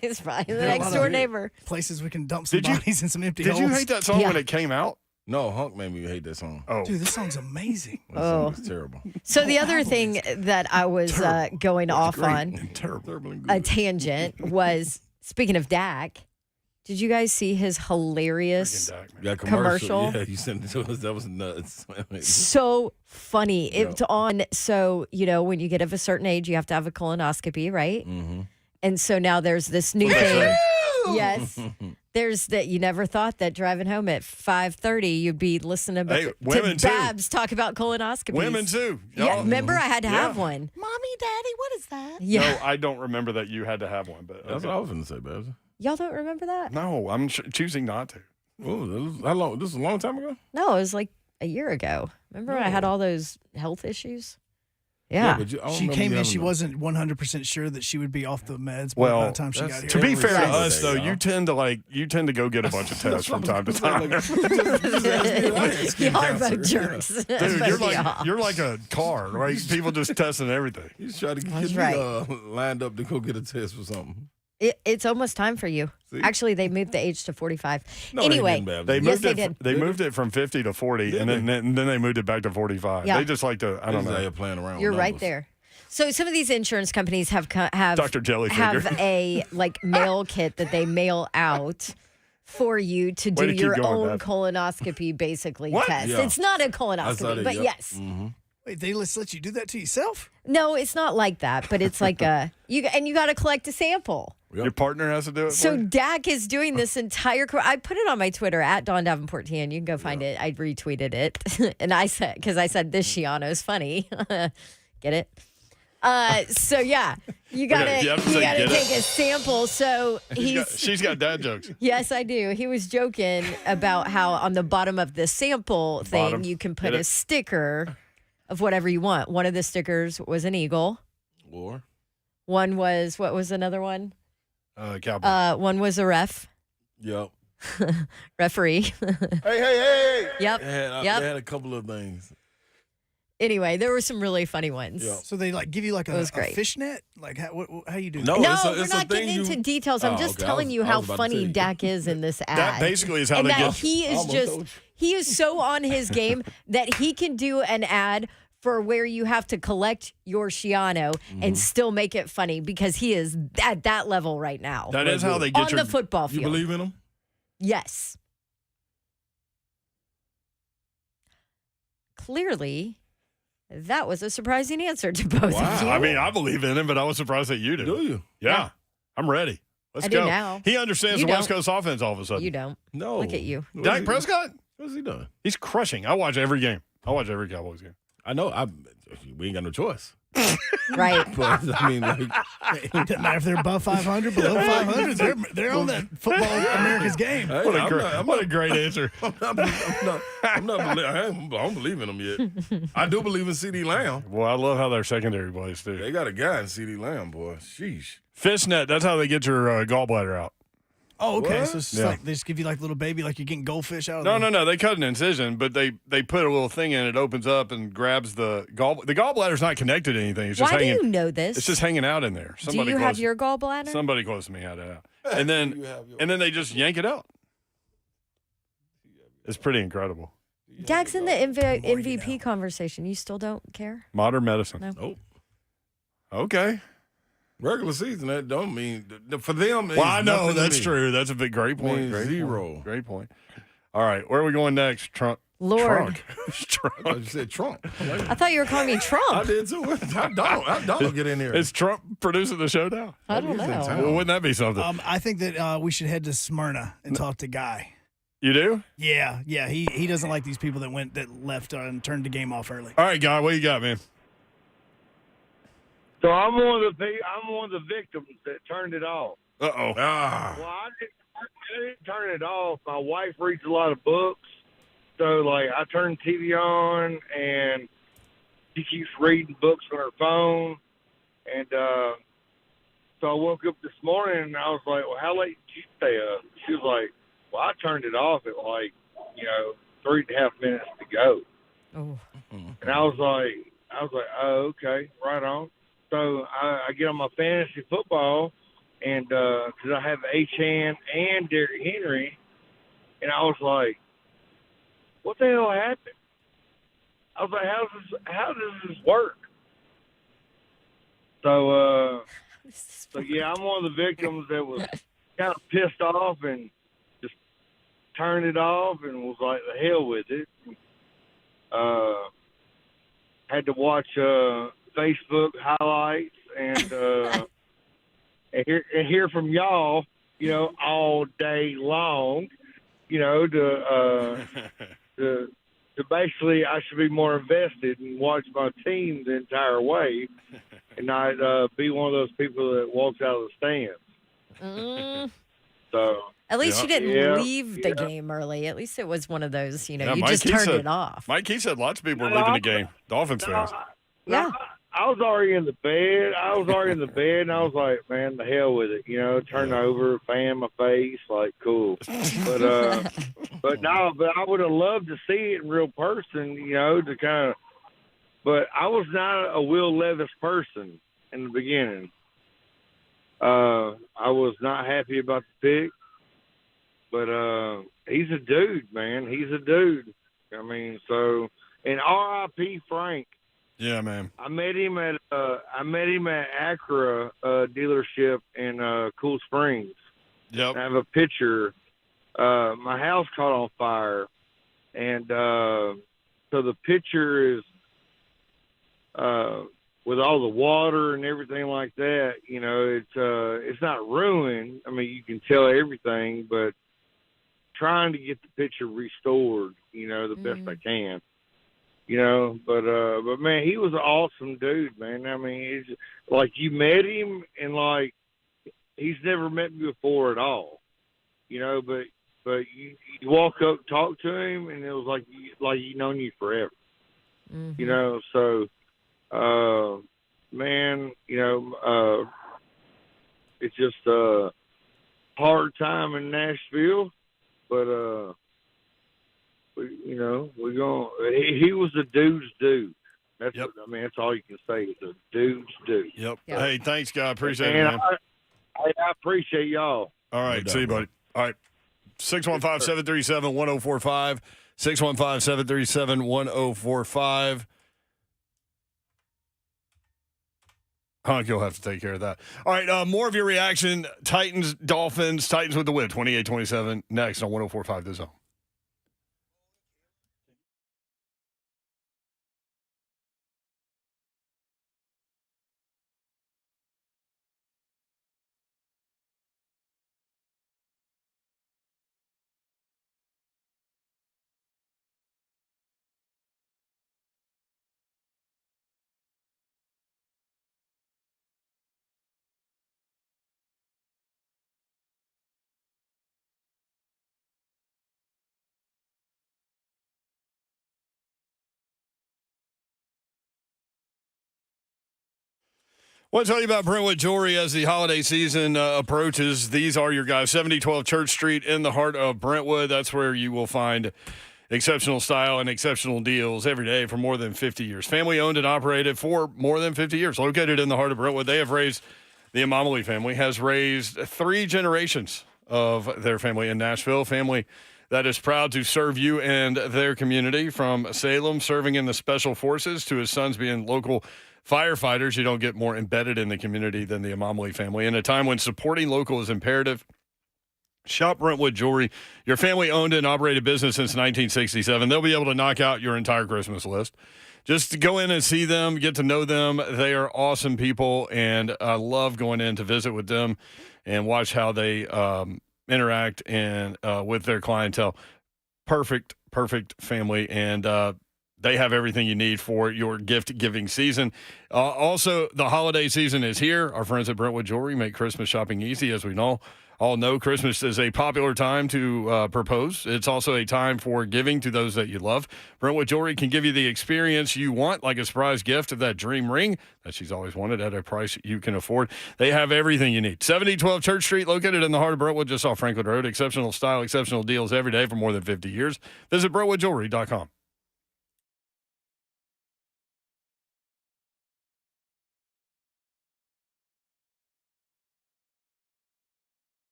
He's probably the next door neighbor. Places we can dump some bodies in some empty holes. Did you hate that song when it came out? No, Hunk made me hate that song. Oh, dude, this song's amazing. That song was terrible. So the other thing that I was going off on, a tangent, was speaking of Dak. Did you guys see his hilarious commercial? Yeah, you sent it to us. That was nuts. So funny. It's on. So, when you get of a certain age, you have to have a colonoscopy, right? Mm-hmm. And so now there's this new thing. Yes. There's that you never thought that driving home at 5:30 you'd be listening to Babs talk about colonoscopies. Women too. Yeah, remember I had to have one. Mommy, Daddy, what is that? Yeah. No, I don't remember that you had to have one. But that's what I was going to say, Babs. Y'all don't remember that? No, I'm choosing not to. Oh, how long? This was a long time ago? No, it was like a year ago. Remember I had all those health issues? Yeah. But she came in, she wasn't 100% sure that she would be off the meds by the time she got here. To be fair to us, though, you tend to go get a bunch of tests from time to time. You are both jerks. Dude, you're like a car, right? People just testing everything. He's trying to get me lined up to go get a test for something. It's almost time for you. See? Actually, they moved the age to 45. No, anyway, they did. They moved it from 50 to 40, and then they moved it back to 45. Yeah. They just like to, I don't know. Playing around. You're right there. So some of these insurance companies have Dr. Jellyfinger. have a mail kit that they mail out for you to do your own colonoscopy, basically test. Yeah. It's not a colonoscopy, but yes. Mm-hmm. Wait, they let you do that to yourself? No, it's not like that, but it's like you got to collect a sample. Your partner has to do it. So Dak is doing this entire. I put it on my Twitter at Dawn Davenport TN. You can go find it. I retweeted it, and I said this Shiano's funny. Get it? So yeah, you gotta take a sample. So she's got dad jokes. Yes, I do. He was joking about how on the bottom of the sample thing you can put a sticker of whatever you want. One of the stickers was an eagle. Or one was, what was another one? Cowboy. One was a ref. Yep. Referee. Hey. Yep. They had a couple of things. Anyway, there were some really funny ones. Yep. So they give you a fishnet? Like how you do that? No, we're not getting into details. I'm just telling you how funny Dak is in this ad. That basically is how they get. He is so on his game that he can do an ad for where you have to collect your Shiano and still make it funny because he is at that level right now. That is how they get on the football field. You believe in him? Yes. Clearly, that was a surprising answer to both of you. I mean, I believe in him, but I was surprised that you did. Do you? Yeah. I'm ready. Let's I go. do now. He understands You the West don't. Coast offense all of a sudden. You don't. No. Look at you. Dak Prescott? What's he doing? He's crushing. I watch every game. I watch every Cowboys game. I know. We ain't got no choice. Right. But I mean, it doesn't matter if they're above 500, below 500. They're on that football America's game. Hey, what a great answer. I don't believe in them yet. I do believe in C.D. Lamb. Boy, I love how their secondary plays, too. They got a guy in C.D. Lamb, boy. Sheesh. Fishnet, that's how they get your gallbladder out. Oh, okay. What? So it's just like they just give you little baby, like you're getting goldfish out of No. They cut an incision, but they put a little thing in. It opens up and grabs the gallbladder's not connected to anything. It's just Why hanging. do you know this? It's just hanging out in there. Do you have your gallbladder? Somebody close to me had it out, and then they just yank it out. It's pretty incredible. Dak's in the MVP conversation. You still don't care? Modern medicine. No. Nope. Okay. Regular season, that don't mean for them. Well, I know that's true. That's a great point. Great zero. Point. Great point. All right, where are we going next? Trump. Lord. Trump. You said Trump. I thought you were calling me Trump. I did too. I don't get in here. Is Trump producing the show now? I don't know. Well, wouldn't that be something? I think that we should head to Smyrna and talk to Guy. You do? Yeah. He doesn't like these people that left and turned the game off early. All right, Guy, what you got, man? So I'm one of the victims that turned it off. Uh-oh. Well, I didn't turn it off. My wife reads a lot of books, so I turned TV on, and she keeps reading books on her phone, and so I woke up this morning and I was like, "Well, how late did you stay up?" She was like, Well, I turned it off at 3.5 minutes to go. Oh. And I was like, oh, okay, right on. So I get on my fantasy football, and because I have Achane and Derrick Henry, and I was like, what the hell happened? I was like, how does this work? So yeah, I'm one of the victims that was kind of pissed off and just turned it off and was like, the hell with it. Had to watch Facebook highlights and hear from y'all, all day long, to basically I should be more invested and watch my team the entire way and not be one of those people that walks out of the stands. So at least you didn't leave the game early. At least it was one of those, you Mike just turned it off. Mike Key said lots of people were leaving the game. Dolphins fans. Yeah. I was already in the bed. And I was like, man, the hell with it. Turn over, fan my face, like, cool. But I would have loved to see it in real person, to kind of. But I was not a Will Levis person in the beginning. I was not happy about the pick. But he's a dude, man. He's a dude. I mean, and R.I.P. Frank. Yeah, man. I met him at Acura dealership in Cool Springs. Yep. I have a picture. My house caught on fire, and so the picture is with all the water and everything like that. It's not ruined. I mean, you can tell everything, but trying to get the picture restored, the best I can. But man, he was an awesome dude, man. I mean, it's like you met him and like he's never met me before at all, but you walk up, talk to him, and it was like he'd known you forever, So, man, it's just a hard time in Nashville, but we're going. He was a dude's dude. That's that's all you can say. It's a dude's dude. Yep. Hey, thanks, guy. Appreciate it, man. I appreciate y'all. All right, see you, buddy. All right, 615-737-1045. 615-737-1045. Honk, you'll have to take care of that. All right, more of your reaction. Titans, Dolphins. Titans with the win. 28-27. Next on 104.5 The Zone. I want to tell you about Brentwood Jewelry as the holiday season approaches. These are your guys. 7012 Church Street in the heart of Brentwood. That's where you will find exceptional style and exceptional deals every day for more than 50 years. Family owned and operated for more than 50 years. Located in the heart of Brentwood, they have raised, the Amamali family has raised 3 generations of their family in Nashville. Family that is proud to serve you and their community, from Salem serving in the Special Forces to his sons being local firefighters. You don't get more embedded in the community than the Amamali family. In a time when supporting local is imperative, shop Brentwood Jewelry, your family-owned and operated business since 1967. They'll be able to knock out your entire Christmas list. Just go in and see them, get to know them. They are awesome people, and I love going in to visit with them and watch how they interact and with their clientele. Perfect family, and they have everything you need for your gift-giving season. Also, the holiday season is here. Our friends at Brentwood Jewelry make Christmas shopping easy, as we know. all know Christmas is a popular time to propose. It's also a time for giving to those that you love. Brentwood Jewelry can give you the experience you want, like a surprise gift of that dream ring that she's always wanted at a price you can afford. They have everything you need. 7012 Church Street, located in the heart of Brentwood, just off Franklin Road. Exceptional style, exceptional deals every day for more than 50 years. Visit BrentwoodJewelry.com.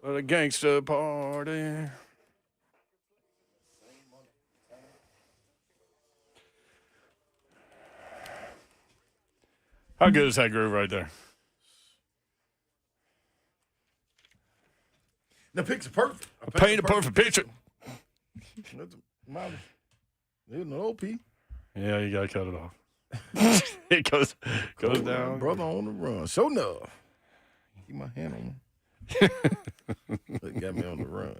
A gangster party. How good is that groove right there? The picture perfect. I paint a perfect picture. There's no OP. Yeah, you gotta cut it off. It goes down. Brother on the run. So enough. Keep my hand on him. That got me on the run.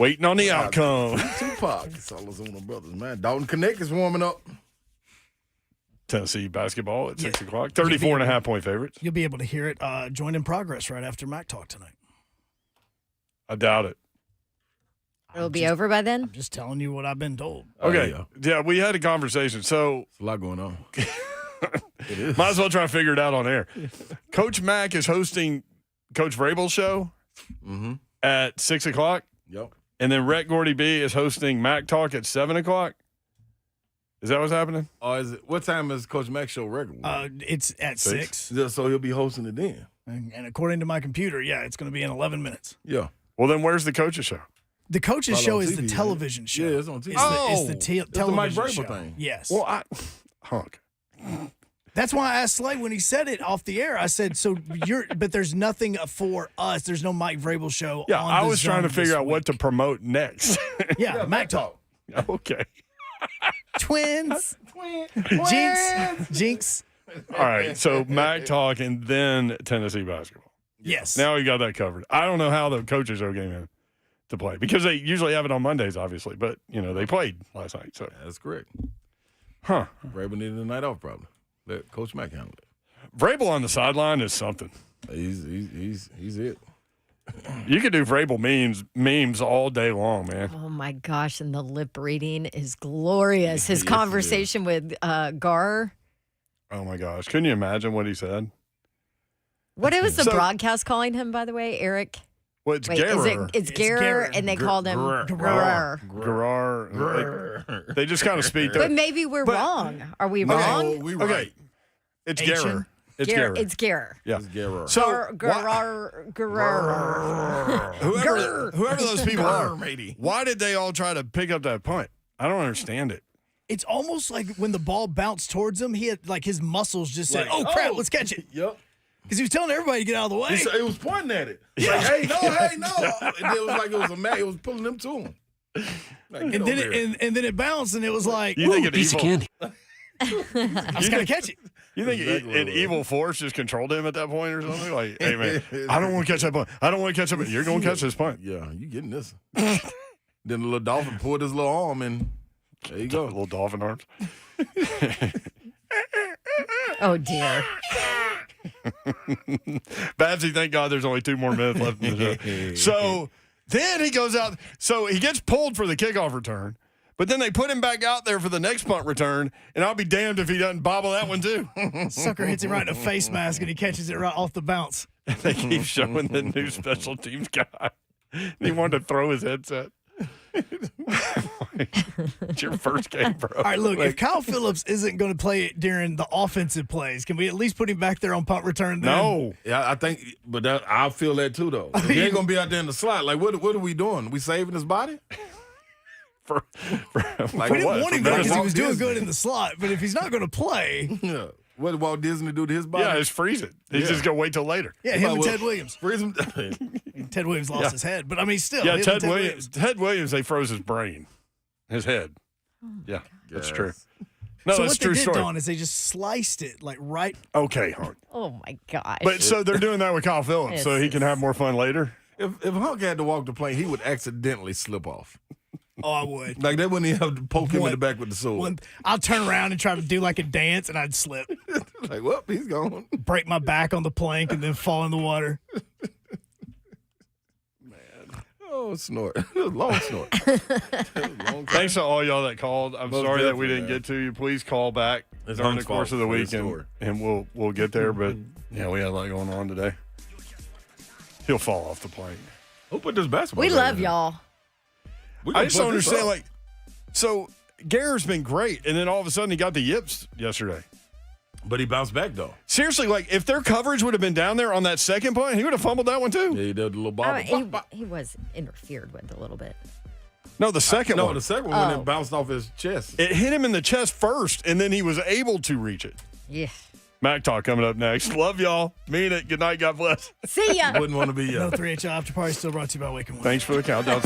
Waiting on the outcome. Tupac. It's all on the brothers, man. Dalton Connect is warming up. Tennessee basketball at 6 o'clock. 34.5-point favorites. You'll be able to hear it join in progress right after Mac Talk tonight. I doubt it. It'll be over by then? I'm just telling you what I've been told. Okay. Yeah, we had a conversation. So There's a lot going on. It is. Might as well try to figure it out on air. Coach Mack is hosting Coach Vrabel's show at 6 o'clock. Yep. And then Rhett Gordy B is hosting Mac Talk at 7 o'clock. Is that what's happening? Is it, what time is Coach Mack's show regular? It's at 6. Yeah, so he'll be hosting it then. And according to my computer, it's going to be in 11 minutes. Yeah. Well, then where's the coach's show? The coach's Probably show on is the TV, television show. Yeah, it's on TV. It's the It's the Mike television Vrabel show. thing. Yes. Well, Hunk. That's why I asked Slay when he said it off the air. I said, but there's nothing for us. There's no Mike Vrabel show. Yeah, on I the was trying to Zone figure this out what to promote next. Yeah, Mac Talk. Okay. Twins. Jinx. All right, so Mac Talk and then Tennessee basketball. Yes. Now we got that covered. I don't know how the coaches show came in to play because they usually have it on Mondays, obviously, but they played last night. So That's correct. Huh. Vrabel needed a night off, probably. Let Coach Mack handle it. Vrabel on the sideline is something. He's it. You could do Vrabel memes all day long, man. Oh, my gosh. And the lip reading is glorious. His conversation with Gar. Oh, my gosh. Couldn't you imagine what he said? What was the broadcast calling him, by the way, Eric? Well, it's Wait, Garrer. it's Garrer, and they called him Garrer. Garrer. They just kind of speak. But maybe we're wrong. Are we wrong? We Okay. right. It's Garrer. It's Garrer. It's Garrer. Yeah. It's Garrer. So whoever those people are, why did they all try to pick up that punt? I don't understand it. It's almost like when the ball bounced towards him, he had his muscles just said, "Oh crap, let's catch it." Yep. Because he was telling everybody to get out of the way. He was pointing at it. Like, hey, no. And it was like it was a man. It was pulling them to him. Like, and then it bounced, and it was like, You think an piece evil, of candy. I was going to catch it. You think an evil force just controlled him at that point or something? Like, hey, man, I don't want to catch that punt. I don't want to catch that punt. You're going to catch this punt. Yeah, you getting this. Then the little dolphin pulled his little arm, and there you go. Little dolphin arms. Oh, dear. Babsy, thank God there's only 2 more minutes left in the show. So then he goes out. So he gets pulled for the kickoff return, but then they put him back out there for the next punt return, and I'll be damned if he doesn't bobble that one too. Sucker hits him right in the face mask, and he catches it right off the bounce. They keep showing the new special teams guy. He wanted to throw his headset. It's your first game, bro. All right, look, if Kyle Phillips isn't going to play it during the offensive plays, can we at least put him back there on punt return then? No. Yeah, I think, but I feel that too, though. He ain't going to be out there in the slot. Like, what are we doing? We saving his body? For we didn't want him because he was doing good in the slot, but if he's not going to play. Yeah. What did Walt Disney do to his body? Yeah, just freeze it. He's just going to wait till later. Yeah, him and Ted Williams. Freeze him. Ted Williams lost his head, but I mean, still. Yeah, Ted Williams, they froze his brain, his head. Yeah, that's true. No, so that's what true they did, story. Dawn, is they just sliced it like right. Okay, Hunk. Oh, my gosh. But so they're doing that with Kyle Phillips, so he can have more fun later. If Hunk had to walk the plane, he would accidentally slip off. Oh, I would. Like, they wouldn't even have to poke him in the back with the sword. I'll turn around and try to do like a dance, and I'd slip. Like, whoop, he's gone. Break my back on the plank and then fall in the water. Oh, snort. Long snort. Thanks to all y'all that called. I'm Most sorry that we definitely, didn't man. get to you. Please call back It's during the Hunk's course of the fault for the week, and we'll get there. But yeah, we had a lot going on today. He'll fall off the plane. Who put this basketball? We game love in? y'all. I just don't understand. So Garrett's been great, and then all of a sudden he got the yips yesterday. But he bounced back, though. Seriously, like, if their coverage would have been down there on that second punt, he would have fumbled that one, too. Yeah, he did a little ball. He was interfered with a little bit. No, the second one. No, the second one when it bounced off his chest. It hit him in the chest first, and then he was able to reach it. Yeah. Mac Talk coming up next. Love y'all. Mean it. Good night. God bless. See ya. Wouldn't want to be No 3H After Party still brought to you by Wake and Wake. Thanks for the countdown.